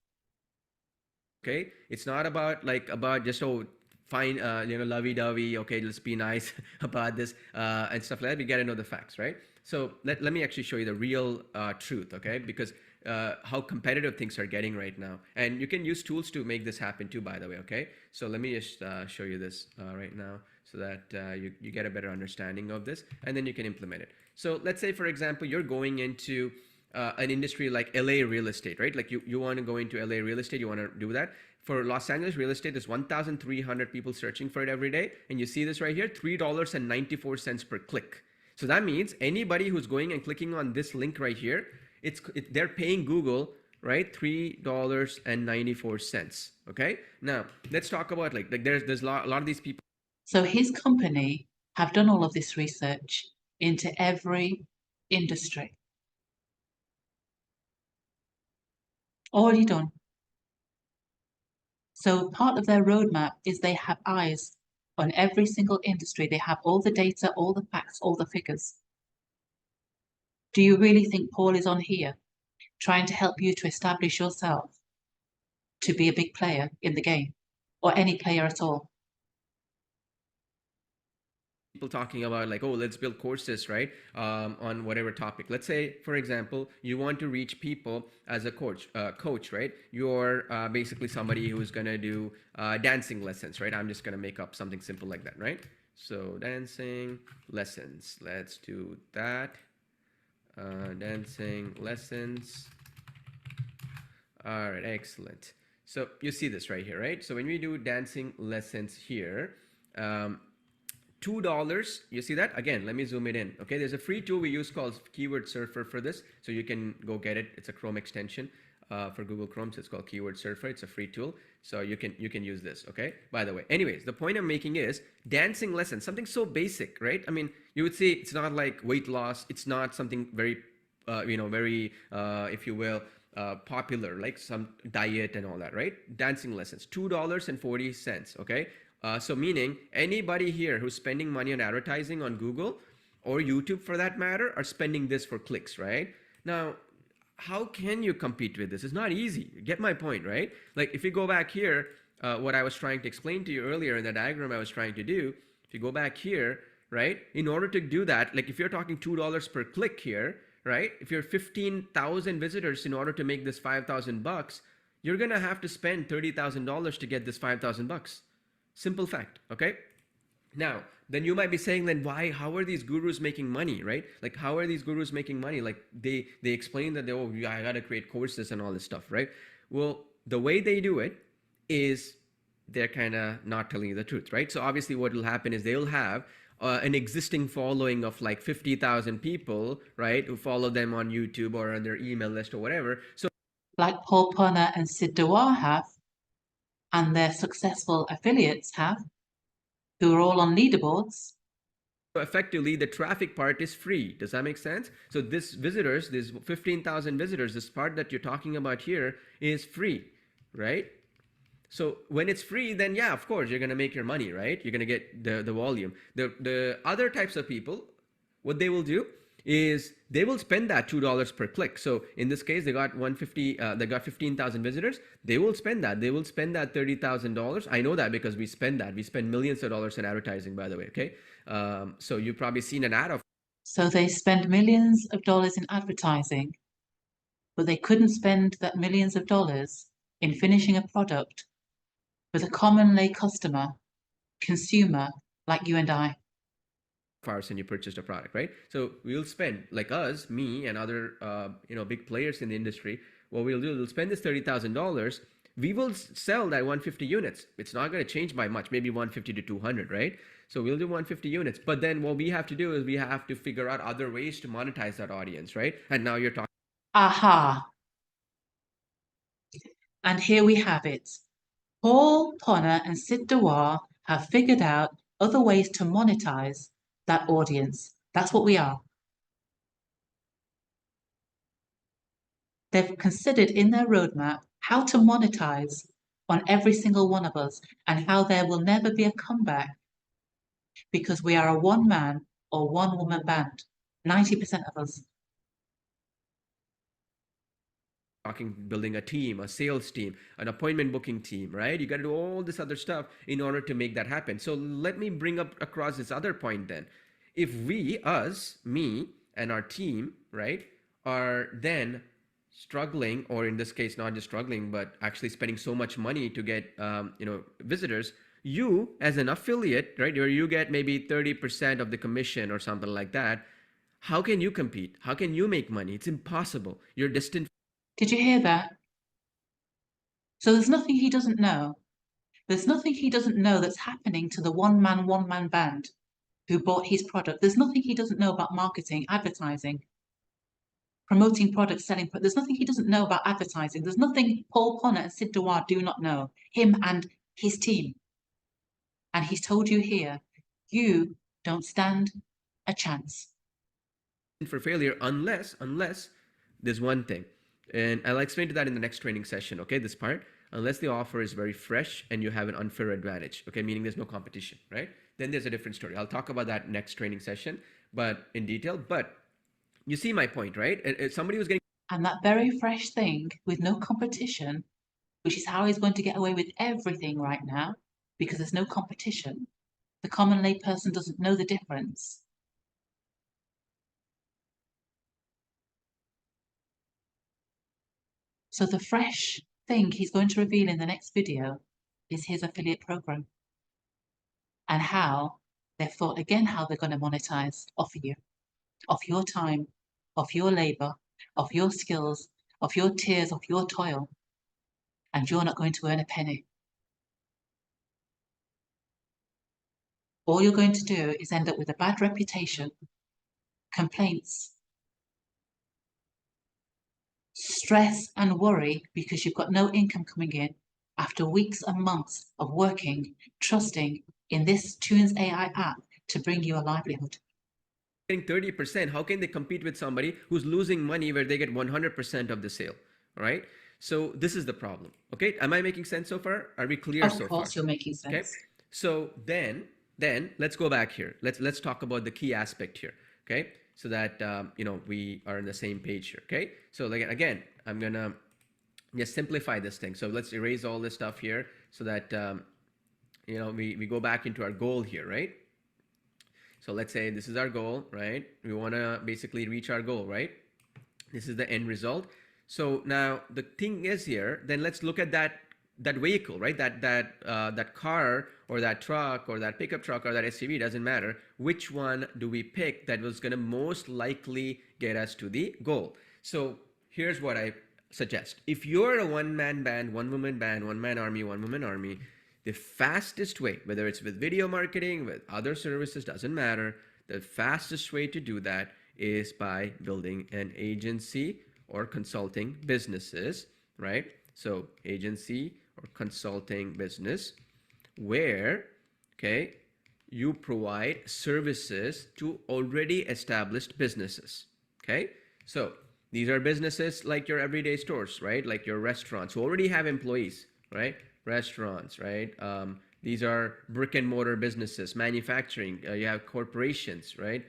Okay, it's not about just fine, lovey-dovey, okay, let's be nice about this and stuff like that. We got to know the facts, right? So let me actually show you the real truth, okay? Because how competitive things are getting right now. And you can use tools to make this happen too, by the way, okay? So let me just show you this right now so that you get a better understanding of this, and then you can implement it. So let's say, for example, you're going into an industry like LA real estate, right? Like you want to go into LA real estate, you want to do that. For Los Angeles real estate, there's 1,300 people searching for it every day. And you see this right here, $3.94 per click. So that means anybody who's going and clicking on this link right here, they're paying Google, right? $3.94. Okay. Now let's talk about like there's a lot of these people. So his company have done all of this research into every industry. Already done. So part of their roadmap is they have eyes on every single industry. They have all the data, all the facts, all the figures. Do you really think Paul is on here trying to help you to establish yourself to be a big player in the game, or any player at all? People talking about like, oh, let's build courses, right, on whatever topic. Let's say, for example, you want to reach people as a coach, right? You're basically somebody who's gonna do dancing lessons, right? I'm just gonna make up something simple like that, right? So dancing lessons, let's do that. Dancing lessons. All right, excellent. So you see this right here, right? So when we do dancing lessons here, $2, you see that? Again, let me zoom it in. Okay, there's a free tool we use called Keyword Surfer for this, so you can go get it. It's a Chrome extension for Google Chrome, so it's called Keyword Surfer. It's a free tool, so you can use this. Okay, by the way. Anyways, the point I'm making is dancing lessons, something so basic, right? I mean, you would say it's not like weight loss. It's not something very, very, if you will, popular, like some diet and all that, right? Dancing lessons, $2.40. Okay. So meaning anybody here who's spending money on advertising on Google or YouTube for that matter are spending this for clicks, right? Now, how can you compete with this? It's not easy. You get my point, right? Like if you go back here, what I was trying to explain to you earlier in the diagram I was trying to do, if you go back here, right? In order to do that, like if you're talking $2 per click here, right? If you're 15,000 visitors in order to make this 5,000 bucks, you're going to have to spend $30,000 to get this 5,000 bucks. Simple fact, okay? Now, then you might be saying, then why, how are these gurus making money, right? Like, how are these gurus making money? Like, they explain that, I got to create courses and all this stuff, right? Well, the way they do it is they're kind of not telling you the truth, right? So obviously what will happen is they'll have an existing following of like 50,000 people, right? Who follow them on YouTube or on their email list or whatever. So like Paul Ponna and Sid Diwar have, and their successful affiliates have, who are all on leaderboards. So effectively, the traffic part is free. Does that make sense? So this visitors, this 15,000 visitors, this part that you're talking about here is free, right? So when it's free, then yeah, of course, you're going to make your money, right? You're going to get the volume. The other types of people, what they will do is they will spend that $2 per click. So in this case, they got 150, they got 15,000 visitors. They will spend that. They will spend that $30,000. I know that because we spend that. We spend millions of dollars in advertising, by the way. Okay. So you've probably seen an ad of. So they spend millions of dollars in advertising, but they couldn't spend that millions of dollars in finishing a product with a common lay customer, consumer like you and I. Ours and you purchased a product, right? So we'll spend, like us, me and other big players in the industry, what we'll do, we'll spend this $30,000. We will sell that 150 units. It's not going to change by much, maybe 150 to 200, right? So we'll do 150 units. But then what we have to do is we have to figure out other ways to monetize that audience, right? And now you're talking. Aha. And here we have it. Paul Ponna and Sid Diwar have figured out other ways to monetize that audience. That's what we are. They've considered in their roadmap how to monetize on every single one of us and how there will never be a comeback because we are a one-man or one-woman band, 90% of us. building a team, a sales team, an appointment booking team, right? You got to do all this other stuff in order to make that happen. So let me bring up across this other point then. If we, us, me, and our team, right, are then struggling, or in this case, not just struggling, but actually spending so much money to get, visitors, you as an affiliate, right, or you get maybe 30% of the commission or something like that. How can you compete? How can you make money? It's impossible. You're distant. Did you hear that? So there's nothing he doesn't know. There's nothing he doesn't know that's happening to the one-man band who bought his product. There's nothing he doesn't know about marketing, advertising, promoting products, selling products. There's nothing he doesn't know about advertising. There's nothing Paul Ponna and Sid Diwar do not know, him and his team. And he's told you here, you don't stand a chance. For failure unless there's one thing, and I'll explain to that in the next training session, okay, this part. Unless the offer is very fresh and you have an unfair advantage, okay, meaning there's no competition, right? Then there's a different story. I'll talk about that next training session, but in detail. But you see my point, right? Somebody was getting, and that very fresh thing with no competition, which is how he's going to get away with everything right now, because there's no competition. The common lay person doesn't know the difference. So the fresh thing he's going to reveal in the next video is his affiliate program, and how they've thought again how they're going to monetize off you, of your time, of your labor, of your skills, of your tears, of your toil, and you're not going to earn a penny. All you're going to do is end up with a bad reputation, complaints, stress and worry because you've got no income coming in after weeks and months of working, trusting in this Toons AI app to bring you a livelihood. 30%. How can they compete with somebody who's losing money where they get 100% of the sale, right? So this is the problem. Okay, am I making sense so far? Are we clear so far? Of course you're making sense. Okay, so then let's go back here. Let's talk about the key aspect here. Okay, so that we are on the same page here. Okay, so again, I'm gonna just simplify this thing. So let's erase all this stuff here so that we go back into our goal here, right? So let's say this is our goal, right? We want to basically reach our goal, right? This is the end result. So now the thing is here, then let's look at that vehicle, right? That car or that truck or that pickup truck or that SUV, doesn't matter. Which one do we pick that was going to most likely get us to the goal? So here's what I suggest. If you're a one-man band, one-woman band, one-man army, one-woman army, the fastest way, whether it's with video marketing, with other services, doesn't matter, the fastest way to do that is by building an agency or consulting businesses, right? So agency or consulting business where, okay, you provide services to already established businesses, okay? So these are businesses like your everyday stores, right? Like your restaurants who already have employees, right? Restaurants, right? These are brick and mortar businesses, manufacturing. You have corporations, right?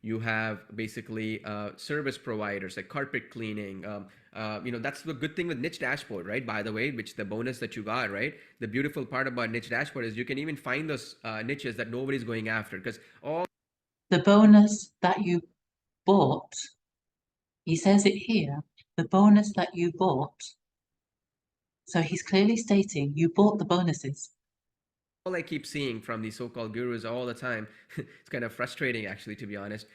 You have basically service providers like carpet cleaning. That's the good thing with Niche Dashboard, right? By the way, which the bonus that you got, right? The beautiful part about Niche Dashboard is you can even find those niches that nobody's going after, because all the bonus that you bought, he says it here, the bonus that you bought. So he's clearly stating you bought the bonuses. All I keep seeing from these so-called gurus all the time, it's kind of frustrating actually, to be honest,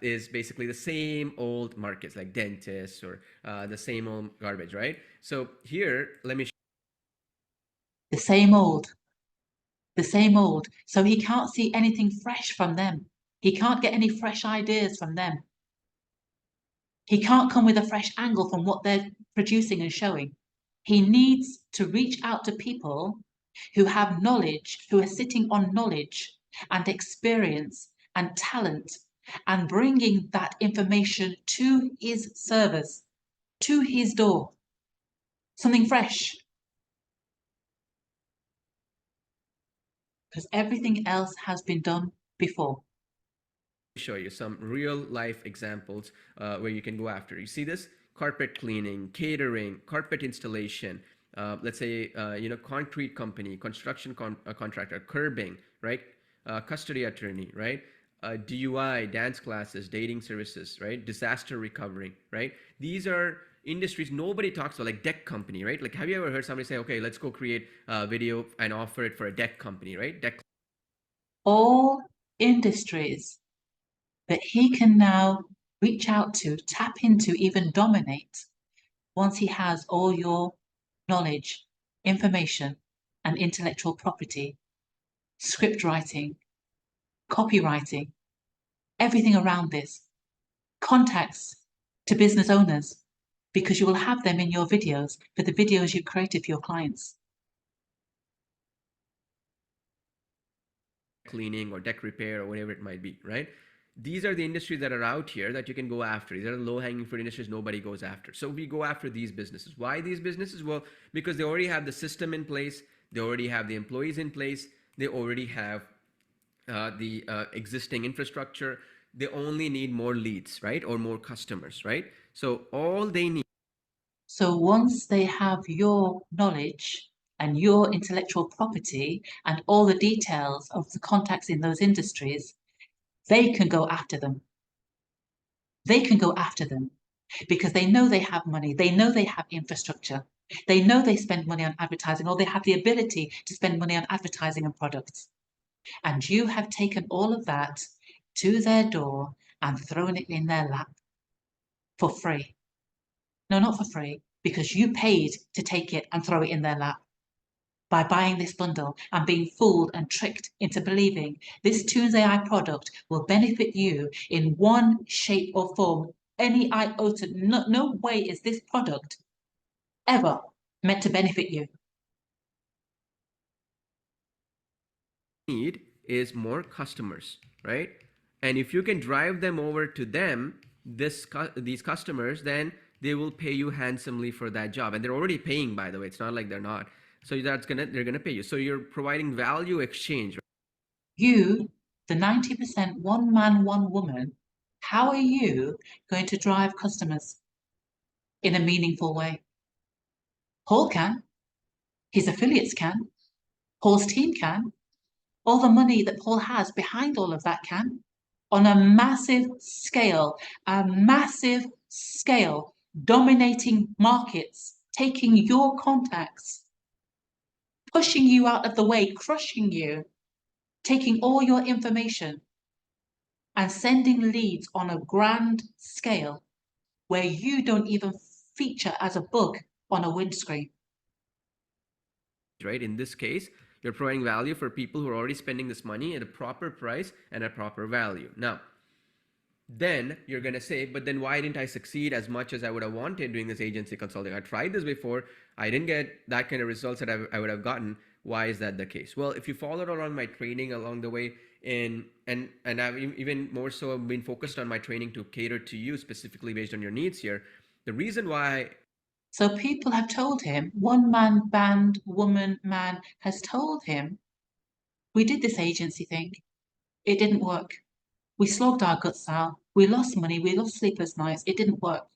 is basically the same old markets like dentists or the same old garbage, right? So here, let me show the same old. So he can't see anything fresh from them. He can't get any fresh ideas from them. He can't come with a fresh angle from what they're producing and showing. He needs to reach out to people who have knowledge, who are sitting on knowledge and experience and talent, and bringing that information to his servers, to his door. Something fresh. Because everything else has been done before. you some real life examples where you can go after. You see this? carpet cleaning, catering, carpet installation, let's say, concrete company, construction contractor, curbing, right? Custody attorney, right? DUI, dance classes, dating services, right? Disaster recovery, right? These are industries nobody talks about, like deck company, right? Like, have you ever heard somebody say, okay, let's go create a video and offer it for a deck company, right? Deck. All industries that he can now reach out to, tap into, even dominate once he has all your knowledge, information, and intellectual property, script writing, copywriting, everything around this, contacts to business owners, because you will have them in your videos for the videos you created for your clients. Cleaning or deck repair or whatever it might be, right? These are the industries that are out here that you can go after. These are the low-hanging fruit industries nobody goes after. So we go after these businesses. Why these businesses? Well, because they already have the system in place. They already have the employees in place. They already have the existing infrastructure. They only need more leads, right? Or more customers, right? So all they need. So once they have your knowledge and your intellectual property and all the details of the contacts in those industries, they can go after them. They can go after them because they know they have money. They know they have infrastructure. They know they spend money on advertising, or they have the ability to spend money on advertising and products. And you have taken all of that to their door and thrown it in their lap for free. No, not for free, because you paid to take it and throw it in their lap by buying this bundle and being fooled and tricked into believing this Toons AI product will benefit you in one shape or form. Any iota, no way is this product ever meant to benefit you. Need is more customers, right? And if you can drive them over to them, these customers, then they will pay you handsomely for that job. And they're already paying, by the way. It's not like they're not. So they're gonna pay you. So you're providing value exchange. You, the 90% one man, one woman, how are you going to drive customers in a meaningful way? Paul can, his affiliates can, Paul's team can, all the money that Paul has behind all of that can, on a massive scale, dominating markets, taking your contacts, pushing you out of the way, crushing you, taking all your information and sending leads on a grand scale where you don't even feature as a bug on a windscreen. Right? In this case, you're providing value for people who are already spending this money at a proper price and a proper value. Now, then you're going to say, but then why didn't I succeed as much as I would have wanted doing this agency consulting? I tried this before. I didn't get that kind of results that I would have gotten. Why is that the case? Well, if you followed along my training along the way, and I've even more so been focused on my training to cater to you specifically based on your needs here. The reason why. So people have told him, one man, band, woman, man has told him, we did this agency thing. It didn't work. We slogged our guts out. We lost money. We lost sleepless nights. It didn't work.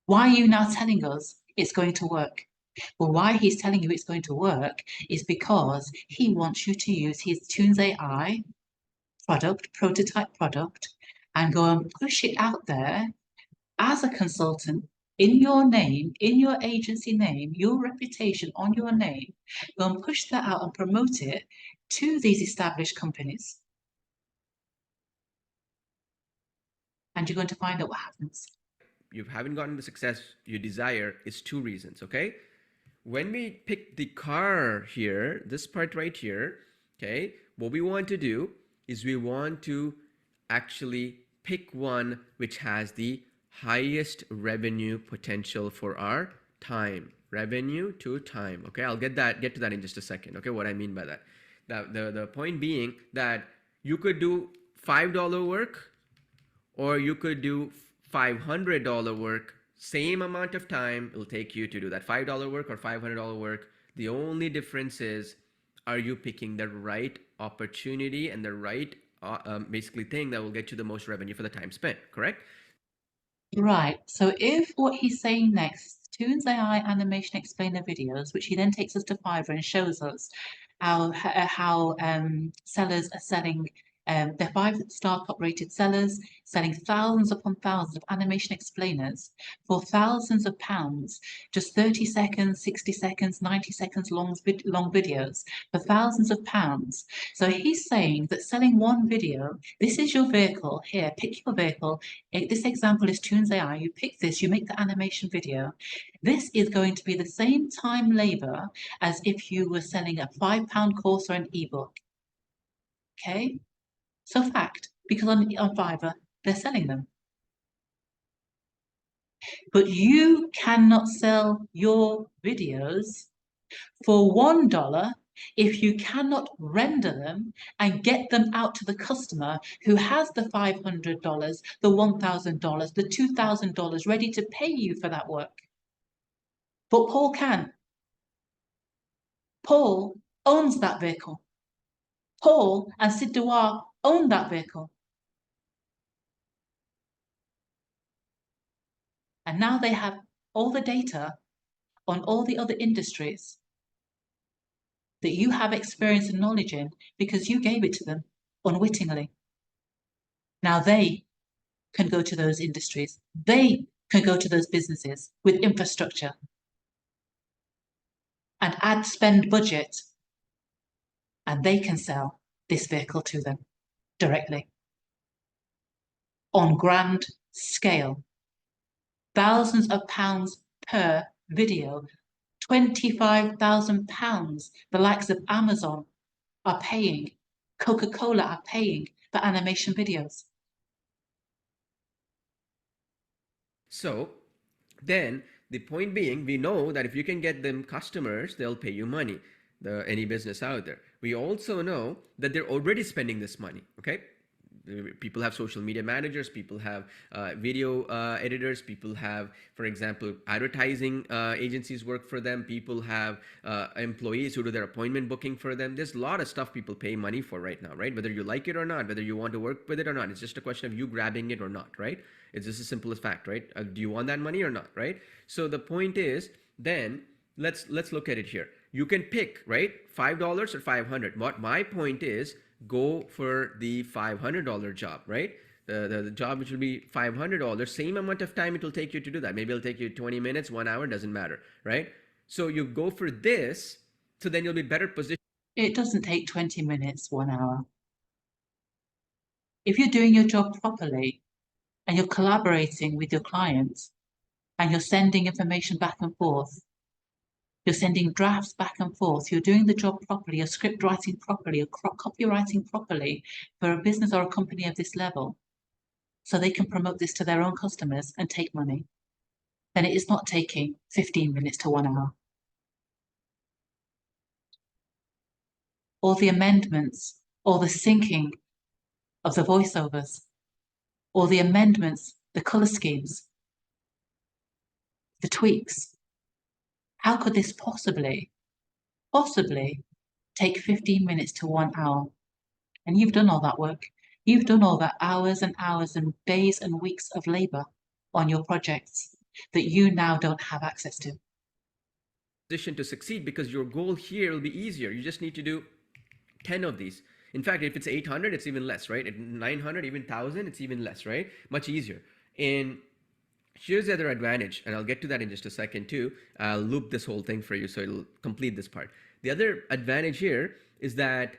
Why are you now telling us it's going to work? Well, why he's telling you it's going to work is because he wants you to use his Toons AI prototype product, and go and push it out there as a consultant in your name, in your agency name, your reputation on your name. Go and push that out and promote it to these established companies. And you're going to find out what happens. You haven't gotten the success you desire is two reasons, okay? When we pick the car here, this part right here, okay, what we want to do is we want to actually pick one which has the highest revenue potential for our time. Revenue to time. Okay, I'll get to that in just a second. Okay, what I mean by that. The point being that you could do $5 work, or you could do $500 work, same amount of time it'll take you to do that $5 work or $500 work. The only difference is, are you picking the right opportunity and the right basically thing that will get you the most revenue for the time spent, correct? Right. So if what he's saying next, Toons AI animation explainer videos, which he then takes us to Fiverr and shows us how sellers are selling. They're 5-star top rated sellers selling thousands upon thousands of animation explainers for thousands of pounds, just 30 seconds, 60 seconds, 90 seconds long videos for thousands of pounds. So he's saying that selling one video, this is your vehicle here, pick your vehicle. This example is Toons AI. You pick this, you make the animation video. This is going to be the same time labor as if you were selling a £5 course or an ebook. Okay? So fact, because on Fiverr, they're selling them. But you cannot sell your videos for $1 if you cannot render them and get them out to the customer who has the $500, the $1,000, the $2,000 ready to pay you for that work. But Paul can. Paul owns that vehicle. Paul and Sid Diwar own that vehicle. And now they have all the data on all the other industries that you have experience and knowledge in because you gave it to them unwittingly. Now they can go to those industries. They can go to those businesses with infrastructure and ad spend budget, and they can sell this vehicle to them directly on grand scale. Thousands of pounds per video, £25,000 the likes of Amazon are paying, Coca-Cola are paying for animation videos. So then the point being, we know that if you can get them customers, they'll pay you money, any business out there. We also know that they're already spending this money, okay? People have social media managers, people have video editors, people have, for example, advertising agencies work for them, people have employees who do their appointment booking for them. There's a lot of stuff people pay money for right now, right? Whether you like it or not, whether you want to work with it or not, it's just a question of you grabbing it or not, right? It's just as simple as fact, right? Do you want that money or not, right? So the point is, then let's look at it here. You can pick, right, $5 or $500. What my point is, go for the $500 job, right? The job which will be $500, same amount of time it will take you to do that. Maybe it'll take you 20 minutes, 1 hour, doesn't matter, right? So you go for this, so then you'll be better positioned. It doesn't take 20 minutes, 1 hour. If you're doing your job properly and you're collaborating with your clients and you're sending information back and forth, you're sending drafts back and forth, you're doing the job properly, you're script writing properly, you're copywriting properly for a business or a company of this level, so they can promote this to their own customers and take money, then it is not taking 15 minutes to 1 hour. Or the amendments, or the syncing of the voiceovers, or the amendments, the color schemes, the tweaks. How could this possibly take 15 minutes to 1 hour? And you've done all that work. You've done all that hours and hours and days and weeks of labor on your projects that you now don't have access to. Position to succeed, because your goal here will be easier. You just need to do 10 of these. In fact, if it's 800, it's even less, right? At 900, even 1,000, it's even less, right? Much easier. And here's the other advantage, and I'll get to that in just a second too. I'll loop this whole thing for you so it'll complete this part. The other advantage here is that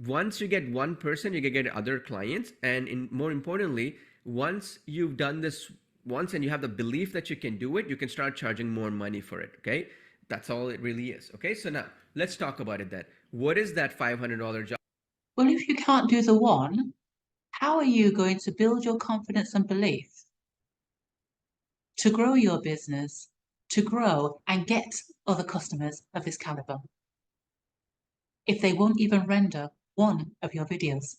once you get one person, you can get other clients. And more importantly, once you've done this once and you have the belief that you can do it, you can start charging more money for it, okay? That's all it really is, okay? So now, let's talk about it then. What is that $500 job? Well, if you can't do the one, how are you going to build your confidence and belief to grow your business, to grow and get other customers of this caliber, if they won't even render one of your videos?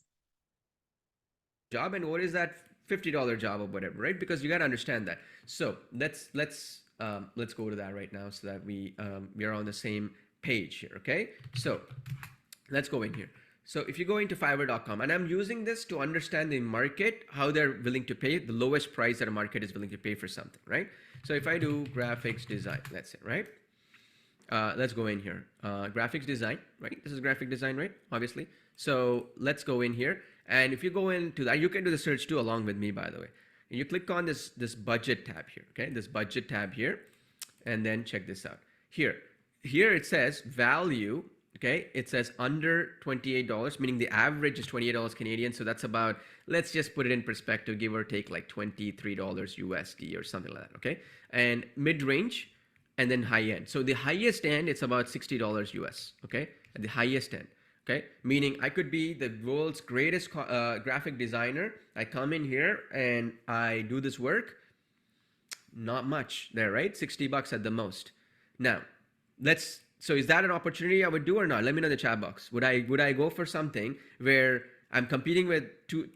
Job, and what is that $50 job or whatever, right? Because you got to understand that. So let's go to that right now so that we are on the same page here, okay? So let's go in here. So if you go into Fiverr.com, and I'm using this to understand the market, how they're willing to pay the lowest price that a market is willing to pay for something, right? So if I do graphics design, let's say, right? Let's go in here. Graphics design, right? This is graphic design, right? Obviously. So let's go in here. And if you go into that, you can do the search too along with me, by the way. And you click on this budget tab here, okay? This budget tab here. And then check this out. Here it says value, okay? It says under $28, meaning the average is $28 Canadian. So that's about, let's just put it in perspective, give or take like $23 USD or something like that, okay? And mid-range, and then high end. So the highest end, it's about $60 US, okay? At the highest end, okay? Meaning I could be the world's greatest graphic designer. I come in here and I do this work. Not much there, right? 60 bucks at the most. Now, so is that an opportunity I would do or not? Let me know in the chat box. Would I go for something where I'm competing with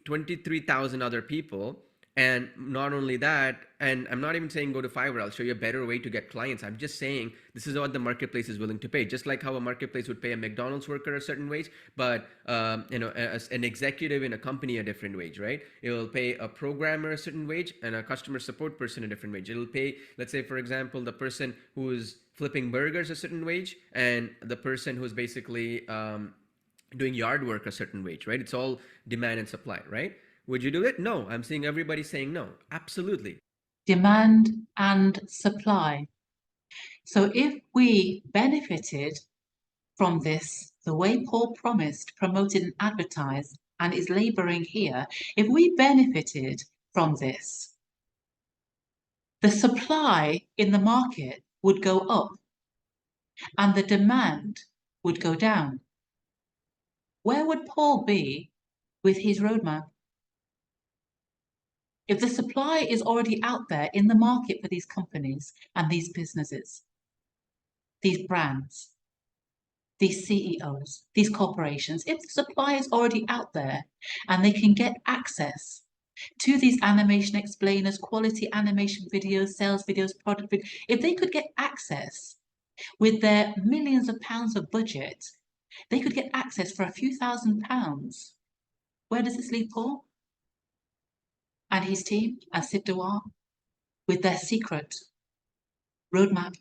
23,000 other people? And not only that, and I'm not even saying go to Fiverr, I'll show you a better way to get clients. I'm just saying this is what the marketplace is willing to pay. Just like how a marketplace would pay a McDonald's worker a certain wage, but an executive in a company a different wage, right? It will pay a programmer a certain wage and a customer support person a different wage. It'll pay, let's say, for example, the person who is flipping burgers a certain wage and the person who's basically doing yard work a certain wage, right? It's all demand and supply, right? Would you do it? No. I'm seeing everybody saying no. Absolutely. Demand and supply. So if we benefited from this, the way Paul promised, promoted and advertised, and is labouring here, if we benefited from this, the supply in the market would go up and the demand would go down. Where would Paul be with his roadmap? If the supply is already out there in the market for these companies and these businesses, these brands, these CEOs, these corporations, if the supply is already out there and they can get access to these animation explainers, quality animation videos, sales videos, product videos, if they could get access with their millions of pounds of budget, they could get access for a few £1,000s. Where does this leave Paul and his team and Sid Diwar with their secret roadmap?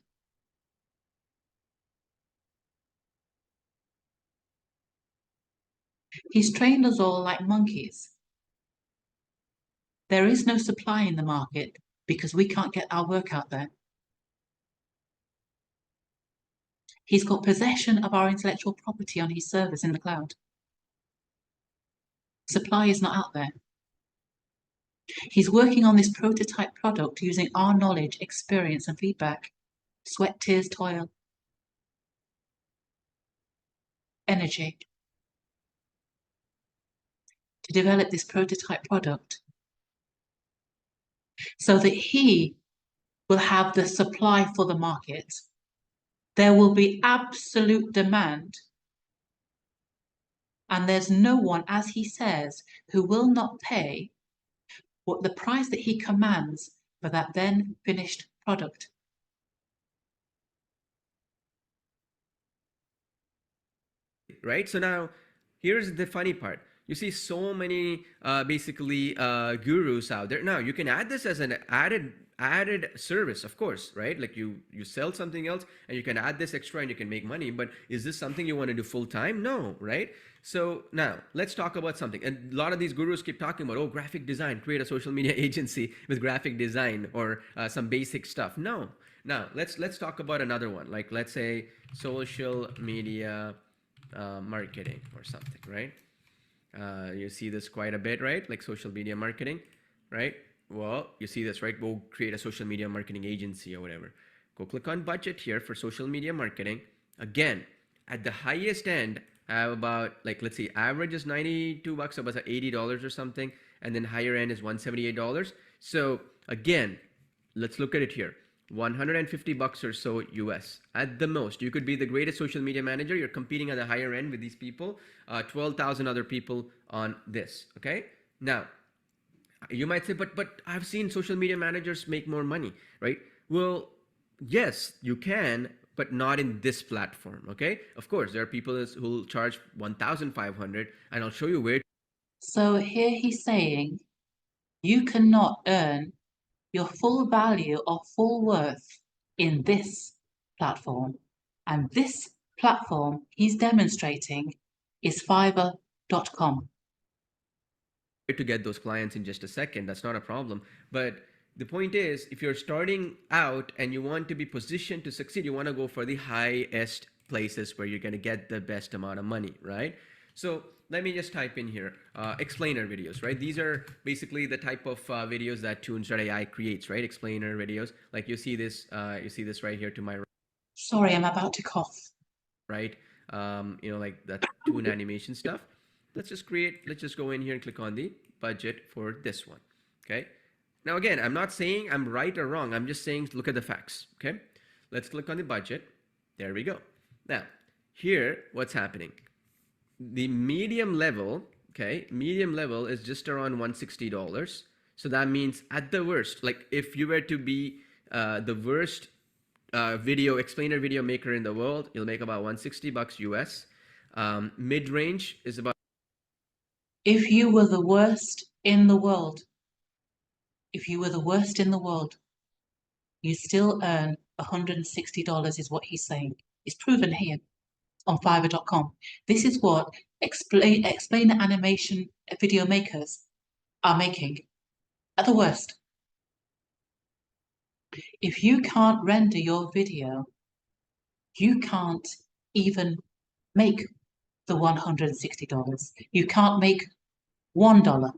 He's trained us all like monkeys. There is no supply in the market because we can't get our work out there. He's got possession of our intellectual property on his servers in the cloud. Supply is not out there. He's working on this prototype product using our knowledge, experience and feedback. Sweat, tears, toil, energy to develop this prototype product so that he will have the supply for the market. There will be absolute demand. And there's no one, as he says, who will not pay what the price that he commands for that then finished product. Right? So now here's the funny part. You see so many gurus out there. Now you can add this as an added service, of course, right? Like you sell something else and you can add this extra and you can make money, but is this something you want to do full time? No, right? So now let's talk about something. And a lot of these gurus keep talking about, oh, graphic design, create a social media agency with graphic design or some basic stuff. No. Now let's talk about another one. Like let's say social media marketing or something, right? You see this quite a bit, right? Like social media marketing, right? Well, you see this, right? Go create a social media marketing agency or whatever. Go click on budget here for social media marketing. Again, at the highest end, I have about, like, let's see, average is 92 bucks, about $80 or something. And then higher end is $178. So again, let's look at it here. 150 bucks or so US at the most. You could be the greatest social media manager. You're competing at the higher end with these people, 12,000 other people on this. Okay. Now you might say, but I've seen social media managers make more money, right? Well, yes, you can, but not in this platform. Okay, of course there are people who will charge 1,500, and I'll show you where. So here he's saying you cannot earn your full value or full worth in this platform. And this platform he's demonstrating is Fiverr.com. To get those clients in just a second, that's not a problem. But the point is, if you're starting out and you want to be positioned to succeed, you want to go for the highest places where you're going to get the best amount of money, right? So let me just type in here, explainer videos, right? These are basically the type of videos that Toons.ai creates, right? Explainer videos. Like you see this right here to my right. Sorry, I'm about to cough. Right? Like that Toon animation stuff. Let's just go in here and click on the budget for this one. Okay. Now, again, I'm not saying I'm right or wrong. I'm just saying, look at the facts. Okay. Let's click on the budget. There we go. Now, here, what's happening? The medium level, okay, medium level is just around $160. So that means at the worst, like if you were to be the worst video explainer video maker in the world, you'll make about $160 US. Mid-range is about. If you were the worst in the world, you still earn $160 is what he's saying. It's proven here on Fiverr.com. This is what explainer animation video makers are making at the worst. If you can't render your video, you can't even make the $160. You can't make $1.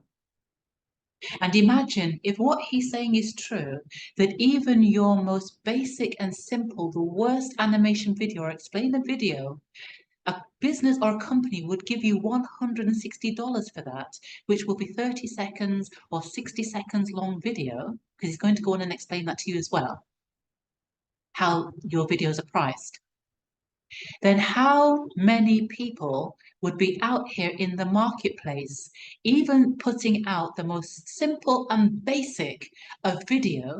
And imagine if what he's saying is true, that even your most basic and simple, the worst animation video or explainer video, a business or a company would give you $160 for that, which will be 30 seconds or 60 seconds long video, because he's going to go on and explain that to you as well, how your videos are priced. Then how many people would be out here in the marketplace, even putting out the most simple and basic of video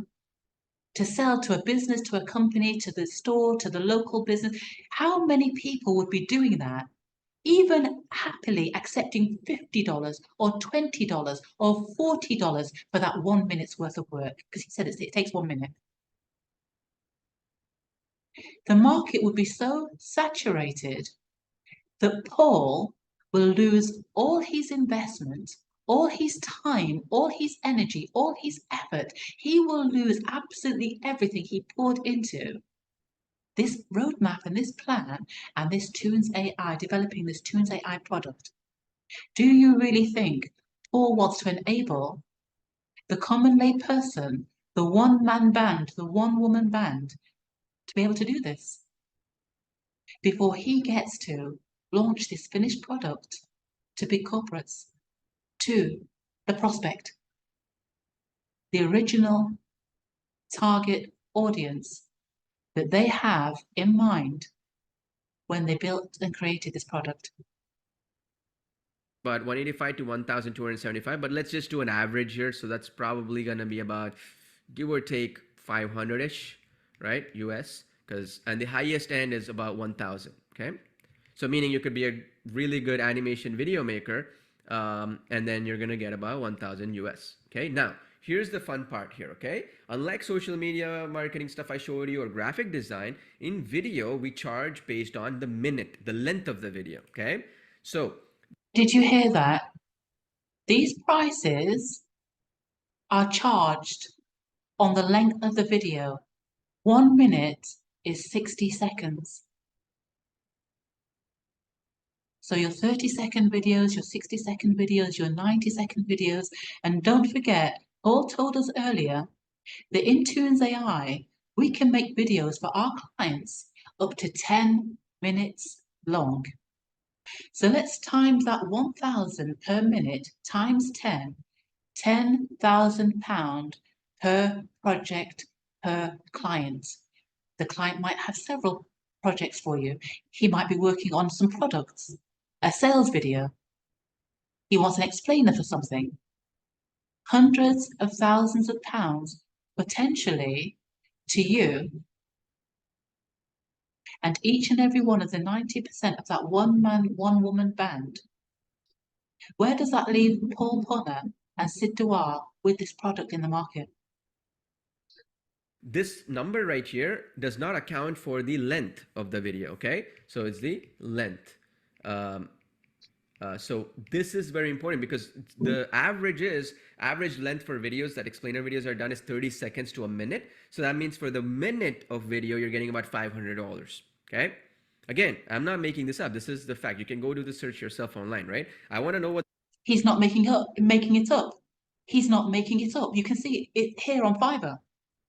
to sell to a business, to a company, to the store, to the local business? How many people would be doing that, even happily accepting $50 or $20 or $40 for that 1 minute's worth of work? Because he said it takes 1 minute. The market would be so saturated that Paul will lose all his investment, all his time, all his energy, all his effort. He will lose absolutely everything he poured into this roadmap and this plan and this Toons AI, developing this Toons AI product. Do you really think Paul wants to enable the common lay person, the one-man band, the one-woman band, to be able to do this before he gets to launch this finished product to big corporates, to the prospect, the original target audience that they have in mind when they built and created this product? About 185 to 1,275, but let's just do an average here. So that's probably going to be about, give or take, 500-ish, right? US, and the highest end is about 1,000. Okay, so meaning you could be a really good animation video maker, and then you're gonna get about 1,000 US. Okay, now here's the fun part here. Okay, unlike social media marketing stuff I showed you or graphic design, in video we charge based on the minute, the length of the video. Okay, so did you hear that? These prices are charged on the length of the video. 1 minute is 60 seconds. So your 30-second videos, your 60-second videos, your 90-second videos, and don't forget, Paul told us earlier that in Toons AI, we can make videos for our clients up to 10 minutes long. So let's times that 1,000 per minute times 10, £10,000 per project per client. The client might have several projects for you. He might be working on some products, a sales video. He wants an explainer for something. Hundreds of thousands of pounds potentially to you And each and every one of the 90% of that one man, one woman band, where does that leave Paul Ponna and Sid Diwar with this product in the market? This number right here does not account for the length of the video, okay? So it's the length. So this is very important because the average length for videos that explainer videos are done is 30 seconds to a minute. So that means for the minute of video, you're getting about $500, okay? Again, I'm not making this up. This is the fact. You can go do the search yourself online, right? I want to know what. He's not making it up. He's not making it up. You can see it here on Fiverr.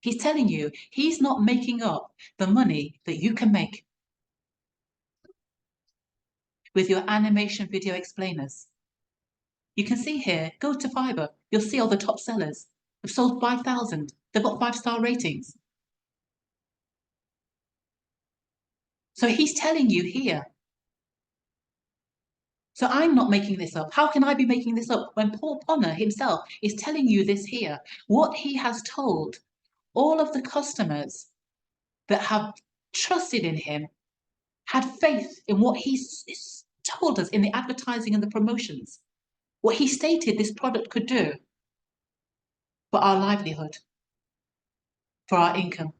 He's telling you he's not making up the money that you can make with your animation video explainers. You can see here, go to Fiverr, you'll see all the top sellers. They've sold 5,000. They've got 5-star ratings. So he's telling you here. So I'm not making this up. How can I be making this up when Paul Ponna himself is telling you this here? What he has told all of the customers that have trusted in him, had faith in what he's told us in the advertising and the promotions, what he stated this product could do for our livelihood, for our income.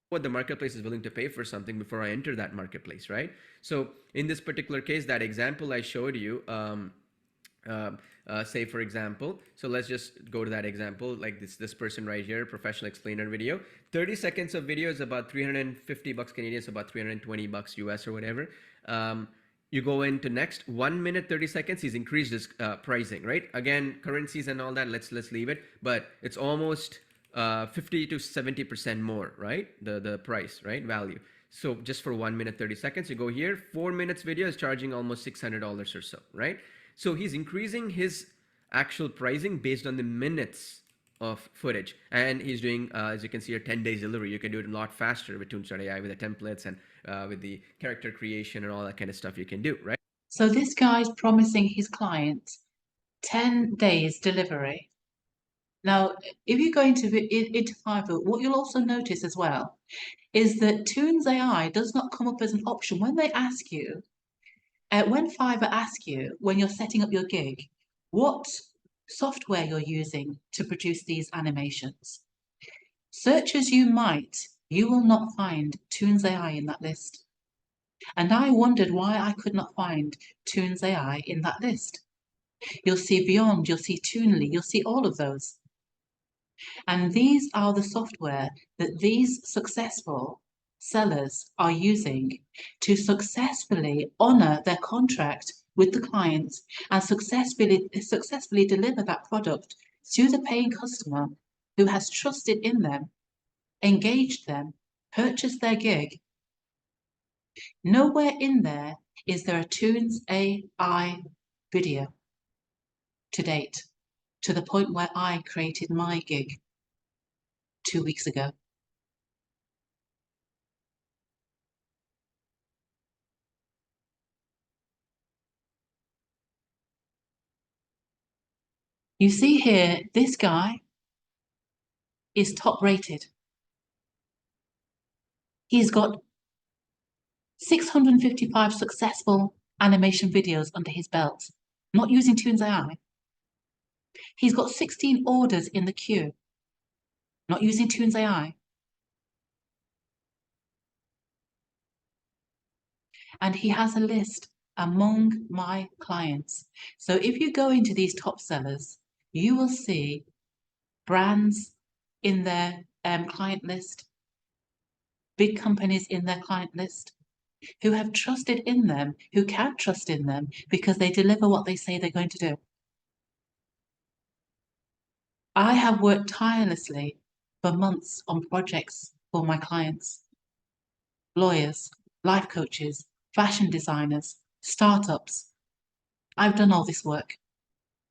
What the marketplace is willing to pay for something before I enter that marketplace, right? So in this particular case, that example I showed you, say for example, so let's just go to that example, like this person right here, professional explainer video. 30 seconds of video is about 350 bucks Canadian, so about 320 bucks US or whatever. You go into next 1 minute 30 seconds, he's increased his pricing, right? Again, currencies and all that, let's leave it, but it's almost 50 to 70% more, right? The price, right? Value. So just for 1 minute 30 seconds, you go here, 4 minutes video is charging almost $600 or so, right? So he's increasing his actual pricing based on the minutes of footage, and he's doing, as you can see here, 10 days delivery. You can do it a lot faster with Toons.ai, with the templates and with the character creation and all that kind of stuff you can do, right? So this guy's promising his clients 10 days delivery. Now, if you go into Fiverr, what you'll also notice as well is that Toons AI does not come up as an option when they ask you, when Fiverr asks you, when you're setting up your gig, what software you're using to produce these animations. Search as you might, you will not find Toons AI in that list. And I wondered why I could not find Toons AI in that list. You'll see Beyond, you'll see Toonly, you'll see all of those. And these are the software that these successful sellers are using to successfully honor their contract with the client and successfully deliver that product to the paying customer who has trusted in them, engaged them, purchased their gig. Nowhere in there is there a Toons AI video to date, to the point where I created my gig 2 weeks ago. You see here, this guy is top rated. He's got 655 successful animation videos under his belt, not using Toons AI. He's got 16 orders in the queue, not using Toons AI. And he has a list among my clients. So if you go into these top sellers, you will see brands in their client list, big companies in their client list, who have trusted in them, who can trust in them because they deliver what they say they're going to do. I have worked tirelessly for months on projects for my clients, lawyers, life coaches, fashion designers, startups. I've done all this work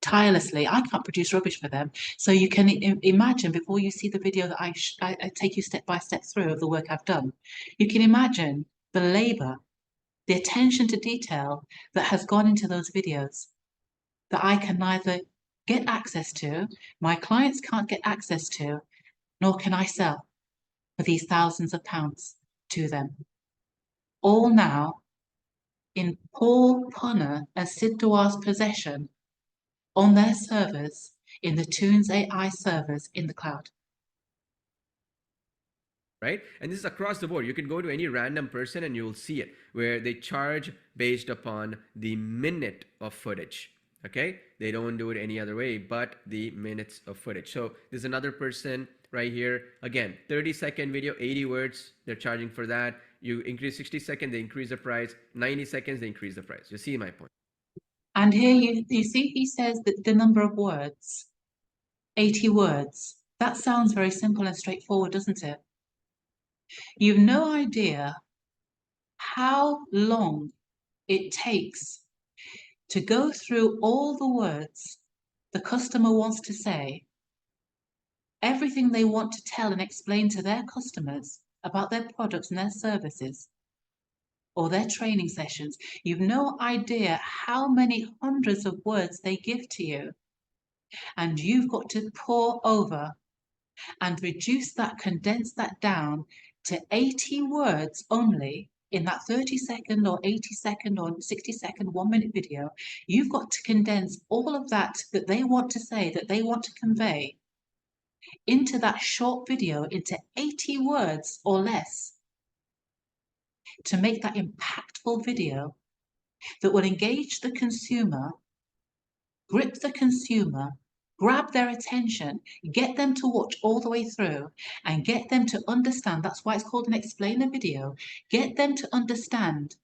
tirelessly. I can't produce rubbish for them. So you can imagine, before you see the video that I take you step by step through of the work I've done, you can imagine the labor, the attention to detail that has gone into those videos that I can neither get access to, my clients can't get access to, nor can I sell for these thousands of pounds to them. All now in Paul Ponna Sid Diwar's possession on their servers, in the Toons AI servers in the cloud. Right? And this is across the board. You can go to any random person and you'll see it, where they charge based upon the minute of footage. Okay? They don't do it any other way but the minutes of footage. So there's another person right here. Again, 30-second video, 80 words. They're charging for that. You increase 60 seconds, they increase the price. 90 seconds, they increase the price. You see my point. And here you see he says that the number of words, 80 words. That sounds very simple and straightforward, doesn't it? You've no idea how long it takes to go through all the words the customer wants to say, everything they want to tell and explain to their customers about their products and their services or their training sessions. You've no idea how many hundreds of words they give to you, and you've got to pour over and reduce that, condense that down to 80 words only in that 30-second or 80-second or 60-second 1-minute video. You've got to condense all of that they want to say, that they want to convey, into that short video, into 80 words or less, to make that impactful video that will engage the consumer, grip the consumer, grab their attention, get them to watch all the way through, and get them to understand. That's why it's called an explainer video. Get them to understand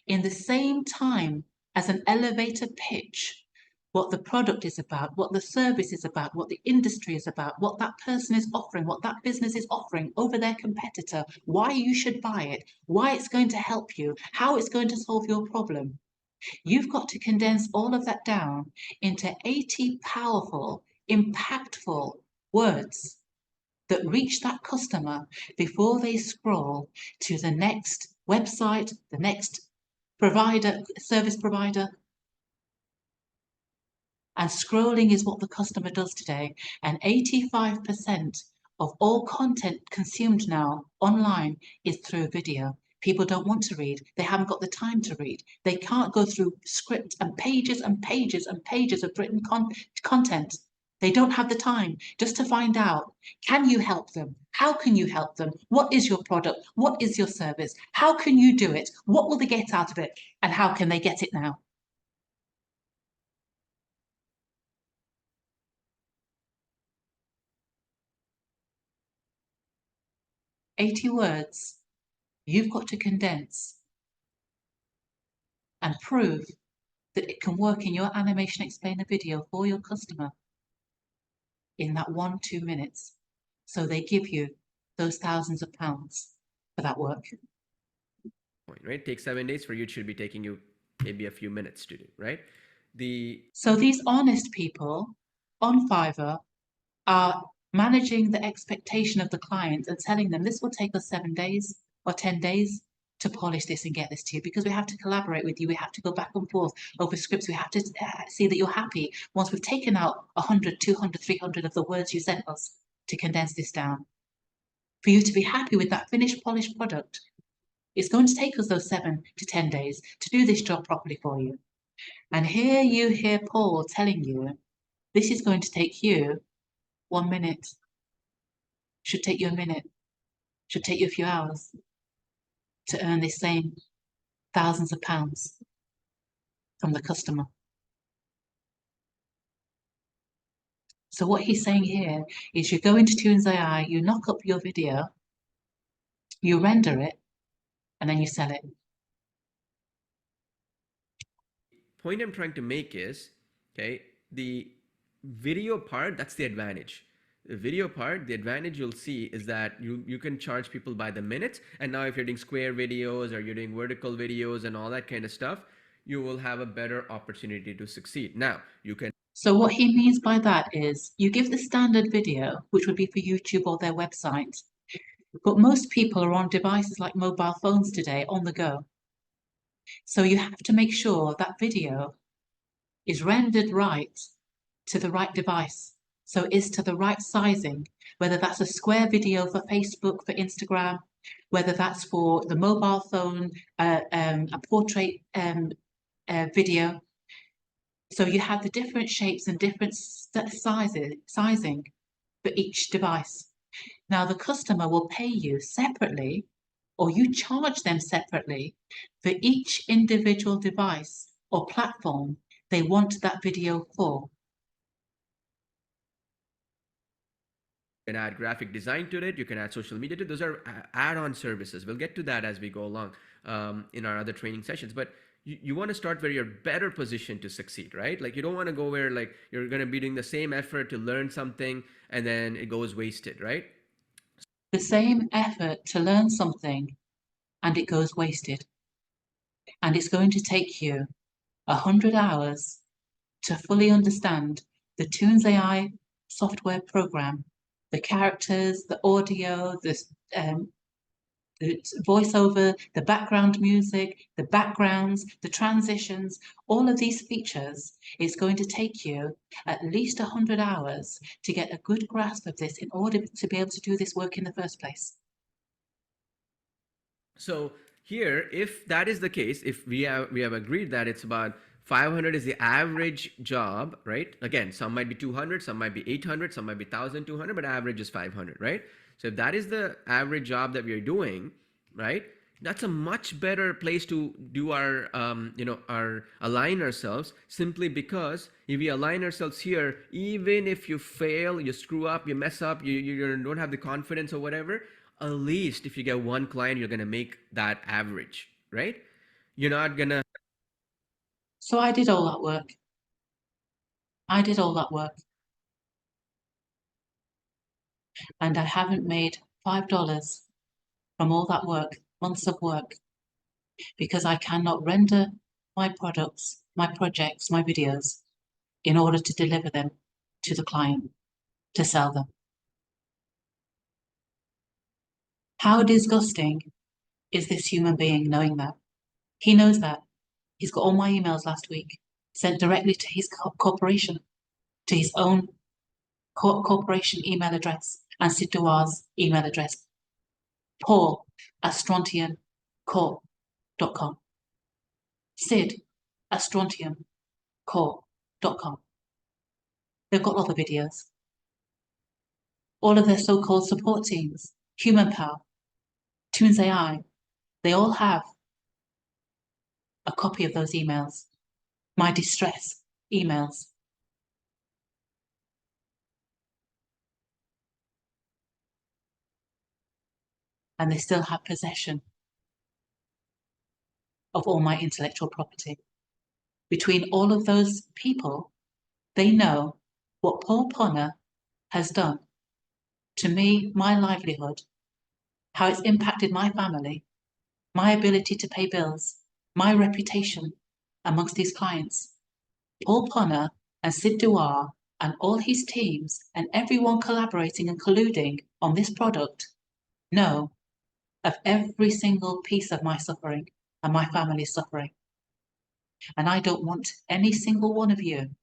in the same time as an elevator pitch what the product is about, what the service is about, what the industry is about, what that person is offering, what that business is offering over their competitor, why you should buy it, why it's going to help you, how it's going to solve your problem. You've got to condense all of that down into 80 powerful, impactful words that reach that customer before they scroll to the next website, the next provider, service provider. And scrolling is what the customer does today. And 85% of all content consumed now online is through video. People don't want to read. They haven't got the time to read. They can't go through script and pages and pages and pages of written content. They don't have the time just to find out, can you help them? How can you help them? What is your product? What is your service? How can you do it? What will they get out of it? And how can they get it now? "80 words you've got to condense and prove that it can work in your animation explainer video for your customer in that 1-2 minutes. So they give you those thousands of pounds for that work. Right? Take 7 days. For you, it should be taking you maybe a few minutes to do, right? So these honest people on Fiverr are managing the expectation of the client and telling them this will take us 7 days or 10 days to polish this and get this to you, because we have to collaborate with you. We have to go back and forth over scripts. We have to see that you're happy once we've taken out 100, 200, 300 of the words you sent us to condense this down. For you to be happy with that finished, polished product, it's going to take us those 7 to 10 days to do this job properly for you. And here you hear Paul telling you, this is going to take you 1 minute, should take you a minute, should take you a few hours to earn this same thousands of pounds from the customer. So what he's saying here is you go into Toons AI, you knock up your video, you render it, and then you sell it. Point I'm trying to make is, okay, the video part, that's the advantage. The video part, the advantage you'll see is that you can charge people by the minute. And now if you're doing square videos or you're doing vertical videos and all that kind of stuff, you will have a better opportunity to succeed. Now you can. So what he means by that is you give the standard video, which would be for YouTube or their website. But most people are on devices like mobile phones today, on the go. So you have to make sure that video is rendered right to the right device. so it's to the right sizing, whether that's a square video for Facebook, for Instagram, whether that's for the mobile phone, a portrait video. So you have the different shapes and different sizing for each device. Now the customer will pay you separately, or you charge them separately for each individual device or platform they want that video for. You can add graphic design to it. You can add social media to it. Those are add-on services. We'll get to that as we go along in our other training sessions. But you want to start where you're better positioned to succeed, right? Like you don't want to go where like you're going to be doing the same effort to learn something and then it goes wasted, right? The same effort to learn something and it goes wasted. And it's going to take you 100 hours to fully understand the Toons AI software program, the characters, the audio, the voiceover, the background music, the backgrounds, the transitions, all of these features. It's going to take you at least 100 hours to get a good grasp of this in order to be able to do this work in the first place. So here, if that is the case, if we have agreed that it's about 500 is the average job, right? Again, some might be 200, some might be 800, some might be 1,200, but average is 500, right? So if that is the average job that we are doing, right? That's a much better place to do our, our align ourselves, simply because if we align ourselves here, even if you fail, you screw up, you mess up, you don't have the confidence or whatever, at least if you get one client, you're going to make that average, right? You're not going to. So I did all that work. And I haven't made $5 from all that work, months of work, because I cannot render my products, my projects, my videos in order to deliver them to the client, to sell them. How disgusting is this human being knowing that? He knows that. He's got all my emails last week sent directly to his corporation, to his own corporation email address and Sid Diwar's email address, Paul at STRONTIUMCORP.com. Sid at STRONTIUMCORP.com. They've got other videos. All of their so-called support teams, Human Power, Toons AI, they all have a copy of those emails, my distress emails. And they still have possession of all my intellectual property. Between all of those people, they know what Paul Ponna has done to me, my livelihood, how it's impacted my family, my ability to pay bills, my reputation amongst these clients. Paul Ponna and Sid Diwar and all his teams and everyone collaborating and colluding on this product know of every single piece of my suffering and my family's suffering. And I don't want any single one of you,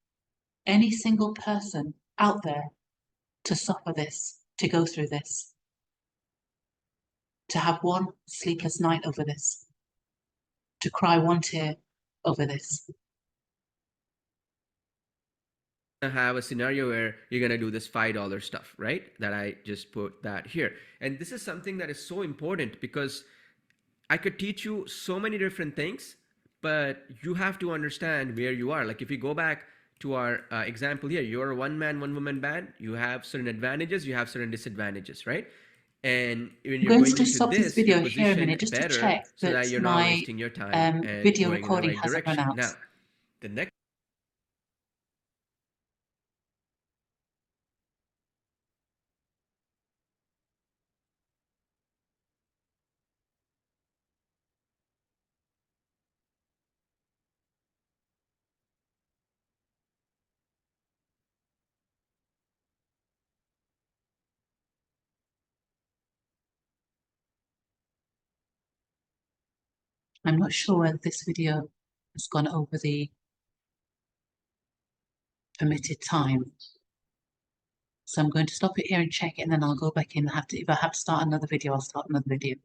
any single person out there to suffer this, to go through this, to have one sleepless night over this, to cry one tear over this. Have a scenario where you're going to do this $5 stuff, right? That I just put that here. And this is something that is so important because I could teach you so many different things, but you have to understand where you are. Like if you go back to our example here, you're a one-man, one-woman band. You have certain advantages, you have certain disadvantages, right? And when you're going to into stop this this, you're video here a positioned minute just to better check so that that you're not my wasting your time and video going in the recording right hasn't run direction. out. Now, the next I'm not sure whether this video has gone over the permitted time. So I'm going to stop it here and check it, and then I'll go back in. If I have to start another video, I'll start another video.